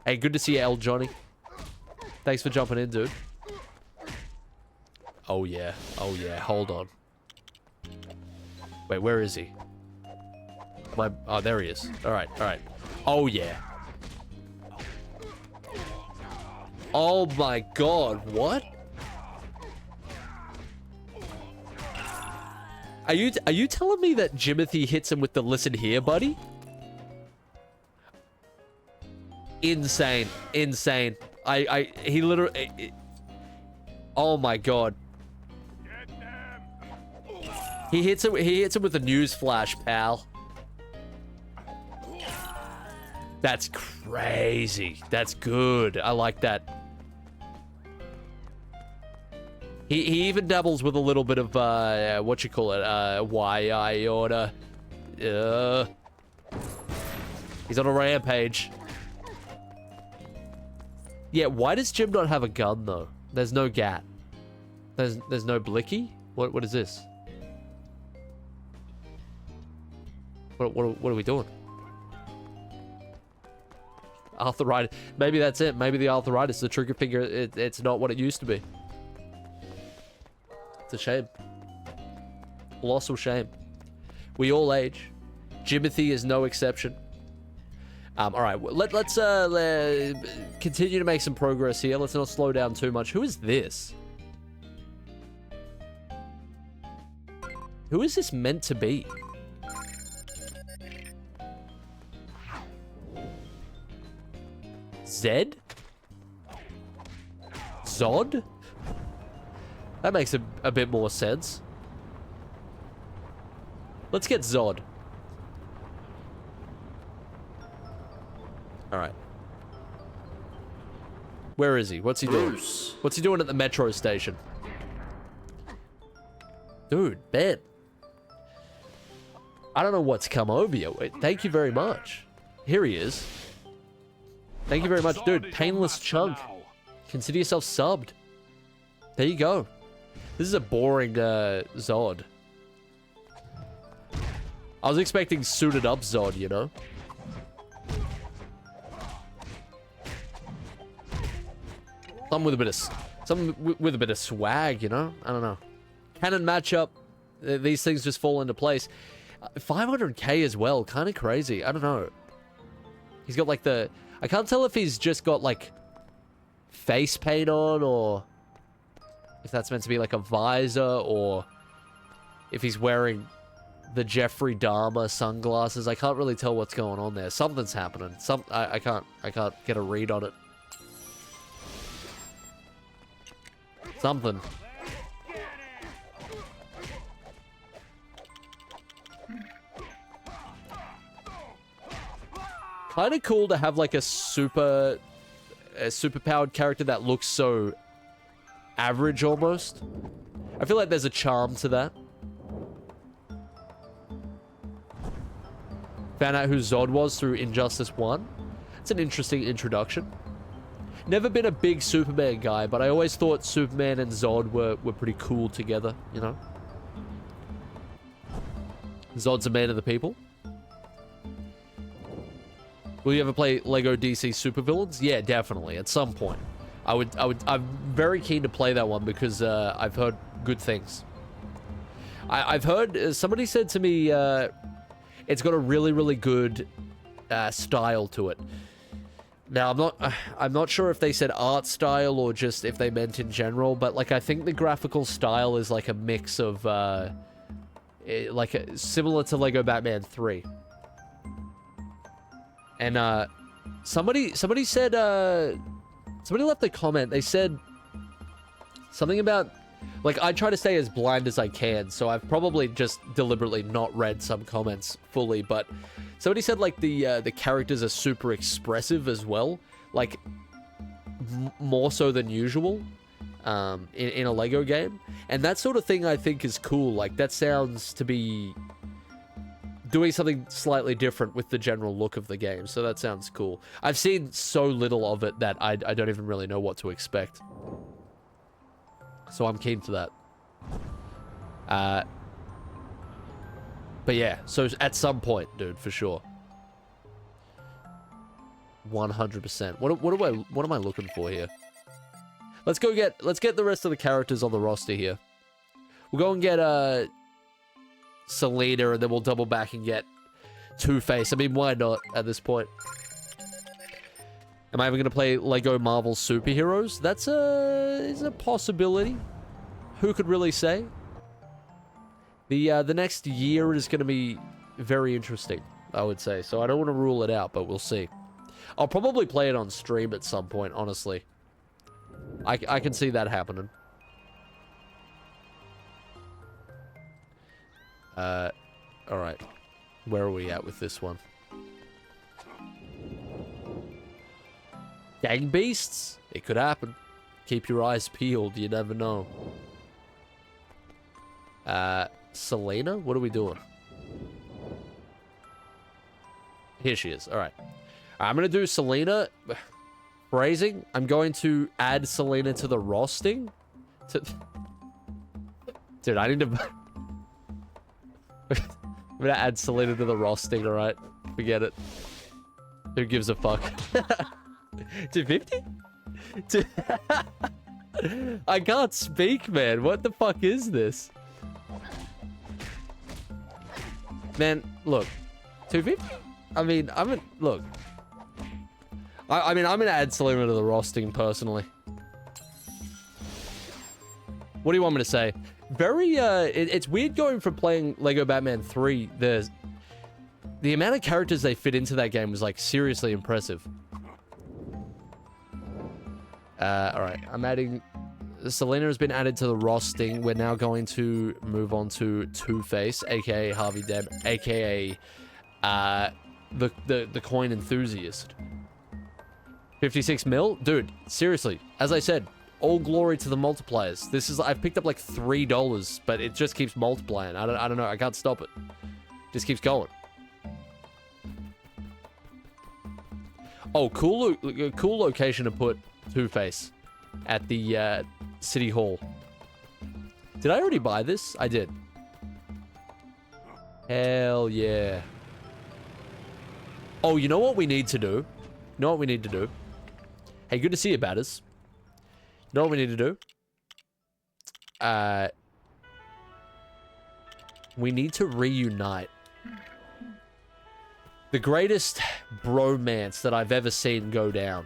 Hey, good to see you, El Johnny. Thanks for jumping in, dude. Oh, yeah. Hold on. Wait, where is he? my... Oh, there he is. All right, all right. Oh, yeah. Oh, my God. What? Are you telling me that Jimothy hits him with the listen here, buddy? Insane. Insane. He literally... Oh, my God. He hits him with a news flash, pal. That's crazy. That's good. I like that. He even dabbles with a little bit of what you call it, why I order. He's on a rampage. Yeah, why does Jim not have a gun though? There's no gat. There's no blicky. What is this? What are we doing? Arthritis. Maybe that's it. Maybe the arthritis, the trigger finger, it's not what it used to be. It's a shame. Colossal shame. We all age. Jimothy is no exception. All right, let's continue to make some progress here. Let's not slow down too much. Who is this? Who is this meant to be? Zed? Zod? That makes a bit more sense. Let's get Zod. Alright. Where is he? What's he doing? What's he doing at the metro station? Dude, Ben. I don't know what's come over you. Wait, thank you very much. Here he is. Thank you very much, dude. Painless Chunk. Consider yourself subbed. There you go. This is a boring Zod. I was expecting suited up Zod, you know? Something with a bit of swag, you know? I don't know. Canon matchup. These things just fall into place. 500k as well. Kind of crazy. I don't know. He's got like the... I can't tell if he's just got like face paint on or if that's meant to be like a visor or if he's wearing the Jeffrey Dahmer sunglasses. I can't really tell what's going on there. Something's happening. I can't get a read on it. Something. Kind of cool to have like a super powered character that looks so average almost. I feel like there's a charm to that. Found out who Zod was through Injustice 1. It's an interesting introduction. Never been a big Superman guy, but I always thought Superman and Zod were pretty cool together, you know? Zod's a man of the people. Will you ever play Lego DC Supervillains? Yeah, definitely. At some point. I'm very keen to play that one because I've heard good things. I've heard, somebody said to me, it's got a really, really good style to it. Now, I'm not sure if they said art style or just if they meant in general, but like I think the graphical style is like a mix of similar to Lego Batman 3. And somebody said somebody left a comment. They said something about like I try to stay as blind as I can, so I've probably just deliberately not read some comments fully, but somebody said like the characters are super expressive as well, like more so than usual in a Lego game, and that sort of thing I think is cool. Like that sounds to be doing something slightly different with the general look of the game, so that sounds cool. I've seen so little of it that I don't even really know what to expect. So I'm keen to that. But yeah, so at some point, dude, for sure. 100%. What am I looking for here? Let's get the rest of the characters on the roster here. We'll go and get Selena, and then we'll double back and get Two-Face. I mean, why not at this point? Am I ever going to play Lego Marvel Superheroes? That's is a possibility. Who could really say? The next year is going to be very interesting, I would say. So I don't want to rule it out, but we'll see. I'll probably play it on stream at some point, honestly. I can see that happening. Alright. Where are we at with this one? Gang beasts? It could happen. Keep your eyes peeled, you never know. Selena? What are we doing? Here she is. Alright. I'm gonna do Selena. Phrasing. I'm going to add Selena to the rosting. Dude, I need to... I'm gonna add Selena to the rosting, alright? Forget it. Who gives a fuck? 250? I can't speak, man. What the fuck is this? Man, look. 250? I mean, look. I mean, I'm gonna add Selena to the rosting, personally. What do you want me to say? Very, it's weird going from playing Lego Batman 3. The amount of characters they fit into that game was, like, seriously impressive. Alright, I'm adding... Selena has been added to the rosting. We're now going to move on to Two-Face, aka Harvey Dent, aka, the coin enthusiast. 56 mil? Dude, seriously, as I said, all glory to the multipliers. This is, I've picked up like $3, but it just keeps multiplying. I don't know, I can't stop it. Just keeps going. Oh, cool location to put Two-Face at the City Hall. Did I already buy this? I did. Hell yeah. Oh, you know what we need to do? You know what we need to do? Hey, good to see you, Batters. You know what we need to do? We need to reunite. The greatest bromance that I've ever seen go down.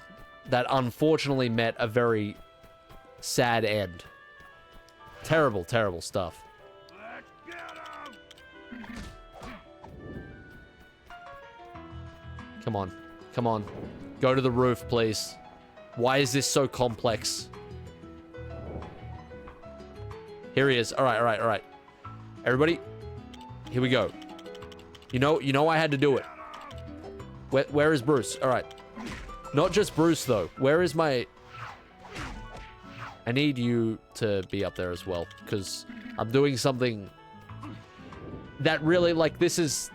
That unfortunately met a very sad end. Terrible, terrible stuff. Come on. Come on. Go to the roof, please. Why is this so complex? Here he is. All right, all right, all right. Everybody, here we go. You know I had to do it. Where is Bruce? All right. Not just Bruce, though. Where is my... I need you to be up there as well, because I'm doing something that really, like, this is...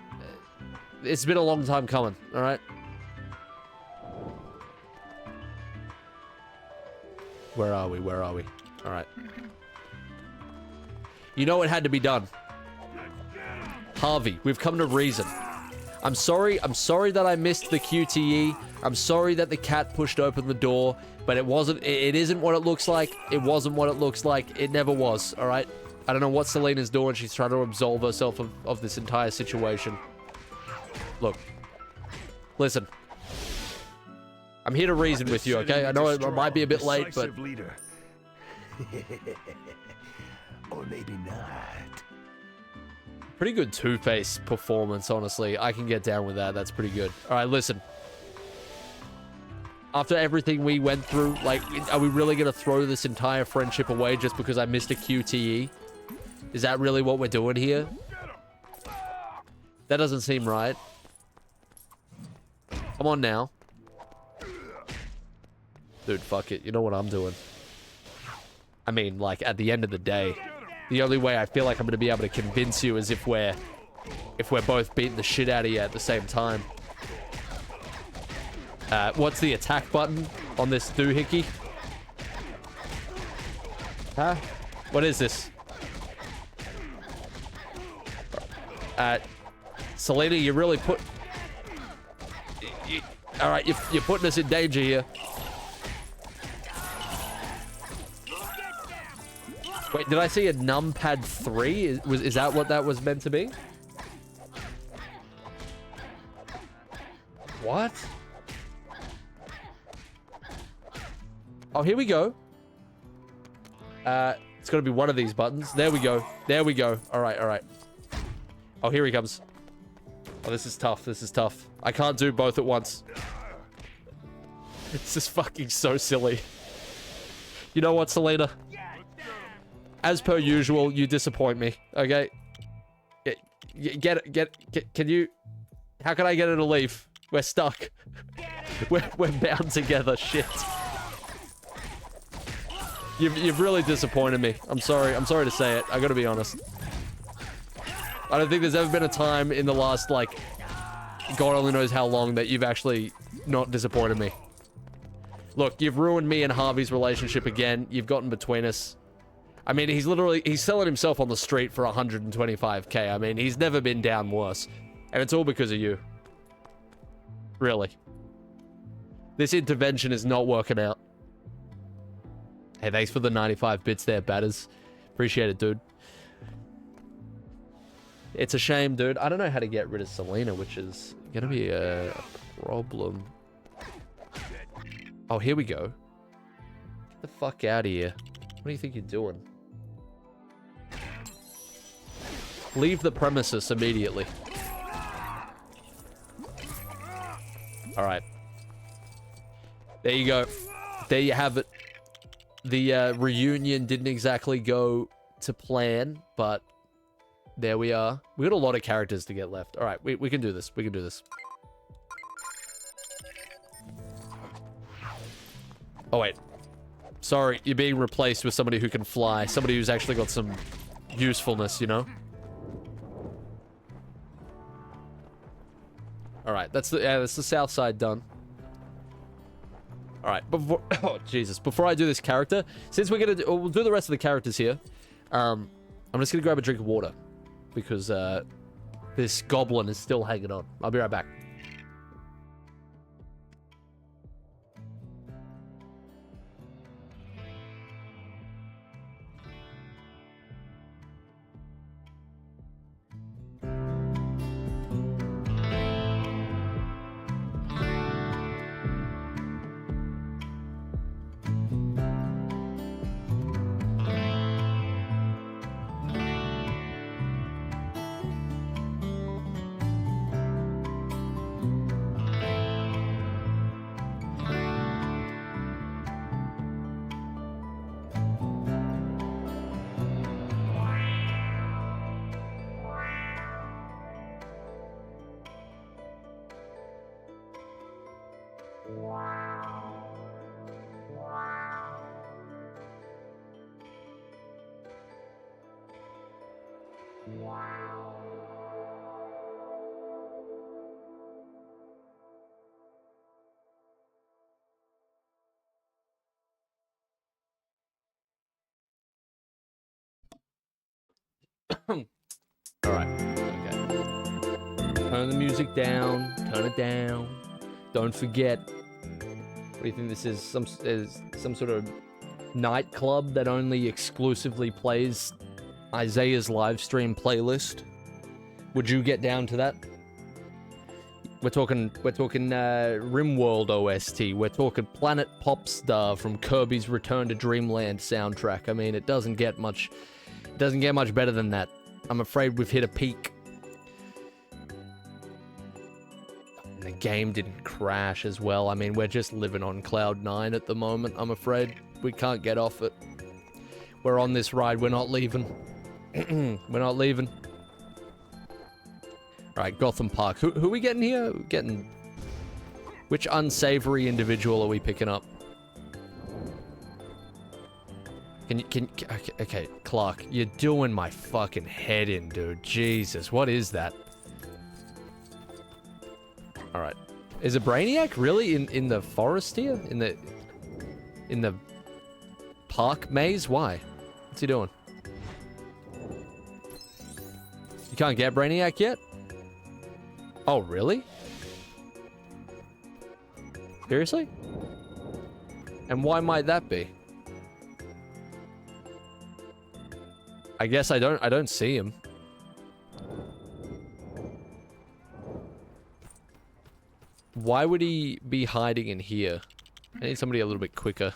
It's been a long time coming, all right? Where are we? Where are we? All right. You know it had to be done. Harvey, we've come to reason. I'm sorry that I missed the QTE. I'm sorry that the cat pushed open the door, but it isn't what it looks like. It wasn't what it looks like. It never was, all right? I don't know what Selena's doing. She's trying to absolve herself of this entire situation. Look. Listen. I'm here to reason with you, okay? I know it might be a bit late, but... Or maybe not. Pretty good Two-Face performance, honestly. I can get down with that. That's pretty good. All right, listen. After everything we went through, like, are we really going to throw this entire friendship away just because I missed a QTE? Is that really what we're doing here? That doesn't seem right. Come on now. Dude, fuck it. You know what I'm doing? I mean, like, at the end of the day, the only way I feel like I'm going to be able to convince you is if we're both beating the shit out of you at the same time. What's the attack button on this doohickey? Huh? What is this? Selena, you really put... Alright, you're putting us in danger here. Wait, did I see a numpad 3? Is that what that was meant to be? What? Oh, here we go. It's got to be one of these buttons. There we go. There we go. All right, all right. Oh, here he comes. Oh, this is tough. This is tough. I can't do both at once. This is fucking so silly. You know what, Selena? As per usual, you disappoint me. Okay? Get it. Can you... How can I get her to leave? We're stuck. We're bound together. Shit. You've really disappointed me. I'm sorry. I'm sorry to say it. I gotta be honest. I don't think there's ever been a time in the last, like, God only knows how long that you've actually not disappointed me. Look, you've ruined me and Harvey's relationship again. You've gotten between us. I mean, he's selling himself on the street for 125k. I mean, he's never been down worse. And it's all because of you. Really. This intervention is not working out. Hey, thanks for the 95 bits there, Batters. Appreciate it, dude. It's a shame, dude. I don't know how to get rid of Selena, which is gonna be a problem. Oh, here we go. Get the fuck out of here. What do you think you're doing? Leave the premises immediately. Alright. There you go. There you have it. The reunion didn't exactly go to plan, but there we are. We got a lot of characters to get left. Alright, we can do this. We can do this. Oh, wait. Sorry, you're being replaced with somebody who can fly. Somebody who's actually got some usefulness, you know? Alright, that's the south side done. Alright, before... Oh, Jesus. Before I do this character, since we're gonna we'll do the rest of the characters here, I'm just gonna grab a drink of water. Because, this goblin is still hanging on. I'll be right back. Alright. Okay. Turn the music down. Turn it down. Don't forget. What do you think this is? Some sort of nightclub that only exclusively plays Eyezayar's live stream playlist? Would you get down to that? We're talking Rimworld OST. We're talking Planet Popstar from Kirby's Return to Dreamland soundtrack. I mean, it doesn't get much better than that. I'm afraid we've hit a peak. And the game didn't crash as well. I mean, we're just living on Cloud 9 at the moment, I'm afraid. We can't get off it. We're on this ride. We're not leaving. We're not leaving. Alright, Gotham Park. Who are we getting here? We're getting... Which unsavory individual are we picking up? Okay, Clark, you're doing my fucking head in, dude. Jesus, what is that? Alright. Is it Brainiac really in the forest here? In the park maze? Why? What's he doing? You can't get Brainiac yet? Oh, really? Seriously? And why might that be? I guess I don't see him. Why would he be hiding in here? I need somebody a little bit quicker.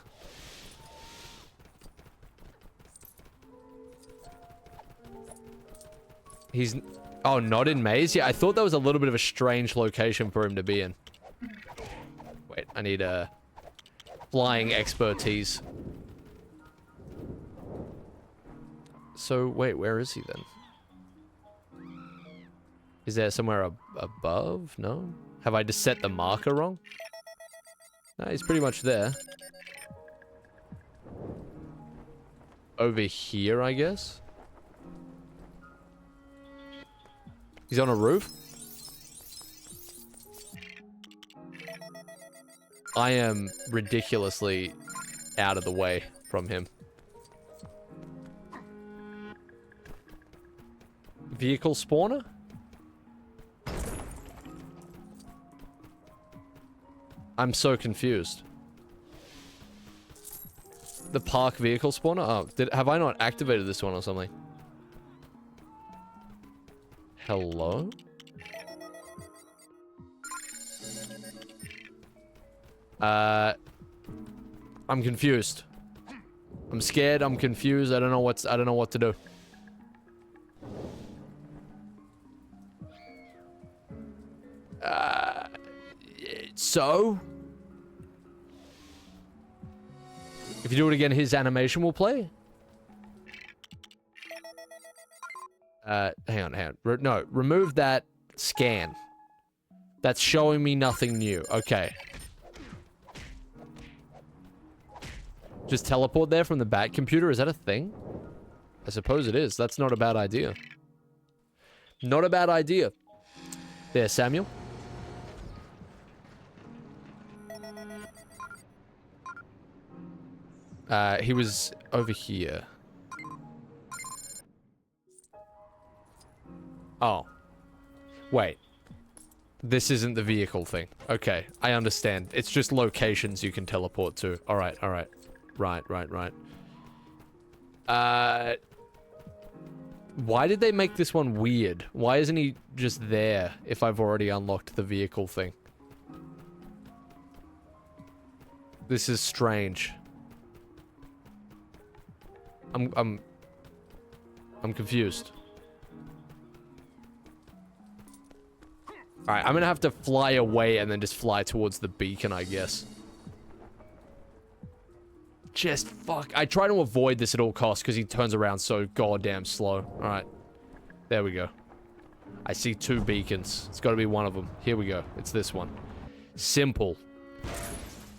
He's... Oh, not in Maze? Yeah, I thought that was a little bit of a strange location for him to be in. Wait, I need flying expertise. So, wait, where is he then? Is there somewhere above? No? Have I just set the marker wrong? No, he's pretty much there. Over here, I guess? He's on a roof? I am ridiculously out of the way from him. Vehicle spawner? I'm so confused. The park vehicle spawner? Oh, have I not activated this one or something? Hello? I'm confused. I'm scared, I'm confused, I don't know what to do. So? If you do it again, his animation will play? Hang on. No, remove that scan. That's showing me nothing new. Okay. Just teleport there from the back computer? Is that a thing? I suppose it is. That's not a bad idea. Not a bad idea. There, Samuel. He was over here. Oh. Wait. This isn't the vehicle thing. Okay, I understand. It's just locations you can teleport to. Alright. Right. Why did they make this one weird? Why isn't he just there if I've already unlocked the vehicle thing? This is strange. I'm confused. Alright, I'm gonna have to fly away and then just fly towards the beacon, I guess. Just fuck. I try to avoid this at all costs because he turns around so goddamn slow. Alright. There we go. I see 2 beacons. It's gotta be one of them. Here we go. It's this one. Simple.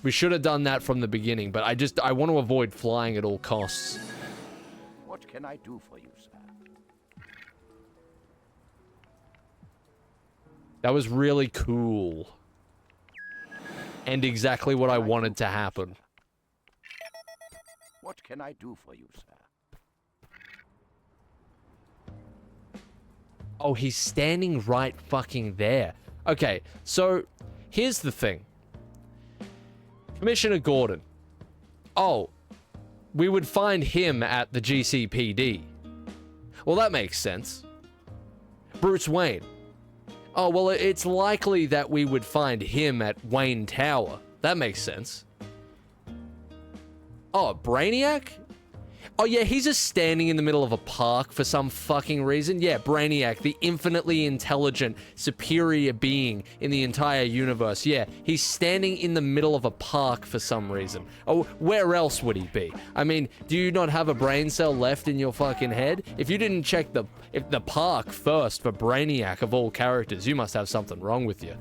We should have done that from the beginning, but I want to avoid flying at all costs. What can I do for you, sir? That was really cool. And exactly what I wanted to happen. What can I do for you, sir? Oh, he's standing right fucking there. Okay, so here's the thing. Commissioner Gordon. Oh, we would find him at the GCPD. Well, that makes sense. Bruce Wayne. Oh, well, it's likely that we would find him at Wayne Tower. That makes sense. Oh, Brainiac? Oh, yeah, he's just standing in the middle of a park for some fucking reason. Yeah, Brainiac, the infinitely intelligent, superior being in the entire universe. Yeah, he's standing in the middle of a park for some reason. Oh, where else would he be? I mean, do you not have a brain cell left in your fucking head? If you didn't check the park first for Brainiac of all characters, you must have something wrong with you.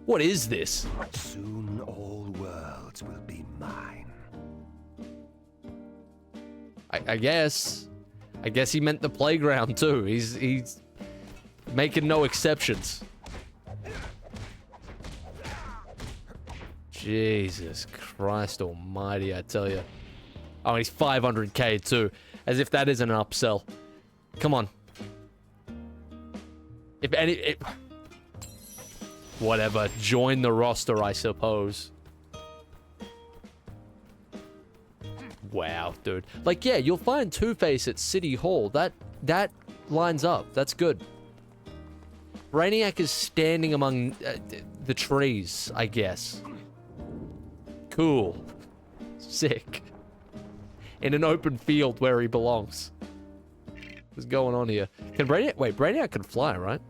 What is this? Soon all worlds will be mine. I guess he meant the playground too. He's making no exceptions. Jesus Christ almighty, I tell you. Oh, he's 500k too. As if that isn't an upsell. Come on. Whatever. Join the roster, I suppose. Wow, dude. Like, yeah, you'll find Two-Face at City Hall. That lines up. That's good. Brainiac is standing among the trees, I guess. Cool. Sick. In an open field where he belongs. What's going on here? Can Brainiac... Wait, Brainiac can fly, right?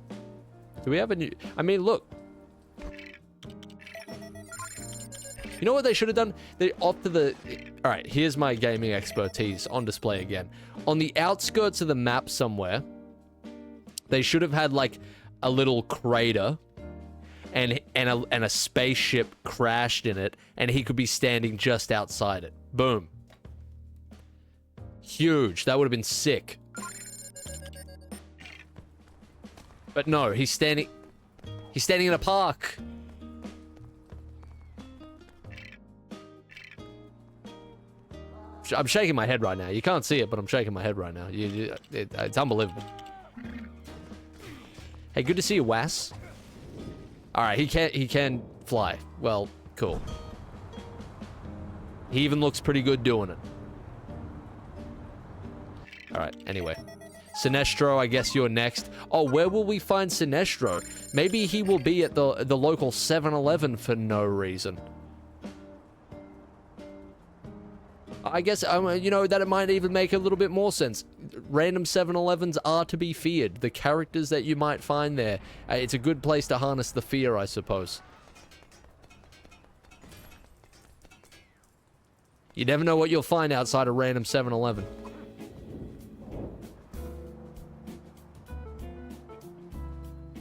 Do we have a new... I mean, look. You know what they should have done? They opted the... Alright, here's my gaming expertise on display again. On the outskirts of the map somewhere, they should have had, like, a little crater and a spaceship crashed in it, and he could be standing just outside it. Boom. Huge. That would have been sick. But no, he's standing in a park. I'm shaking my head right now. You can't see it, but I'm shaking my head right now. It's unbelievable. Hey, good to see you, Was. Alright, he can fly. Well, cool. He even looks pretty good doing it. Alright, anyway. Sinestro, I guess you're next. Oh, where will we find Sinestro? Maybe he will be at the local 7-Eleven for no reason. I guess, you know, that it might even make a little bit more sense. Random 7-Elevens are to be feared. The characters that you might find there. It's a good place to harness the fear, I suppose. You never know what you'll find outside a random 7-Eleven.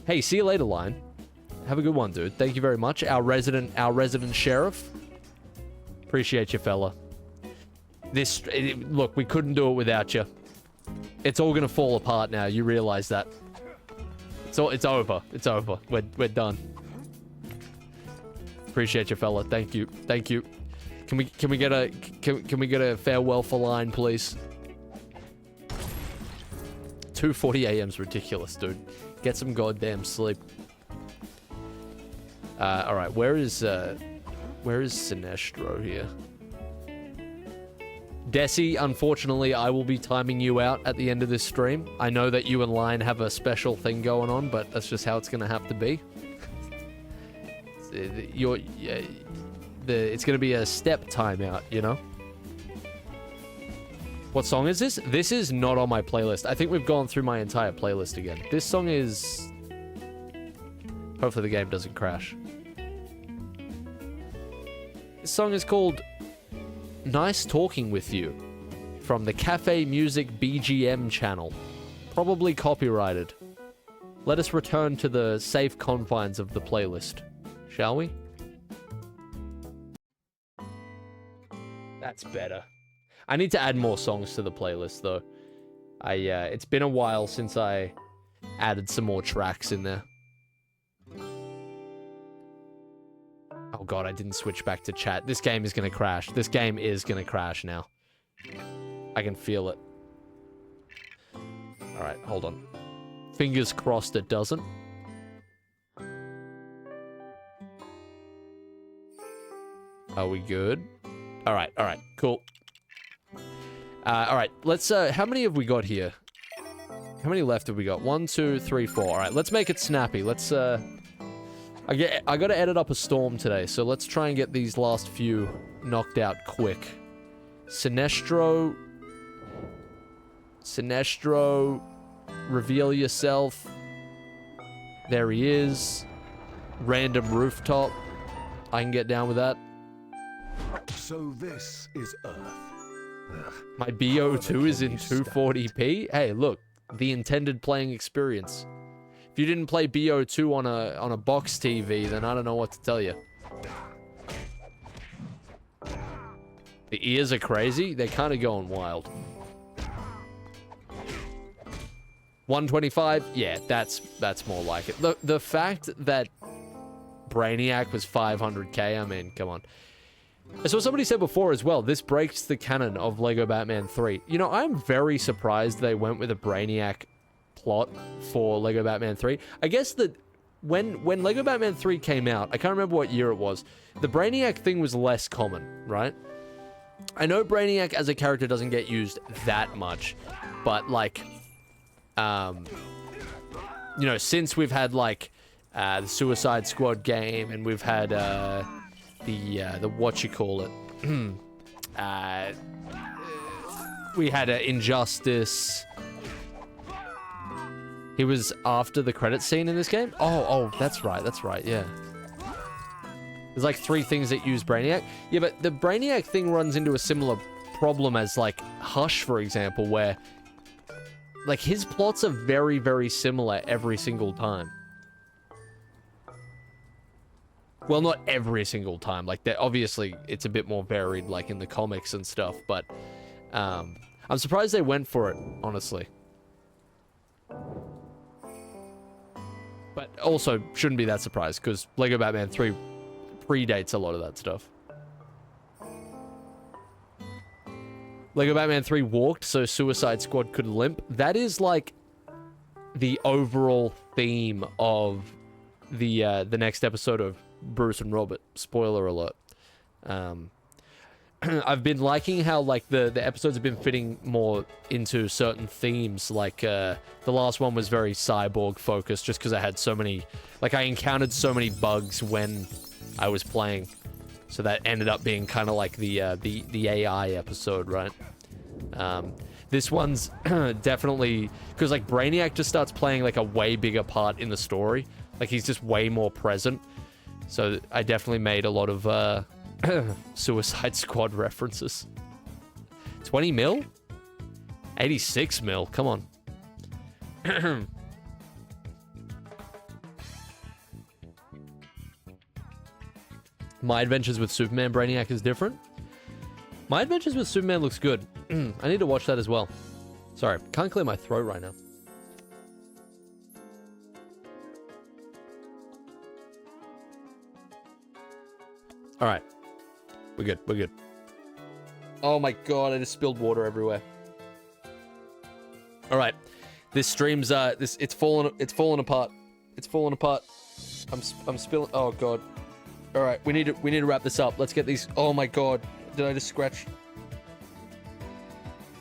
Hey, see you later, Lion. Have a good one, dude. Thank you very much. Our resident sheriff. Appreciate you, fella. Look, we couldn't do it without you. It's all gonna fall apart now. You realize that? It's over. It's over. We're done. Appreciate you, fella. Thank you. Thank you. Can we get a farewell for Lion, please? 2:40 a.m.'s ridiculous, dude. Get some goddamn sleep. All right. Where is Sinestro here? Desi, unfortunately, I will be timing you out at the end of this stream. I know that you and Lion have a special thing going on, but that's just how it's going to have to be. It's going to be a step timeout, you know? What song is this? This is not on my playlist. I think we've gone through my entire playlist again. This song is... Hopefully the game doesn't crash. This song is called... Nice Talking With You, from the Cafe Music BGM channel. Probably copyrighted. Let us return to the safe confines of the playlist, shall we? That's better. I need to add more songs to the playlist, though. It's been a while since I added some more tracks in there. Oh god, I didn't switch back to chat. This game is gonna crash. This game is gonna crash now. I can feel it. Alright, hold on. Fingers crossed it doesn't. Are we good? Alright, cool. Alright, let's, how many have we got here? How many left have we got? 1, 2, 3, 4. Alright, let's make it snappy. Let's, I gotta edit up a storm today, so let's try and get these last few knocked out quick. Sinestro, reveal yourself. There he is. Random rooftop. I can get down with that. So this is Earth. Ugh. My BO2 is in 240p? Hey, look, the intended playing experience. If you didn't play BO2 on a box TV, then I don't know what to tell you. The ears are crazy. They're kind of going wild. 125? Yeah, that's more like it. The fact that Brainiac was 500k, I mean, come on. So somebody said before as well, this breaks the canon of Lego Batman 3. You know, I'm very surprised they went with a Brainiac plot for Lego Batman 3. I guess that when Lego Batman 3 came out, I can't remember what year it was, the Brainiac thing was less common, right? I know Brainiac as a character doesn't get used that much, but like, you know, since we've had like the Suicide Squad game, and we've had the what you call it, we had Injustice. He was after the credit scene in this game. Oh, that's right. Yeah. There's like 3 things that use Brainiac. Yeah, but the Brainiac thing runs into a similar problem as like Hush, for example, where like his plots are very, very similar every single time. Well, not every single time. Like, obviously, it's a bit more varied, like in the comics and stuff. But I'm surprised they went for it, honestly. But also, shouldn't be that surprised, because Lego Batman 3 predates a lot of that stuff. Lego Batman 3 walked so Suicide Squad could limp. That is, like, the overall theme of the next episode of Bruce and Robert. Spoiler alert. I've been liking how, like, the episodes have been fitting more into certain themes. Like, the last one was very cyborg-focused, just because I had so many... Like, I encountered so many bugs when I was playing. So that ended up being kind of like the AI episode, right? This one's definitely... Because, like, Brainiac just starts playing, like, a way bigger part in the story. Like, he's just way more present. So I definitely made a lot of Suicide Squad references. 20 mil? 86 mil, come on. My Adventures with Superman Brainiac is different. My Adventures with Superman looks good. I need to watch that as well. Sorry, can't clear my throat right now. All right, we're good. We're good. Oh my god, I just spilled water everywhere. All right, this stream's it's falling apart. It's falling apart. I'm spilling. Oh god. All right, we need to wrap this up. Let's get these. Oh my god, did I just scratch?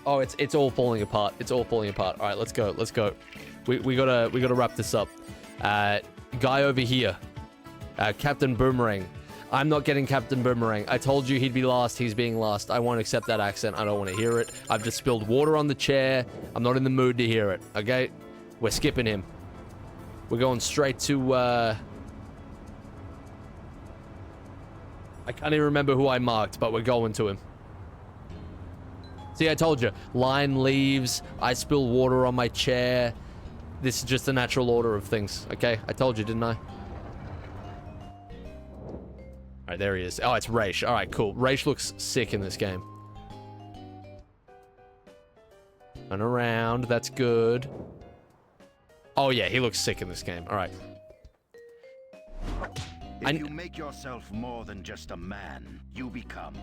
Oh, it's all falling apart. It's all falling apart. All right, let's go. Let's go. We gotta wrap this up. Guy over here, Captain Boomerang. I'm not getting Captain Boomerang. I told you he'd be last. He's being last. I won't accept that accent. I don't want to hear it. I've just spilled water on the chair. I'm not in the mood to hear it. Okay? We're skipping him. We're going straight to, I can't even remember who I marked, but we're going to him. See, I told you. Line leaves. I spill water on my chair. This is just the natural order of things. Okay? I told you, didn't I? Alright, there he is. Oh, it's Raish. Alright, cool. Raish looks sick in this game. Run around. That's good. Oh, yeah, he looks sick in this game. Alright. If you make yourself more than just a man, you become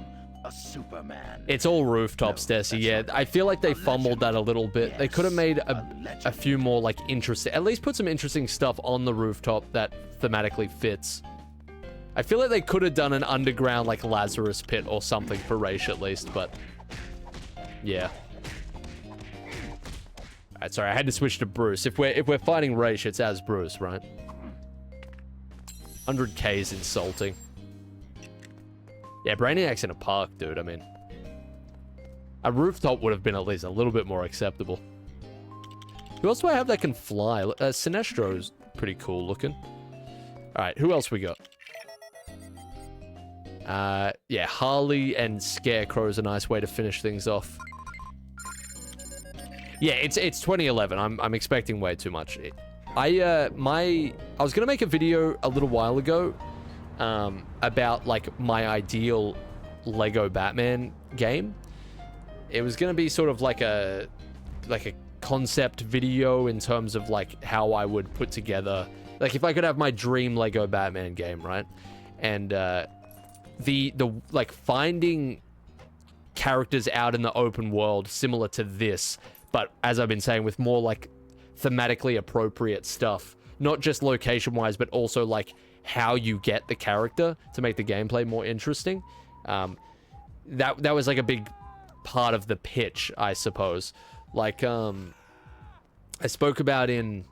a Superman. It's all rooftops, Desi. Yeah, I feel like they fumbled that a little bit. Yes, they could have made a few more, like, interesting... At least put some interesting stuff on the rooftop that thematically fits. I feel like they could have done an underground, like, Lazarus pit or something for Raish at least, but... Yeah. Alright, sorry, I had to switch to Bruce. If we're fighting Raish, it's as Bruce, right? 100k is insulting. Yeah, Brainiac's in a park, dude, I mean... A rooftop would have been at least a little bit more acceptable. Who else do I have that can fly? Sinestro's pretty cool looking. Alright, who else we got? Yeah, Harley and Scarecrow is a nice way to finish things off. Yeah, it's 2011. I'm expecting way too much. I was gonna make a video a little while ago, about like my ideal Lego Batman game. It was gonna be sort of like a concept video in terms of like how I would put together, like if I could have my dream Lego Batman game, right? And the like finding characters out in the open world similar to this, but as I've been saying, with more like thematically appropriate stuff, not just location wise, but also like how you get the character to make the gameplay more interesting. That was like a big part of the pitch, I suppose. Like I spoke about in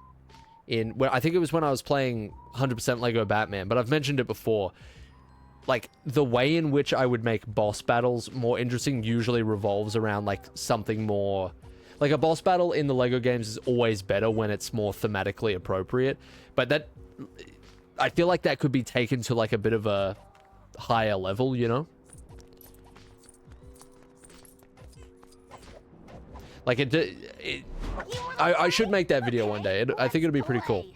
I think it was when I was playing 100% Lego Batman, but I've mentioned it before. Like, the way in which I would make boss battles more interesting usually revolves around, like, something more... Like, a boss battle in the Lego games is always better when it's more thematically appropriate. But that... I feel like that could be taken to, like, a bit of a higher level, you know? Like, I should make that video one day. I think it'll be pretty cool.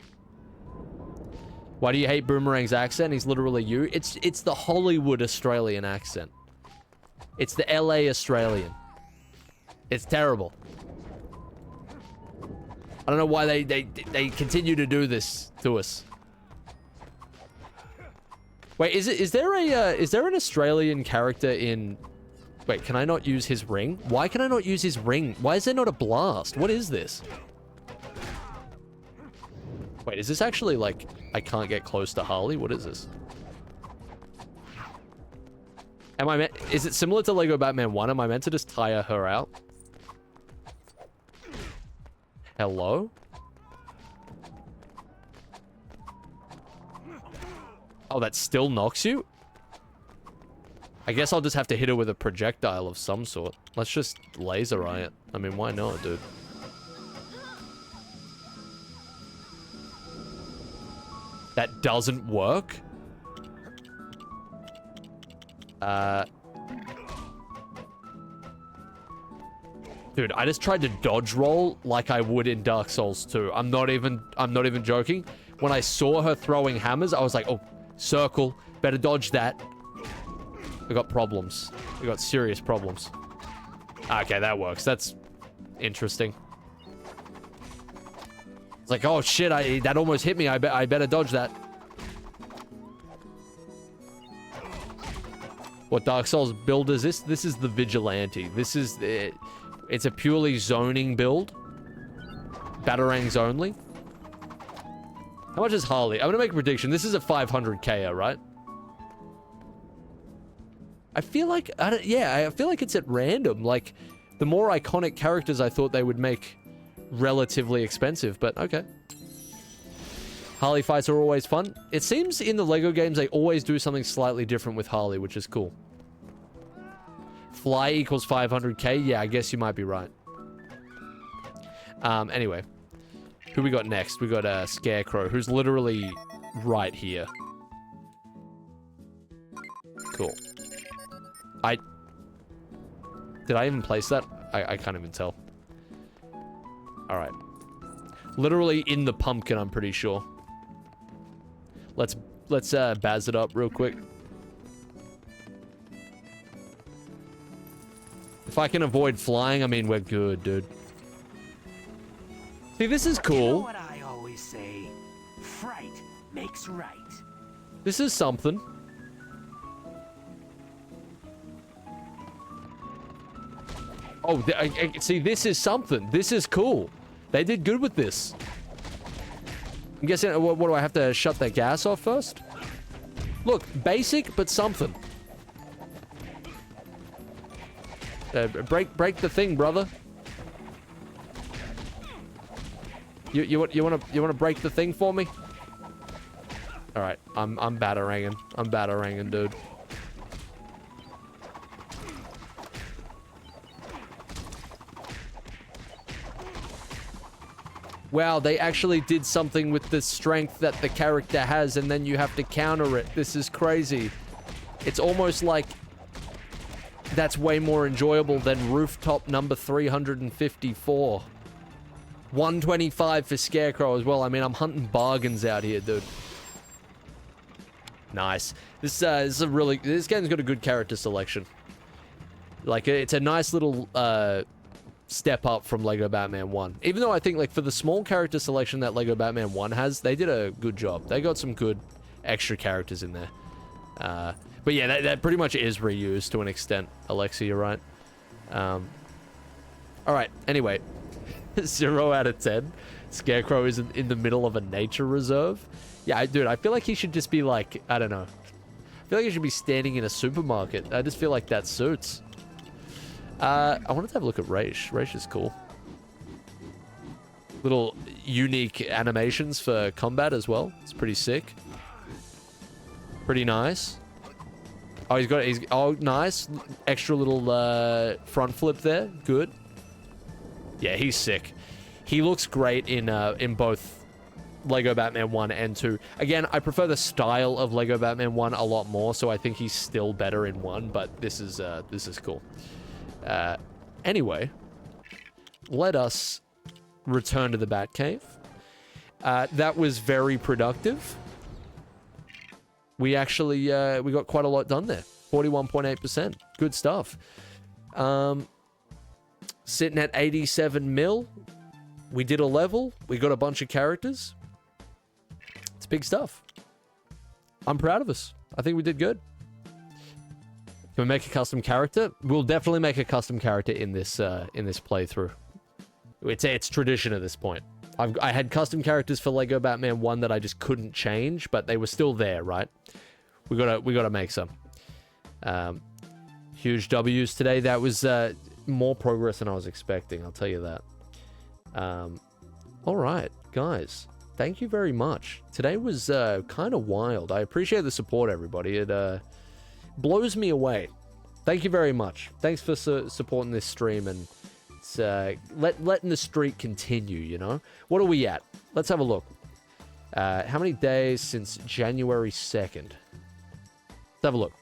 Why do you hate Boomerang's accent? He's literally you. It's the Hollywood Australian accent. It's the LA Australian. It's terrible. I don't know why they continue to do this to us. Wait, is there an Australian character in... Wait, can I not use his ring? Why can I not use his ring? Why is there not a blast? What is this? Wait, is this actually, like, I can't get close to Harley? What is this? Is it similar to Lego Batman 1? Am I meant to just tire her out? Hello? Oh, that still knocks you? I guess I'll just have to hit her with a projectile of some sort. Let's just laser eye it. I mean, why not, dude? That doesn't work? Dude, I just tried to dodge roll like I would in Dark Souls 2. I'm not even joking. When I saw her throwing hammers, I was like, oh, circle, better dodge that. I got problems. I got serious problems. Okay, that works. That's interesting. It's like, oh shit, that almost hit me. I better dodge that. What Dark Souls build is this? This is the Vigilante. This is... It's a purely zoning build. Batarangs only. How much is Harley? I'm gonna make a prediction. This is a 500k, right? I feel like... I feel like it's at random. Like, the more iconic characters I thought they would make relatively expensive, but okay. Harley fights are always fun. It seems in the Lego games they always do something slightly different with Harley, which is cool. Fly equals 500k? Yeah, I guess you might be right. Anyway. Who we got next? We got Scarecrow, who's literally right here. Cool. Did I even place that? I can't even tell. Alright. Literally in the pumpkin, I'm pretty sure. Let's baz it up real quick. If I can avoid flying, I mean, we're good, dude. See, this is cool. You know what I always say? Fright makes right. This is something. Oh, see, this is something. This is cool. They did good with this. I'm guessing, what do I have to shut that gas off first? Look, basic, but something. Break the thing, brother. You wanna break the thing for me? All right, I'm bataranging. I'm bataranging, dude. Wow, they actually did something with the strength that the character has, and then you have to counter it. This is crazy. It's almost like that's way more enjoyable than rooftop number 354. 125 for Scarecrow as well. I mean, I'm hunting bargains out here, dude. Nice. This game's got a good character selection. Like, it's a nice little step up from Lego Batman 1. Even though I think, like, for the small character selection that Lego Batman 1 has, they did a good job. They got some good extra characters in there. But yeah, that pretty much is reused to an extent. Alexi, you're right. Alright, anyway. 0 out of 10. Scarecrow is in the middle of a nature reserve. Yeah, dude, I feel like he should just be like, I don't know. I feel like he should be standing in a supermarket. I just feel like that suits. I wanted to have a look at Raish. Raish is cool. Little unique animations for combat as well. It's pretty sick. Pretty nice. Oh, oh, nice. Extra little front flip there. Good. Yeah, he's sick. He looks great in both Lego Batman 1 and 2. Again, I prefer the style of Lego Batman 1 a lot more, so I think he's still better in 1, but this is cool. Anyway, let us return to the Batcave. That was very productive. We actually, we got quite a lot done there. 41.8%. Good stuff. Sitting at 87 mil. We did a level. We got a bunch of characters. It's big stuff. I'm proud of us. I think we did good. Can we make a custom character? We'll definitely make a custom character in this playthrough. It's tradition at this point. I had custom characters for Lego Batman 1 that I just couldn't change, but they were still there, right? We gotta make some. Huge W's today. That was more progress than I was expecting, I'll tell you that. All right, guys. Thank you very much. Today was kind of wild. I appreciate the support, everybody. It blows me away. Thank you very much. Thanks for supporting this stream and letting the streak continue, you know? What are we at? Let's have a look. How many days since January 2nd? Let's have a look.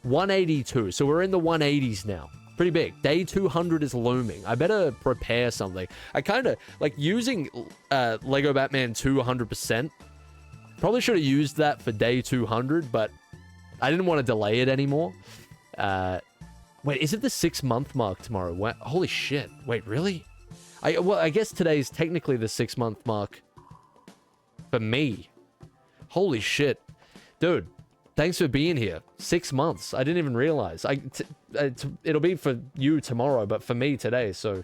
182. So we're in the 180s now. Pretty big. Day 200 is looming. I better prepare something. I kind of like using Lego Batman 2 100%. Probably should have used that for day 200, but I didn't want to delay it anymore. Wait, is it the 6-month mark tomorrow? What? Holy shit. Wait, really? Well, I guess today's technically the 6-month mark for me. Holy shit. Dude, thanks for being here. 6 months. I didn't even realize. It'll be for you tomorrow, but for me today. So,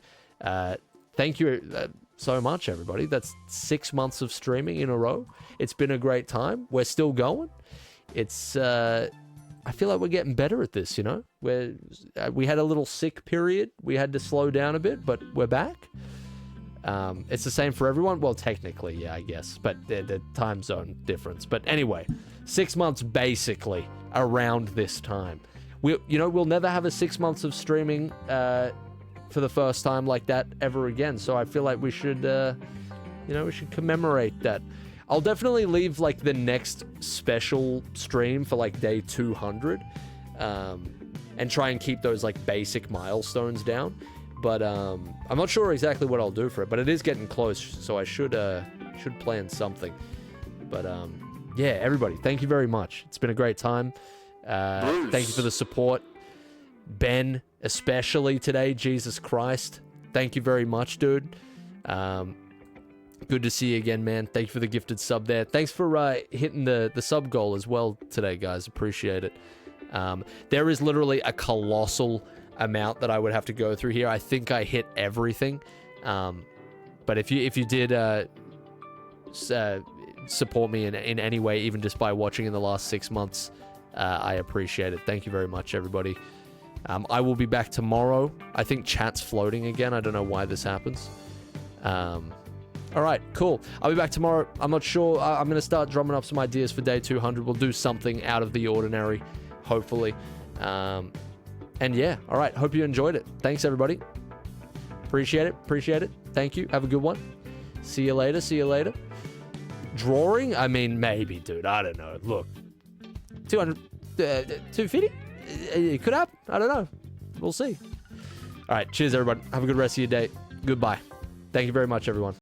thank you so much, everybody. That's 6 months of streaming in a row. It's been a great time. We're still going. It's, I feel like we're getting better at this, you know? We had a little sick period. We had to slow down a bit, but we're back. It's the same for everyone. Well, technically, yeah, I guess. But the time zone difference. But anyway, 6 months basically around this time. We'll never have a 6 months of streaming for the first time like that ever again. So I feel like we should, we should commemorate that. I'll definitely leave like the next special stream for like day 200, and try and keep those like basic milestones down. But I'm not sure exactly what I'll do for it, but it is getting close, so I should plan something. But yeah, everybody, thank you very much. It's been a great time. Thank you for the support, Ben, especially today. Jesus Christ, thank you very much, dude. Good to see you again, man. Thank you for the gifted sub there. Thanks for hitting the sub goal as well today, guys. Appreciate it. There is literally a colossal amount that I would have to go through here. I think I hit everything. But if you did support me in any way, even just by watching in the last 6 months, I appreciate it. Thank you very much, everybody. I will be back tomorrow. I think chat's floating again. I don't know why this happens. All right, cool. I'll be back tomorrow. I'm not sure. I'm going to start drumming up some ideas for day 200. We'll do something out of the ordinary, hopefully. And yeah, all right. Hope you enjoyed it. Thanks, everybody. Appreciate it. Thank you. Have a good one. See you later. Drawing? I mean, maybe, dude. I don't know. Look, 200, 250? It could happen. I don't know. We'll see. All right. Cheers, everybody. Have a good rest of your day. Goodbye. Thank you very much, everyone.